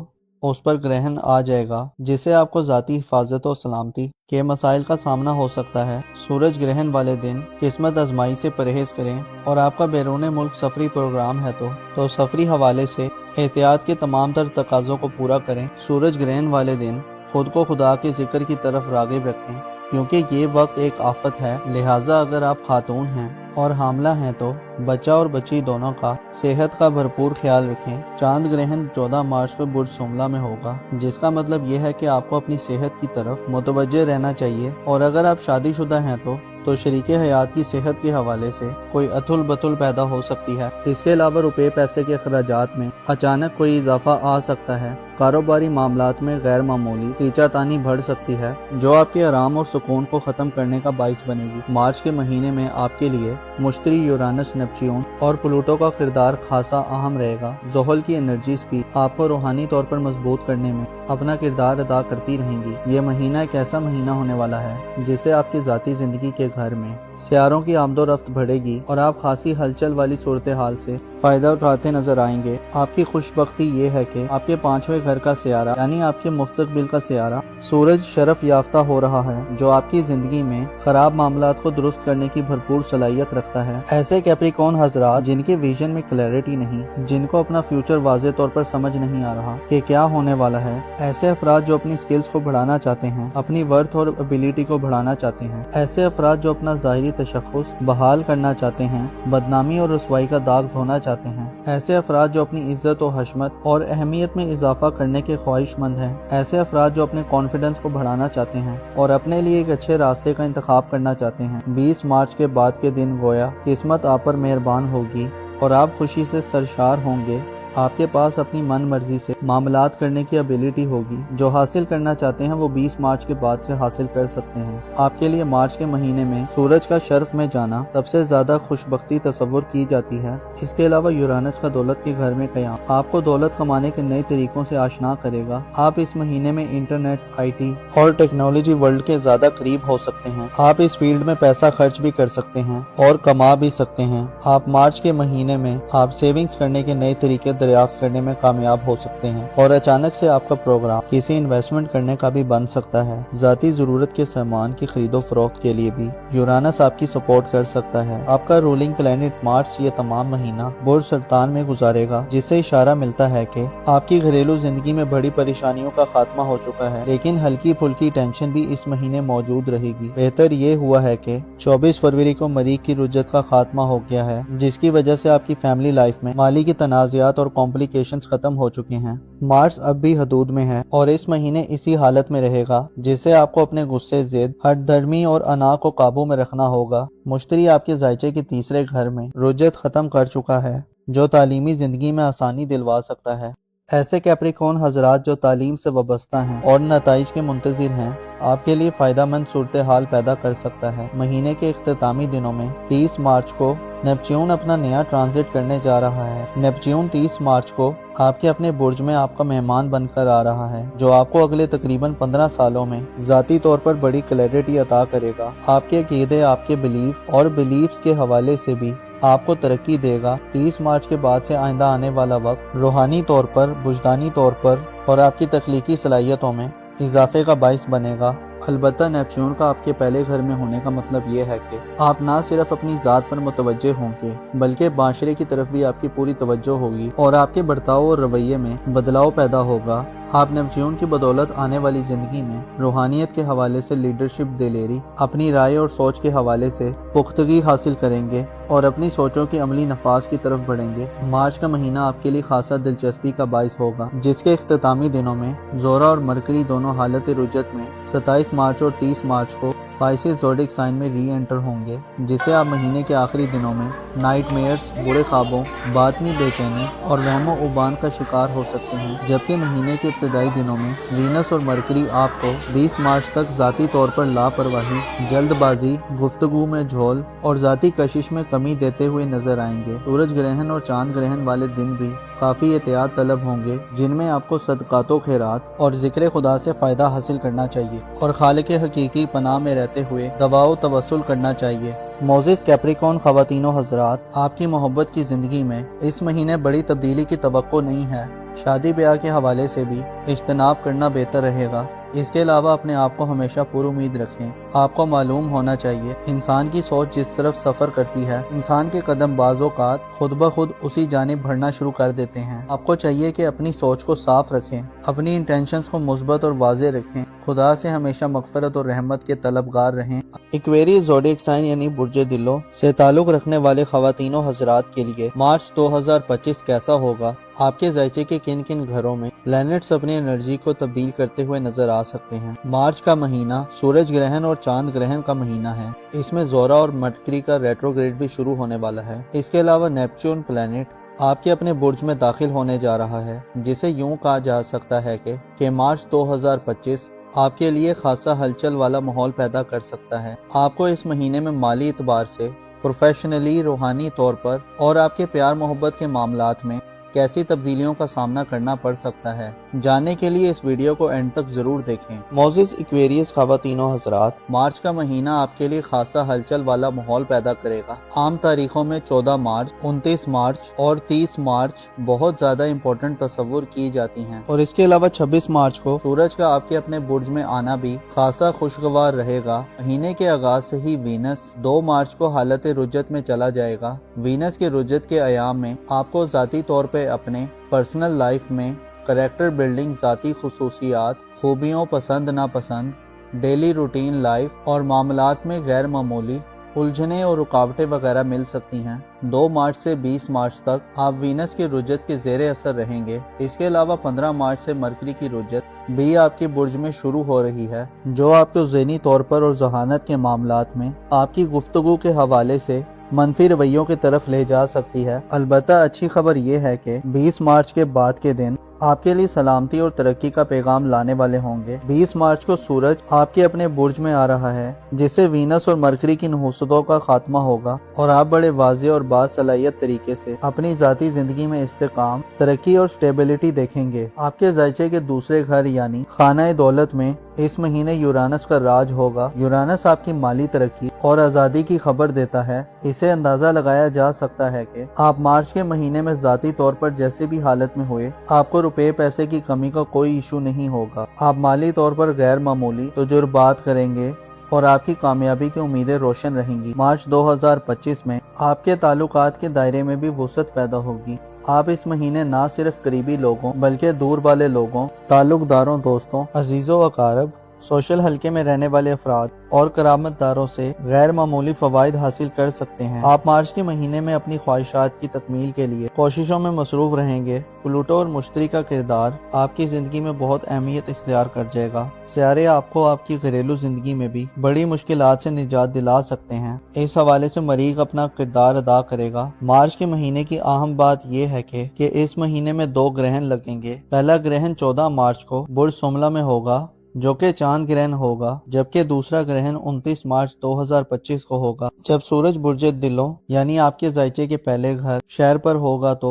उस पर ग्रहण आ जाएगा, जिससे आपको ज़ाती हिफाजत और सलामती के मसाइल का सामना हो सकता है। सूरज ग्रहण वाले दिन किस्मत आजमाई से परहेज करें और आपका बैरून मुल्क सफरी प्रोग्राम है तो सफरी हवाले से एहतियात के तमाम तर तकाज़ों को पूरा करें। सूरज ग्रहण वाले दिन खुद को खुदा के जिक्र की तरफ राग़िब रखें, क्योंकि ये वक्त एक आफत है। लिहाजा अगर आप खातून हैं और हामला हैं तो बच्चा और बच्ची दोनों का सेहत का भरपूर ख्याल रखें। चांद ग्रहण 14 मार्च को बुर्ज सुमला में होगा, जिसका मतलब यह है कि आपको अपनी सेहत की तरफ मुतवज्जे रहना चाहिए। और अगर आप शादीशुदा हैं तो शरीके हयात की सेहत के हवाले से कोई अथुल बथुल पैदा हो सकती है। इसके अलावा रुपए पैसे के अखराजात में अचानक कोई इजाफा आ सकता है। कारोबारी मामलात में गैर मामूली खींचातानी बढ़ सकती है, जो आपके आराम और सुकून को खत्म करने का बाइस बनेगी। मार्च के महीने में आपके लिए मुश्तरी, यूरानस, नेपच्यून और प्लूटो का किरदार खासा अहम रहेगा। ज़ोहल की एनर्जीज भी आपको रूहानी तौर पर मजबूत करने में अपना किरदार अदा करती रहेंगी। ये महीना एक ऐसा महीना होने वाला है जिससे आपकी ज़ाती जिंदगी के घर में सियारों की आमदोरफ्त बढ़ेगी और आप खासी हलचल वाली सूरत हाल से फायदा उठाते नजर आएंगे। आपकी खुशबख्ती ये है कि आपके 5वें घर का सियारा यानी आपके मुस्तकबिल का सियारा सूरज शरफ याफ्ता हो रहा है, जो आपकी जिंदगी में खराब मामलात को दुरुस्त करने की भरपूर सलाहियत रखता है। ऐसे कैप्रिकॉर्न हजरात जिनके विजन में क्लैरिटी नहीं, जिनको अपना फ्यूचर वाज़े तौर पर समझ नहीं आ रहा कि क्या होने वाला है, ऐसे अफराद जो अपनी स्किल्स को बढ़ाना चाहते हैं, अपनी वर्थ और एबिलिटी को बढ़ाना चाहते हैं, ऐसे अफराद जो अपना ज़ाहिरी तशख़्ख़ुस बहाल करना चाहते हैं, बदनामी और रुसवाई का दाग धोना चाहते हैं, ऐसे अफराद जो अपनी इज्जत और हशमत और अहमियत में इजाफा करने के ख्वाहिशमंद हैं, ऐसे अफराद जो अपने कॉन्फिडेंस को बढ़ाना चाहते हैं और अपने लिए एक अच्छे रास्ते का इंतखाब करना चाहते हैं। 20 मार्च के बाद के दिन गोया किस्मत आप पर मेहरबान होगी और आप खुशी से सरशार होंगे। आपके पास अपनी मन मर्जी से मामलात करने की एबिलिटी होगी। जो हासिल करना चाहते हैं वो 20 मार्च के बाद से हासिल कर सकते हैं। आपके लिए मार्च के महीने में सूरज का शर्फ में जाना सबसे ज्यादा खुशबख्ती तस्वुर की जाती है। इसके अलावा यूरानस का दौलत के घर में कयाम आपको दौलत कमाने के नए तरीकों से आशना करेगा। आप इस महीने में इंटरनेट, IT और टेक्नोलॉजी वर्ल्ड के ज्यादा करीब हो सकते हैं। आप इस फील्ड में पैसा खर्च भी कर सकते हैं और कमा भी सकते हैं। आप मार्च के महीने में आप सेविंग्स करने के नए तरीके दरियाफ्त करने में कामयाब हो सकते हैं और अचानक से आपका प्रोग्राम किसी इन्वेस्टमेंट करने का भी बन सकता है। जाती जरूरत के सामान की खरीदो फरोख्त के लिए भी यूरानस आपकी सपोर्ट कर सकता है। आपका रूलिंग प्लेनेट मार्च ये तमाम महीना बुर्ज सरतान में गुजारेगा, जिससे इशारा मिलता है कि आपकी घरेलू जिंदगी में बड़ी परेशानियों का खात्मा हो चुका है, लेकिन हल्की फुल्की टेंशन भी इस महीने मौजूद रहेगी। बेहतर ये हुआ है कि 24 फरवरी को मरीख की रुजत का खात्मा हो गया है, जिसकी वजह से आपकी फैमिली लाइफ में माली की तनाज़ात और कॉम्प्लिकेशंस खत्म हो चुके हैं। मार्स अब भी हदूद में है और इस महीने इसी हालत में रहेगा, जिससे आपको अपने गुस्से, जिद, हठधर्मी और अना को काबू में रखना होगा। मुश्तरी आपके जायचे के तीसरे घर में रुजत खत्म कर चुका है, जो तालीमी जिंदगी में आसानी दिलवा सकता है। ऐसे कैप्रिकॉर्न हजरात जो तालीम से वाबस्ता हैं और नताइज के मुंतजिर हैं, आपके लिए फायदामंद सूरत हाल पैदा कर सकता है। महीने के इख्तितामी दिनों में 30 मार्च को नेपच्यून अपना नया ट्रांजिट करने जा रहा है। नेपच्यून 30 मार्च को आपके अपने बुर्ज में आपका मेहमान बनकर आ रहा है, जो आपको अगले तकरीबन 15 सालों में ज़ाती तौर पर बड़ी क्लैरिटी अता करेगा। आपके अकीदे, आपके बिलीफ और बिलीफ्स के हवाले से भी आपको तरक्की देगा। 30 मार्च के बाद से आइंदा आने वाला वक्त रूहानी तौर पर, बुजदानी तौर पर और आपकी तख्लीकी सलाहियतों में इजाफे का बाइस बनेगा। अलबत्ता नेपच्यून का आपके पहले घर में होने का मतलब ये है कि आप ना सिर्फ अपनी ज़ात पर मुतवज्जे होंगे, बल्कि माशरे की तरफ भी आपकी पूरी तवज्जो होगी और आपके बर्ताव और रवैये में बदलाव पैदा होगा। आप नेपच्यून की बदौलत आने वाली जिंदगी में रूहानियत के हवाले से लीडरशिप दिलेरी, अपनी राय और सोच के हवाले से पुख्तगी हासिल करेंगे और अपनी सोचों की अमली नफाज की तरफ बढ़ेंगे। मार्च का महीना आपके लिए खासा दिलचस्पी का बाइस होगा, जिसके इख्तितामी दिनों में जोरा और मरकरी दोनों हालत रुजत में 27 मार्च और 30 मार्च को पाइसेस ज़ोडिक साइन में री एंटर होंगे, जिसे आप महीने के आखिरी दिनों में नाइटमेयर्स, बुरे ख्वाबों, बातनी बेचैनी और वहमो उबान का शिकार हो सकते हैं। जबकि महीने के इब्तदाई दिनों में वीनस और मरकरी आपको 20 मार्च तक ज़ाती तौर पर लापरवाही, जल्दबाजी, गुफ्तगू में झोल और ज़ाती कशिश में कमी देते हुए नजर आएंगे। सूरज ग्रहण और चांद ग्रहण वाले दिन भी काफ़ी एहतियात तलब होंगे, जिनमें आपको सदकातो खैरात और जिक्र खुदा से फ़ायदा हासिल करना चाहिए और खालिक हकीकी पनाह में रहते हुए दवाओ तवस्सुल करना चाहिए। मोजिस कैप्रिकॉर्न ख़वातीनो हज़रात, आपकी मोहब्बत की ज़िंदगी में इस महीने बड़ी तब्दीली की तवक्को नहीं है। शादी ब्याह के हवाले से भी इज्तनाब करना बेहतर रहेगा। इसके अलावा अपने आप को हमेशा पुरुमीद रखें। आपको मालूम होना चाहिए, इंसान की सोच जिस तरफ सफ़र करती है, इंसान के कदम बाज़-औक़ात खुद ब खुद उसी जानिब बढ़ना शुरू कर देते हैं। आपको चाहिए कि अपनी सोच को साफ रखें, अपनी इंटेंशंस को मुस्बत और वाज़े रखें, खुदा से हमेशा मग़फ़िरत और रहमत के तलबगार रहें। एक्वेरियस ज़ोडिक साइन यानी बुर्जे दिलो से ताल्लुक़ रखने वाले ख़वातीनों हज़रात के लिए मार्च 2025 कैसा होगा? आपके जायचे के किन किन घरों में प्लैनेट्स अपनी एनर्जी को तब्दील करते हुए नजर आ सकते हैं? मार्च का महीना सूरज ग्रहण और चांद ग्रहण का महीना है। इसमें जोरा और मरकरी का रेट्रोग्रेड भी शुरू होने वाला है। इसके अलावा नेपच्यून प्लैनेट आपके अपने बुर्ज में दाखिल होने जा रहा है, जिसे यूं कहा जा सकता है कि मार्च 2025 आपके लिए खासा हलचल वाला माहौल पैदा कर सकता है। आपको इस महीने में माली एतबार से, प्रोफेशनली, रूहानी तौर पर और आपके प्यार मोहब्बत के मामलात में कैसी तब्दीलियों का सामना करना पड़ सकता है, जानने के लिए इस वीडियो को एंड तक जरूर देखें। मोजिस एक्वेरियस ख़वातीनों हज़रात, मार्च का महीना आपके लिए खासा हलचल वाला माहौल पैदा करेगा। आम तारीखों में 14 मार्च, 29 मार्च और 30 मार्च बहुत ज्यादा इम्पोर्टेंट तस्वुर की जाती हैं और इसके अलावा 26 मार्च को सूरज का आपके अपने बुर्ज में आना भी खासा खुशगवार रहेगा। महीने के आगाज से ही वीनस 2 मार्च को हालत रुजत में चला जाएगा। वीनस के रुजत के अयाम में आपको ज़ाती तौर पे अपने पर्सनल लाइफ में करेक्टर बिल्डिंग, ज़ाती खुसूसियात, खूबियों, पसंद नापसंद, डेली रूटीन लाइफ और मामलात में गैर मामूली उलझने और रुकावटें वगैरह मिल सकती हैं। 2 मार्च से 20 मार्च तक आप वीनस के रुजत के ज़ेरे असर रहेंगे। इसके अलावा 15 मार्च से मरकरी की रुजत भी आपके बुर्ज में शुरू हो रही है, जो आपको ज़हनी तौर पर और जहानत के मामलात में आपकी गुफ्तगू के हवाले से मनफी रवैयों की तरफ ले जा सकती है। अलबत्ता अच्छी खबर यह है कि 20 मार्च के बाद के दिन आपके लिए सलामती और तरक्की का पैगाम लाने वाले होंगे। 20 मार्च को सूरज आपके अपने बुर्ज में आ रहा है, जिससे वीनस और मरकरी की नहुसतों का खात्मा होगा और आप बड़े वाज़े और बासलाहियत तरीके से अपनी ज़ाती जिंदगी में इस्तेकाम, तरक्की और स्टेबिलिटी देखेंगे। आपके जायचे के दूसरे घर यानी खाना दौलत में इस महीने यूरानस का राज होगा। यूरानस आपकी माली तरक्की और आज़ादी की खबर देता है। इसे अंदाजा लगाया जा सकता है कि आप मार्च के महीने में ज़ाती तौर पर जैसे भी हालत में हुए, आपको रुपए पैसे की कमी का कोई इशू नहीं होगा। आप माली तौर पर गैर मामूली तजुर्बात करेंगे और आपकी कामयाबी की उम्मीदें रोशन रहेंगी। मार्च 2025 में आपके ताल्लुकात के दायरे में भी वुसअत पैदा होगी। आप इस महीने ना सिर्फ करीबी लोगों बल्कि दूर वाले लोगों, ताल्लुकदारों, दोस्तों, अजीजों अकारब, सोशल हलके में रहने वाले अफराद और करामत दारों से गैर मामूली फवाइद हासिल कर सकते हैं। आप मार्च के महीने में अपनी ख्वाहिशात की तकमील के लिए कोशिशों में मसरूफ रहेंगे। प्लूटो और मुश्तरी का किरदार आपकी जिंदगी में बहुत अहमियत इख्तियार कर जाएगा। सियारे आपको आपकी घरेलू जिंदगी में भी बड़ी मुश्किलात से निजात दिला सकते हैं। इस हवाले से मरीख अपना किरदार अदा करेगा। मार्च के महीने की अहम बात यह है कि इस महीने में 2 ग्रहण लगेंगे। पहला ग्रहण 14 मार्च को बुर्ज सुमला में होगा जो कि चांद ग्रहण होगा, जबकि दूसरा ग्रहण 29 मार्च 2025 को होगा जब सूरज बुर्ज दिलों यानी आपके जायचे के पहले घर शहर पर होगा तो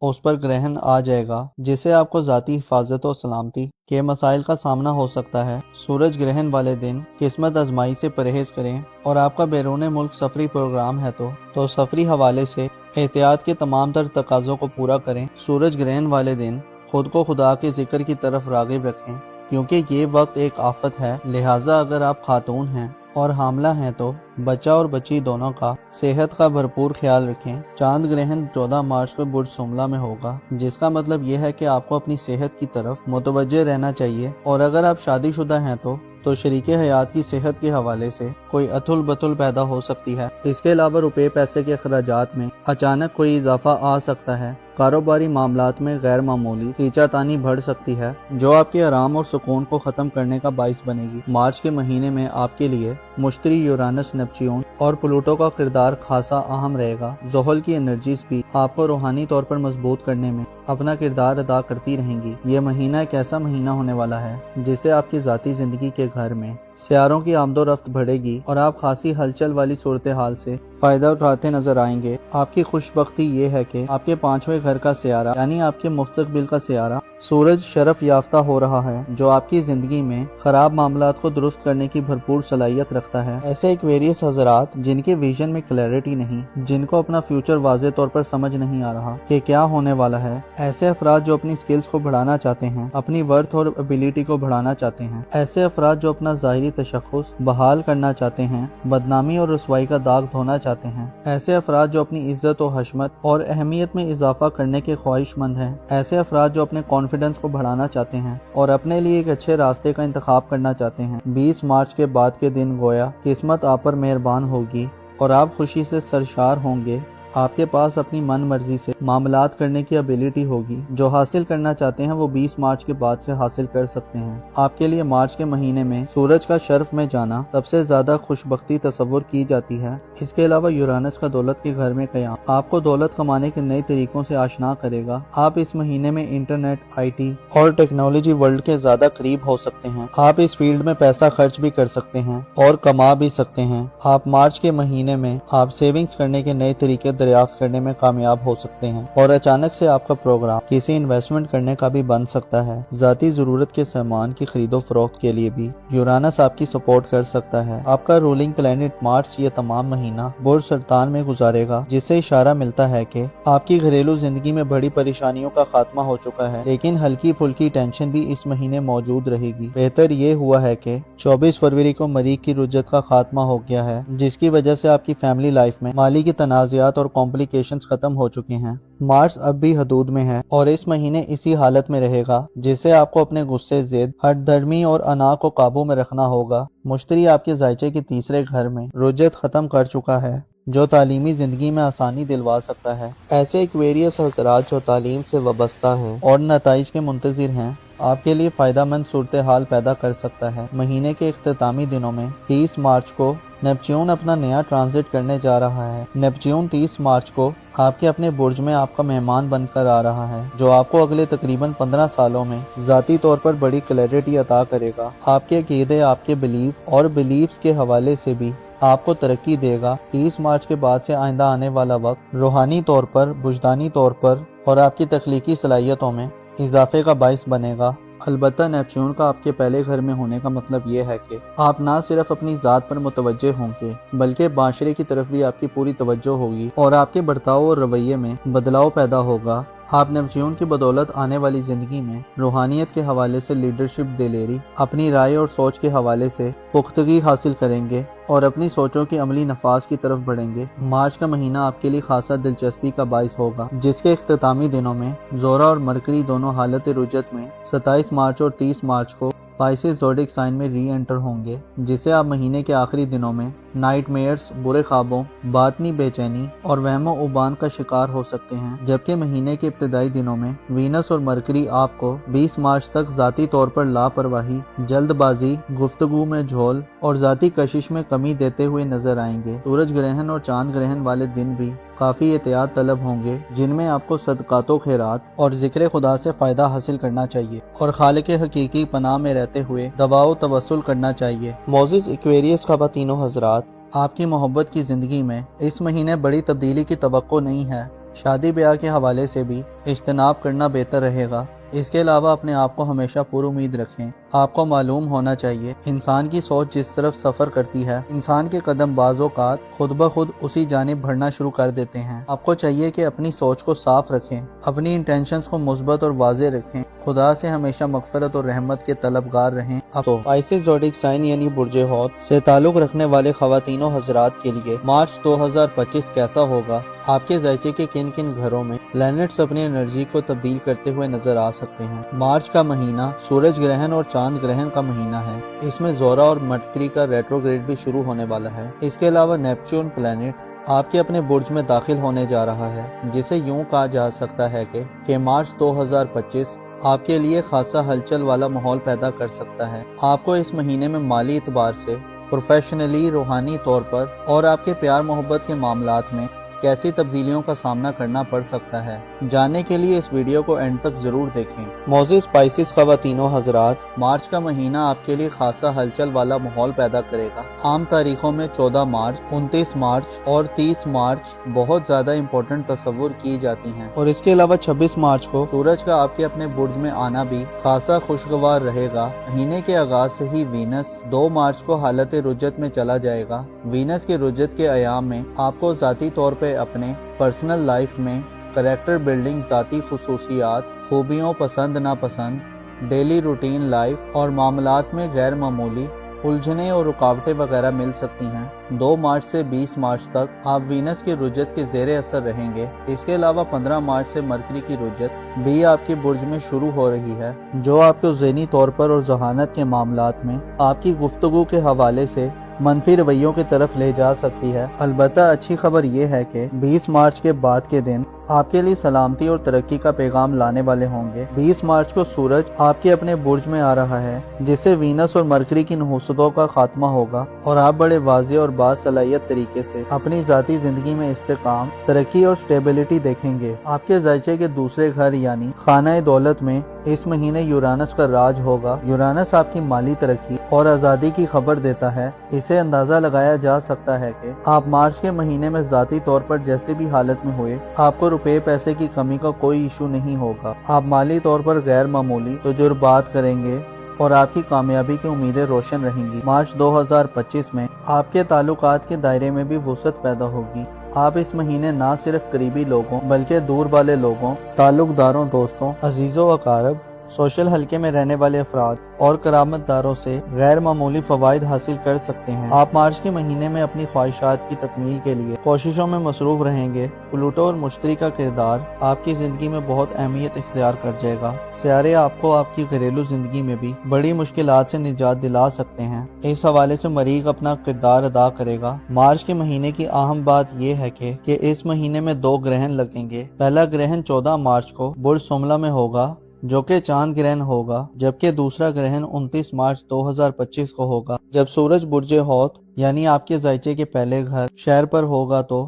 उस पर ग्रहण आ जाएगा, जिससे आपको जाती हिफाजत और सलामती के मसाइल का सामना हो सकता है। सूरज ग्रहण वाले दिन किस्मत आजमाई से परहेज करें और आपका बैरून मुल्क सफरी प्रोग्राम है तो सफरी हवाले से एहतियात के तमाम तर तकाज़ों को पूरा करें। सूरज ग्रहण वाले दिन खुद को खुदा के जिक्र की तरफ राग़िब रखें, क्योंकि ये वक्त एक आफत है। लिहाजा अगर आप खातून हैं और हामला हैं तो बच्चा और बच्ची दोनों का सेहत का भरपूर ख्याल रखें। चांद ग्रहण 14 मार्च को बुर्ज सुमला में होगा, जिसका मतलब यह है कि आपको अपनी सेहत की तरफ मुतवज्जे रहना चाहिए। और अगर आप शादीशुदा हैं तो शरीके हयात की सेहत के हवाले से कोई अथुल बथुल पैदा हो सकती है। इसके अलावा रुपए पैसे के अखराजात में अचानक कोई इजाफा आ सकता है। कारोबारी मामलात में गैर मामूली खींचातानी बढ़ सकती है, जो आपके आराम और सुकून को खत्म करने का बाइस बनेगी। मार्च के महीने में आपके लिए मुश्तरी, यूरानस, नेपच्यून और प्लूटो का किरदार खासा अहम रहेगा। ज़ोहल की एनर्जीज भी आपको रूहानी तौर पर मजबूत करने में अपना किरदार अदा करती रहेंगी। ये महीना एक ऐसा महीना होने वाला है जिससे आपकी जाती जिंदगी के घर में सियारों की आमदोरफ्त बढ़ेगी और आप खासी हलचल वाली सूरत हाल से फायदा उठाते नजर आएंगे। आपकी खुशबख्ती ये है कि आपके 5वें घर का सियारा यानी आपके मुस्तकबिल का सियारा सूरज शरफ याफ्ता हो रहा है, जो आपकी जिंदगी में खराब मामलात को दुरुस्त करने की भरपूर सलाहियत रखता है। ऐसे एक्वेरियस हजरात जिनके विजन में क्लैरिटी नहीं, जिनको अपना फ्यूचर वाज़े तौर पर समझ नहीं आ रहा कि क्या होने वाला है, ऐसे अफराद जो अपनी स्किल्स को बढ़ाना चाहते हैं, अपनी वर्थ और एबिलिटी को बढ़ाना चाहते हैं, ऐसे अफराद जो अपना ज़ाहिरी तशख्खुस बहाल करना चाहते हैं, बदनामी और रुसवाई का दाग धोना चाहते हैं, ऐसे अफराद जो अपनी इज्जत और हशमत और अहमियत में इजाफा करने के ख्वाहिशमंद हैं, ऐसे अफराद जो अपने कॉन्फिडेंस को बढ़ाना चाहते हैं और अपने लिए एक अच्छे रास्ते का इंतखाब करना चाहते हैं। 20 मार्च के बाद के दिन गोया किस्मत आप पर मेहरबान होगी और आप खुशी से सरशार होंगे। आपके पास अपनी मन मर्जी से मामलात करने की एबिलिटी होगी। जो हासिल करना चाहते हैं वो 20 मार्च के बाद से हासिल कर सकते हैं। आपके लिए मार्च के महीने में सूरज का शर्फ में जाना सबसे ज्यादा खुशबख्ती तस्वुर की जाती है। इसके अलावा यूरानस का दौलत के घर में कयाम आपको दौलत कमाने के नए तरीकों से आशना करेगा। आप इस महीने में इंटरनेट, IT और टेक्नोलॉजी वर्ल्ड के ज्यादा करीब हो सकते हैं। आप इस फील्ड में पैसा खर्च भी कर सकते हैं और कमा भी सकते हैं। आप मार्च के महीने में आप सेविंग्स करने के नए तरीके दरियाफ्त करने में कामयाब हो सकते हैं और अचानक से आपका प्रोग्राम किसी इन्वेस्टमेंट करने का भी बन सकता है। जाती जरूरत के सामान की खरीदो फरोख्त के लिए भी यूरानस आपकी सपोर्ट कर सकता है। आपका रूलिंग प्लेनेट मार्च ये तमाम महीना बुर्ज सरतान में गुजारेगा, जिससे इशारा मिलता है कि आपकी घरेलू जिंदगी में बड़ी परेशानियों का खात्मा हो चुका है, लेकिन हल्की फुल्की टेंशन भी इस महीने मौजूद रहेगी। बेहतर ये हुआ है कि 24 फरवरी को मरीख की रुज्जत का खात्मा हो गया है, जिसकी वजह से आपकी फैमिली लाइफ में माली की तनाज़ात और कॉम्प्लिकेशंस खत्म हो चुके हैं। मार्च अब भी हदूद में है और इस महीने इसी हालत में रहेगा, जिससे आपको अपने गुस्से, जिद, हठधर्मी और अना को काबू में रखना होगा। मुश्तरी आपके जायचे के तीसरे घर में रुज्जत खत्म कर चुका है, जो तालीमी जिंदगी में आसानी दिलवा सकता है। ऐसे एक्वेरियस हज़रात जो तालीम से वाबस्ता हैं और नताइज के मुंतज़िर हैं, आपके लिए फायदामंद सूरत हाल पैदा कर सकता है। महीने के इख्तितामी दिनों में 30 मार्च को नेपच्यून अपना नया ट्रांजिट करने जा रहा है। नेपच्यून 30 मार्च को आपके अपने बुर्ज में आपका मेहमान बनकर आ रहा है, जो आपको अगले तकरीबन 15 सालों में जाती तौर पर बड़ी क्लैरिटी अता करेगा। आपके अकीदे, आपके बिलीफ और बिलीफ्स के हवाले से भी आपको तरक्की देगा। 30 मार्च के बाद से आइंदा आने वाला वक्त रूहानी तौर पर, बुजदानी तौर पर और आपकी तख्लीकी सलाहियतों में इजाफे का बाइस बनेगा। अलबत्ता नेपच्यून का आपके पहले घर में होने का मतलब ये है कि आप ना सिर्फ अपनी ज़ात पर मुतवज्जे होंगे, बल्कि माशरे की तरफ भी आपकी पूरी तवज्जो होगी और आपके बर्ताव और रवैये में बदलाव पैदा होगा। आप नेपच्यून की बदौलत आने वाली जिंदगी में रूहानियत के हवाले से लीडरशिप, दिलेरी, अपनी राय और सोच के हवाले से पुख्तगी हासिल करेंगे और अपनी सोचों की अमली नफाज की तरफ बढ़ेंगे। मार्च का महीना आपके लिए खासा दिलचस्पी का बाइस होगा, जिसके इख्तितामी दिनों में जोरा और मरकरी दोनों हालत रुजत में 27 मार्च और 30 मार्च को पाइसिस ज़ोडिक साइन में री एंटर होंगे, जिससे आप महीने के आखिरी दिनों में नाइट मेयर्स, बुरे ख्वाबों, बातनी बेचैनी और वहमो उबान का शिकार हो सकते हैं। जबकि महीने के इब्तिदाई दिनों में वीनस और मरकरी आपको 20 मार्च तक जाती तौर पर लापरवाही, जल्दबाजी, गुफ्तगू में झोल और जाती कशिश में कमी देते हुए नजर आएंगे। सूरज ग्रहण और चांद ग्रहण वाले दिन भी काफी एहतियात तलब होंगे, जिनमें आपको सदकातो खैरात और जिक्र खुदा से फायदा हासिल करना चाहिए और खालिक हकीकी पनाह में रहते हुए दवाओ तवस्सुल करना चाहिए। मोअज़्ज़िज़ एक्वेरियस ख़वातीनो हज़रात, आपकी मोहब्बत की जिंदगी में इस महीने बड़ी तब्दीली की तवक्को नहीं है। शादी ब्याह के हवाले से भी इज्तनाब करना बेहतर रहेगा। इसके अलावा अपने आप को हमेशा पुरुमीद रखें। आपको मालूम होना चाहिए, इंसान की सोच जिस तरफ सफर करती है, इंसान के कदम बाज़-औक़ात खुद ब खुद उसी जानिब बढ़ना शुरू कर देते हैं। आपको चाहिए कि अपनी सोच को साफ रखें, अपनी इंटेंशंस को मुस्बत और वाज़े रखें, खुदा से हमेशा मग़फ़िरत और रहमत के तलबगार रहें। अब तो पाइसिस ज़ोडिक साइन यानी बुर्जे हौत से ताल्लुक़ रखने वाले ख़वातीनो हज़रात के लिए मार्च 2025 कैसा होगा? आपके ज़ायचे के किन किन घरों में प्लैनेट्स अपनी एनर्जी को तब्दील करते हुए नजर आ सकते हैं? मार्च का महीना सूरज ग्रहण और चांद ग्रहण का महीना है। इसमें ज़ोरा और मरकरी का रेट्रोग्रेड भी शुरू होने वाला है। इसके अलावा नेपच्यून प्लैनेट आपके अपने बुर्ज में दाखिल होने जा रहा है, जिसे यूं कहा जा सकता है कि मार्च 2025 आपके लिए खासा हलचल वाला माहौल पैदा कर सकता है। आपको इस महीने में माली एतबार से, प्रोफेशनली, रूहानी तौर पर और आपके प्यार मोहब्बत के मामलात में कैसी तब्दीलियों का सामना करना पड़ सकता है, जानने के लिए इस वीडियो को एंड तक जरूर देखें। मोअज़्ज़िज़ पाइसिस ख़वातीनो हज़रात, मार्च का महीना आपके लिए खासा हलचल वाला माहौल पैदा करेगा। आम तारीखों में 14 मार्च, 29 मार्च और 30 मार्च बहुत ज्यादा इम्पोर्टेंट तस्वुर की जाती हैं और इसके अलावा 26 मार्च को सूरज का आपके अपने बुर्ज में आना भी खासा खुशगवार रहेगा। महीने के आगाज से ही वीनस 2 मार्च को हालत रुजत में चला जाएगा। वीनस के रुजत के अयाम में आपको ज़ाती तौर पे अपने पर्सनल लाइफ में करैक्टर बिल्डिंग, ज़ाती खुसूसियात, खूबियों, पसंद नापसंद, डेली रूटीन लाइफ और मामलात में गैर मामूली उलझने और रुकावटें वगैरह मिल सकती हैं। 2 मार्च से 20 मार्च तक आप वीनस की रुजत के ज़ेरे असर रहेंगे। इसके अलावा 15 मार्च से मरकरी की रुजत भी आपके बुर्ज में शुरू हो रही है, जो आपको ज़हनी तौर पर और जहानत के मामलात में आपकी गुफ्तगू के हवाले से मनफी रवैयों की तरफ ले जा सकती है। अलबत्ता अच्छी खबर यह है कि 20 मार्च के बाद के दिन आपके लिए सलामती और तरक्की का पैगाम लाने वाले होंगे। 20 मार्च को सूरज आपके अपने बुर्ज में आ रहा है, जिससे वीनस और मरकरी की नहुसतों का खात्मा होगा और आप बड़े वाज़ेह और बासलाहियत तरीके से अपनी ज़ाती जिंदगी में इस्तेकाम, तरक्की और स्टेबिलिटी देखेंगे। आपके ज़ायचे के दूसरे घर यानी खाना दौलत में इस महीने यूरानस का राज होगा। यूरानस आपकी माली तरक्की और आज़ादी की खबर देता है। इसे अंदाजा लगाया जा सकता है कि आप मार्च के महीने में ज़ाती तौर पर जैसे भी हालत में हुए, आपको रुपए पैसे की कमी का कोई इशू नहीं होगा। आप माली तौर पर गैर मामूली तजुर्बात करेंगे और आपकी कामयाबी की उम्मीदें रोशन रहेंगी। मार्च 2025 में आपके ताल्लुकात के दायरे में भी वुसअत पैदा होगी। आप इस महीने न सिर्फ करीबी लोगों बल्कि दूर वाले लोगों, ताल्लुकदारों, दोस्तों, अजीजों अकारब, सोशल हलके में रहने वाले अफराद और करामतदारों से गैर मामूली फवाइद हासिल कर सकते हैं। आप मार्च के महीने में अपनी ख्वाहिशात की तकमील के लिए कोशिशों में मसरूफ रहेंगे। प्लूटो और मुश्तरी का किरदार आपकी जिंदगी में बहुत अहमियत इख्तियार कर जाएगा। सियारे आपको आपकी घरेलू जिंदगी में भी बड़ी मुश्किलात से निजात दिला सकते हैं। इस हवाले से मरीख अपना किरदार अदा करेगा। मार्च के महीने की अहम बात यह है कि इस महीने में 2 ग्रहण लगेंगे। पहला ग्रहण 14 मार्च को बुर्ज सुमला में होगा, जो कि चांद ग्रहण होगा, जबकि दूसरा ग्रहण 29 मार्च 2025 को होगा, जब सूरज बुर्जे हौत यानी आपके ज़ायचे के पहले घर शहर पर होगा तो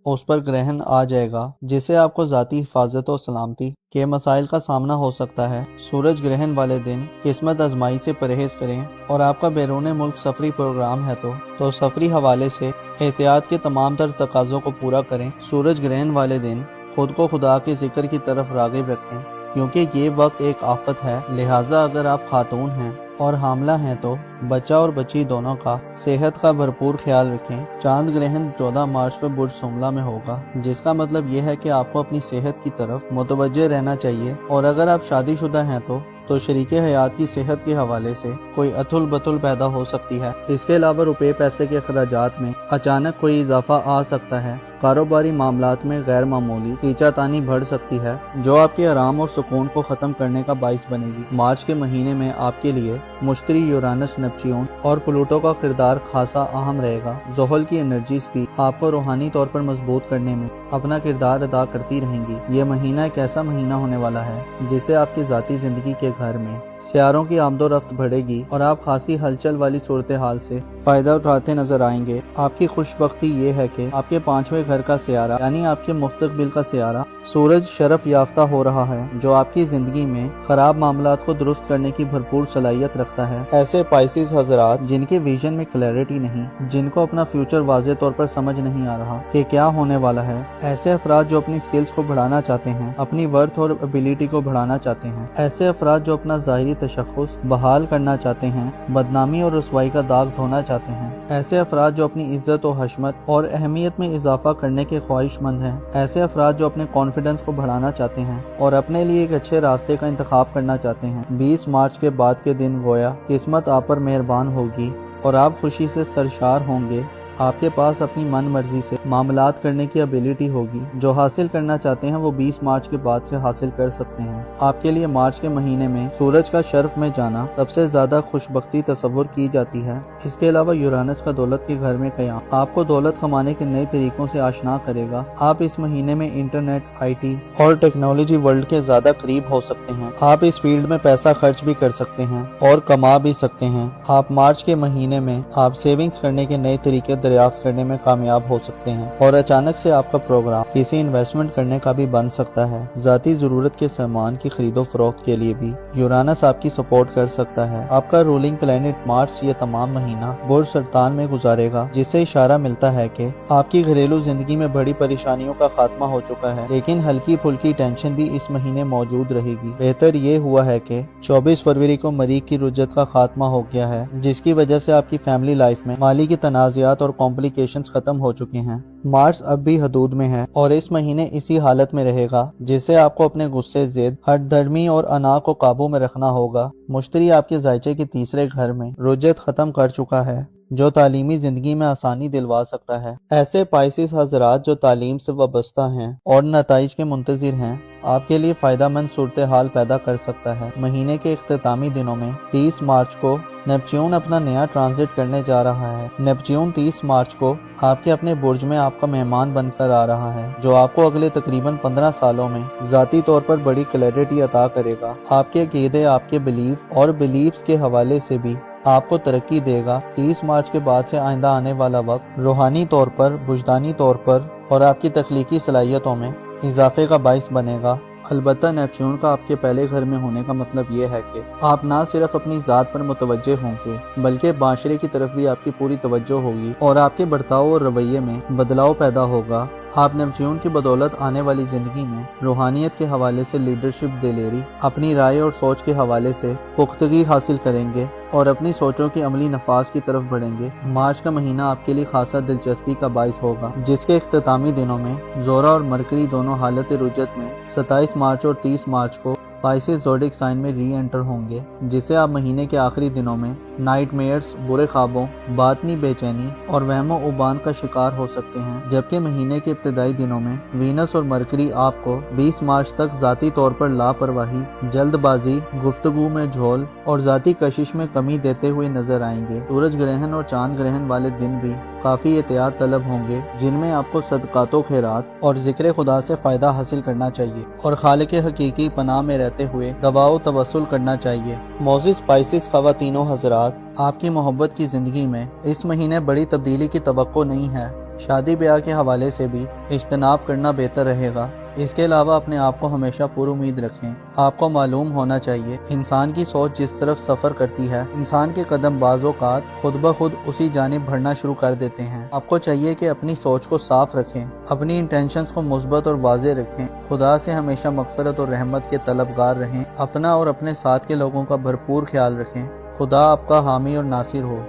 उस पर ग्रहण आ जाएगा, जिससे आपको ज़ाती हिफाजत और सलामती के मसाइल का सामना हो सकता है। सूरज ग्रहण वाले दिन किस्मत आजमाई से परहेज करें और आपका बैरून मुल्क सफरी प्रोग्राम है तो सफरी हवाले से एहतियात के तमाम तर तकाज़ों को पूरा करें। सूरज ग्रहण वाले दिन खुद को खुदा के जिक्र की तरफ राग़िब रखें, क्योंकि ये वक्त एक आफत है। लिहाजा अगर आप खातून हैं और हामला हैं तो बच्चा और बच्ची दोनों का सेहत का भरपूर ख्याल रखें। चांद ग्रहण 14 मार्च को बुर्ज सुमला में होगा, जिसका मतलब यह है कि आपको अपनी सेहत की तरफ मुतवज्जे रहना चाहिए। और अगर आप शादीशुदा हैं तो शरीके हयात की सेहत के हवाले से कोई अथुल बथुल पैदा हो सकती है। इसके अलावा रुपए पैसे के अखराजात में अचानक कोई इजाफा आ सकता है। کاروباری معاملات میں غیر معمولی کھینچا تانی بڑھ سکتی ہے جو آپ کے آرام اور سکون کو ختم کرنے کا باعث بنے گی۔ مارچ کے مہینے میں آپ کے لیے مشتری، یورانس، نیپچیون اور پلوٹو کا کردار خاصا اہم رہے گا۔ زحل کی انرجیز بھی آپ کو روحانی طور پر مضبوط کرنے میں اپنا کردار ادا کرتی رہیں گی۔ یہ مہینہ ایک ایسا مہینہ ہونے والا ہے جسے آپ کی ذاتی زندگی کے گھر میں سیاروں کی آمد و رفت بڑھے گی اور آپ خاصی ہلچل والی صورتحال سے فائدہ اٹھاتے نظر آئیں گے۔ آپ کی خوش بختی یہ ہے کہ آپ کے 5ویں گھر کا سیارہ یعنی آپ کے مستقبل کا سیارہ سورج شرف یافتہ ہو رہا ہے جو آپ کی زندگی میں خراب معاملات کو درست کرنے کی بھرپور صلاحیت رکھتا ہے۔ ایسے پائسیز حضرات جن کے ویژن میں کلیئرٹی نہیں، جن کو اپنا فیوچر واضح طور پر سمجھ نہیں آ رہا کہ کیا ہونے والا ہے، ایسے افراد جو اپنی سکلز کو بڑھانا چاہتے ہیں، اپنی ورتھ اور ابیلٹی کو بڑھانا چاہتے ہیں، ایسے افراد جو اپنا ظاہری تشخص بحال کرنا چاہتے ہیں، بدنامی اور رسوائی کا داغ دھونا چاہتے ہیں، ایسے افراد جو اپنی عزت و حشمت اور اہمیت میں اضافہ کرنے کے خواہش مند ہیں، ایسے افراد جو اپنے کانفیڈنس کو بڑھانا چاہتے ہیں اور اپنے لیے ایک اچھے راستے کا انتخاب کرنا چاہتے ہیں۔ 20 مارچ کے بعد کے دن گویا قسمت آپ پر مہربان ہوگی اور آپ خوشی سے سرشار ہوں گے۔ آپ کے پاس اپنی من مرضی سے معاملات کرنے کی ابیلٹی ہوگی۔ جو حاصل کرنا چاہتے ہیں وہ 20 مارچ کے بعد سے حاصل کر سکتے ہیں۔ آپ کے لیے مارچ کے مہینے میں سورج کا شرف میں جانا سب سے زیادہ خوش بختی تصور کی جاتی ہے۔ اس کے علاوہ یورانس کا دولت کے گھر میں قیام آپ کو دولت کمانے کے نئے طریقوں سے آشنا کرے گا۔ آپ اس مہینے میں انٹرنیٹ، IT اور ٹیکنالوجی ورلڈ کے زیادہ قریب ہو سکتے ہیں۔ آپ اس فیلڈ میں پیسہ خرچ بھی کر سکتے ہیں اور کما بھی سکتے ہیں۔ آپ مارچ کے مہینے میں آپ سیونگز کرنے کے نئے طریقے دریافت کرنے میں کامیاب ہو سکتے ہیں اور اچانک سے آپ کا پروگرام کسی انویسٹمنٹ کرنے کا بھی بن سکتا ہے۔ ذاتی ضرورت کے سامان کی خرید و فروخت کے لیے بھی یورانس آپ کی سپورٹ کر سکتا ہے۔ آپ کا رولنگ پلانٹ مارچ یہ تمام مہینہ برج سرطان میں گزارے گا، جس سے اشارہ ملتا ہے کہ آپ کی گھریلو زندگی میں بڑی پریشانیوں کا خاتمہ ہو چکا ہے، لیکن ہلکی پھلکی ٹینشن بھی اس مہینے موجود رہے گی۔ بہتر یہ ہوا ہے کہ 24 فروری کو مریخ کی رجت کا خاتمہ ہو گیا ہے، جس کی وجہ سے آپ کی فیملی لائف میں مالی کی تنازعات اور کمپلیکیشنز ختم ہو چکے ہیں۔ مارس اب بھی حدود میں ہے اور اس مہینے اسی حالت میں رہے گا، جسے آپ کو اپنے غصے، ضد، ہٹ دھرمی اور انا کو قابو میں رکھنا ہوگا۔ مشتری آپ کے ذائچے کے تیسرے گھر میں رجت ختم کر چکا ہے، جو تعلیمی زندگی میں آسانی دلوا سکتا ہے۔ ایسے پائسیس حضرات جو تعلیم سے وابستہ ہیں اور نتائج کے منتظر ہیں، آپ کے لیے فائدہ مند صورتحال پیدا کر سکتا ہے۔ مہینے کے اختتامی دنوں میں 30 مارچ کو نیپچیون اپنا نیا ٹرانزٹ کرنے جا رہا ہے۔ نیپچیون 30 مارچ کو آپ کے اپنے برج میں آپ کا مہمان بن کر آ رہا ہے، جو آپ کو اگلے تقریباً 15 سالوں میں ذاتی طور پر بڑی کلیئرٹی عطا کرے گا۔ آپ کے عقیدے، آپ کے بلیف اور بلیفز کے حوالے سے بھی آپ کو ترقی دے گا۔ 30 مارچ کے بعد سے آئندہ آنے والا وقت روحانی طور پر، وجدانی طور پر اور آپ کی تخلیقی صلاحیتوں میں اضافے کا باعث بنے گا۔ البتہ نیپچیون کا آپ کے پہلے گھر میں ہونے کا مطلب یہ ہے کہ آپ نہ صرف اپنی ذات پر متوجہ ہوں گے بلکہ معاشرے کی طرف بھی آپ کی پوری توجہ ہوگی اور آپ کے برتاؤ اور رویے میں بدلاؤ پیدا ہوگا۔ آپ نیپچیون کی بدولت آنے والی زندگی میں روحانیت کے حوالے سے لیڈرشپ، دلیری، اپنی رائے اور سوچ کے حوالے سے پختگی حاصل کریں گے اور اپنی سوچوں کے عملی نفاذ کی طرف بڑھیں گے۔ مارچ کا مہینہ آپ کے لیے خاصا دلچسپی کا باعث ہوگا، جس کے اختتامی دنوں میں زورا اور مرکری دونوں حالت رجت میں 27 مارچ اور 30 مارچ کو پائسیس زوڈک سائن میں ری انٹر ہوں گے، جسے آپ مہینے کے آخری دنوں میں نائٹ میئرز، برے خوابوں، باطنی بے چینی اور وہم و عبان کا شکار ہو سکتے ہیں، جبکہ مہینے کے ابتدائی دنوں میں وینس اور مرکری آپ کو 20 مارچ تک ذاتی طور پر لاپرواہی، جلد بازی، گفتگو میں جھول اور ذاتی کشش میں کمی دیتے ہوئے نظر آئیں گے۔ سورج گرہن اور چاند گرہن والے دن بھی کافی احتیاط طلب ہوں گے، جن میں آپ کو صدقات و خیرات اور ذکر خدا سے فائدہ حاصل کرنا چاہیے اور خالق حقیقی پناہ میں رہتے ہوئے دعا و توسل کرنا چاہیے۔ معزز پائسیس خواتین و حضرات، آپ کی محبت کی زندگی میں اس مہینے بڑی تبدیلی کی توقع نہیں ہے۔ شادی بیاہ کے حوالے سے بھی اجتناب کرنا بہتر رہے گا۔ اس کے علاوہ اپنے آپ کو ہمیشہ پر امید رکھیں۔ آپ کو معلوم ہونا چاہیے انسان کی سوچ جس طرف سفر کرتی ہے، انسان کے قدم بعض اوقات خود بخود اسی جانب بڑھنا شروع کر دیتے ہیں۔ آپ کو چاہیے کہ اپنی سوچ کو صاف رکھیں، اپنی انٹینشنز کو مثبت اور واضح رکھیں، خدا سے ہمیشہ مغفرت اور رحمت کے طلبگار رہیں، اپنا اور اپنے ساتھ کے لوگوں کا بھرپور خیال رکھیں۔ خدا آپ کا حامی اور ناصر ہو۔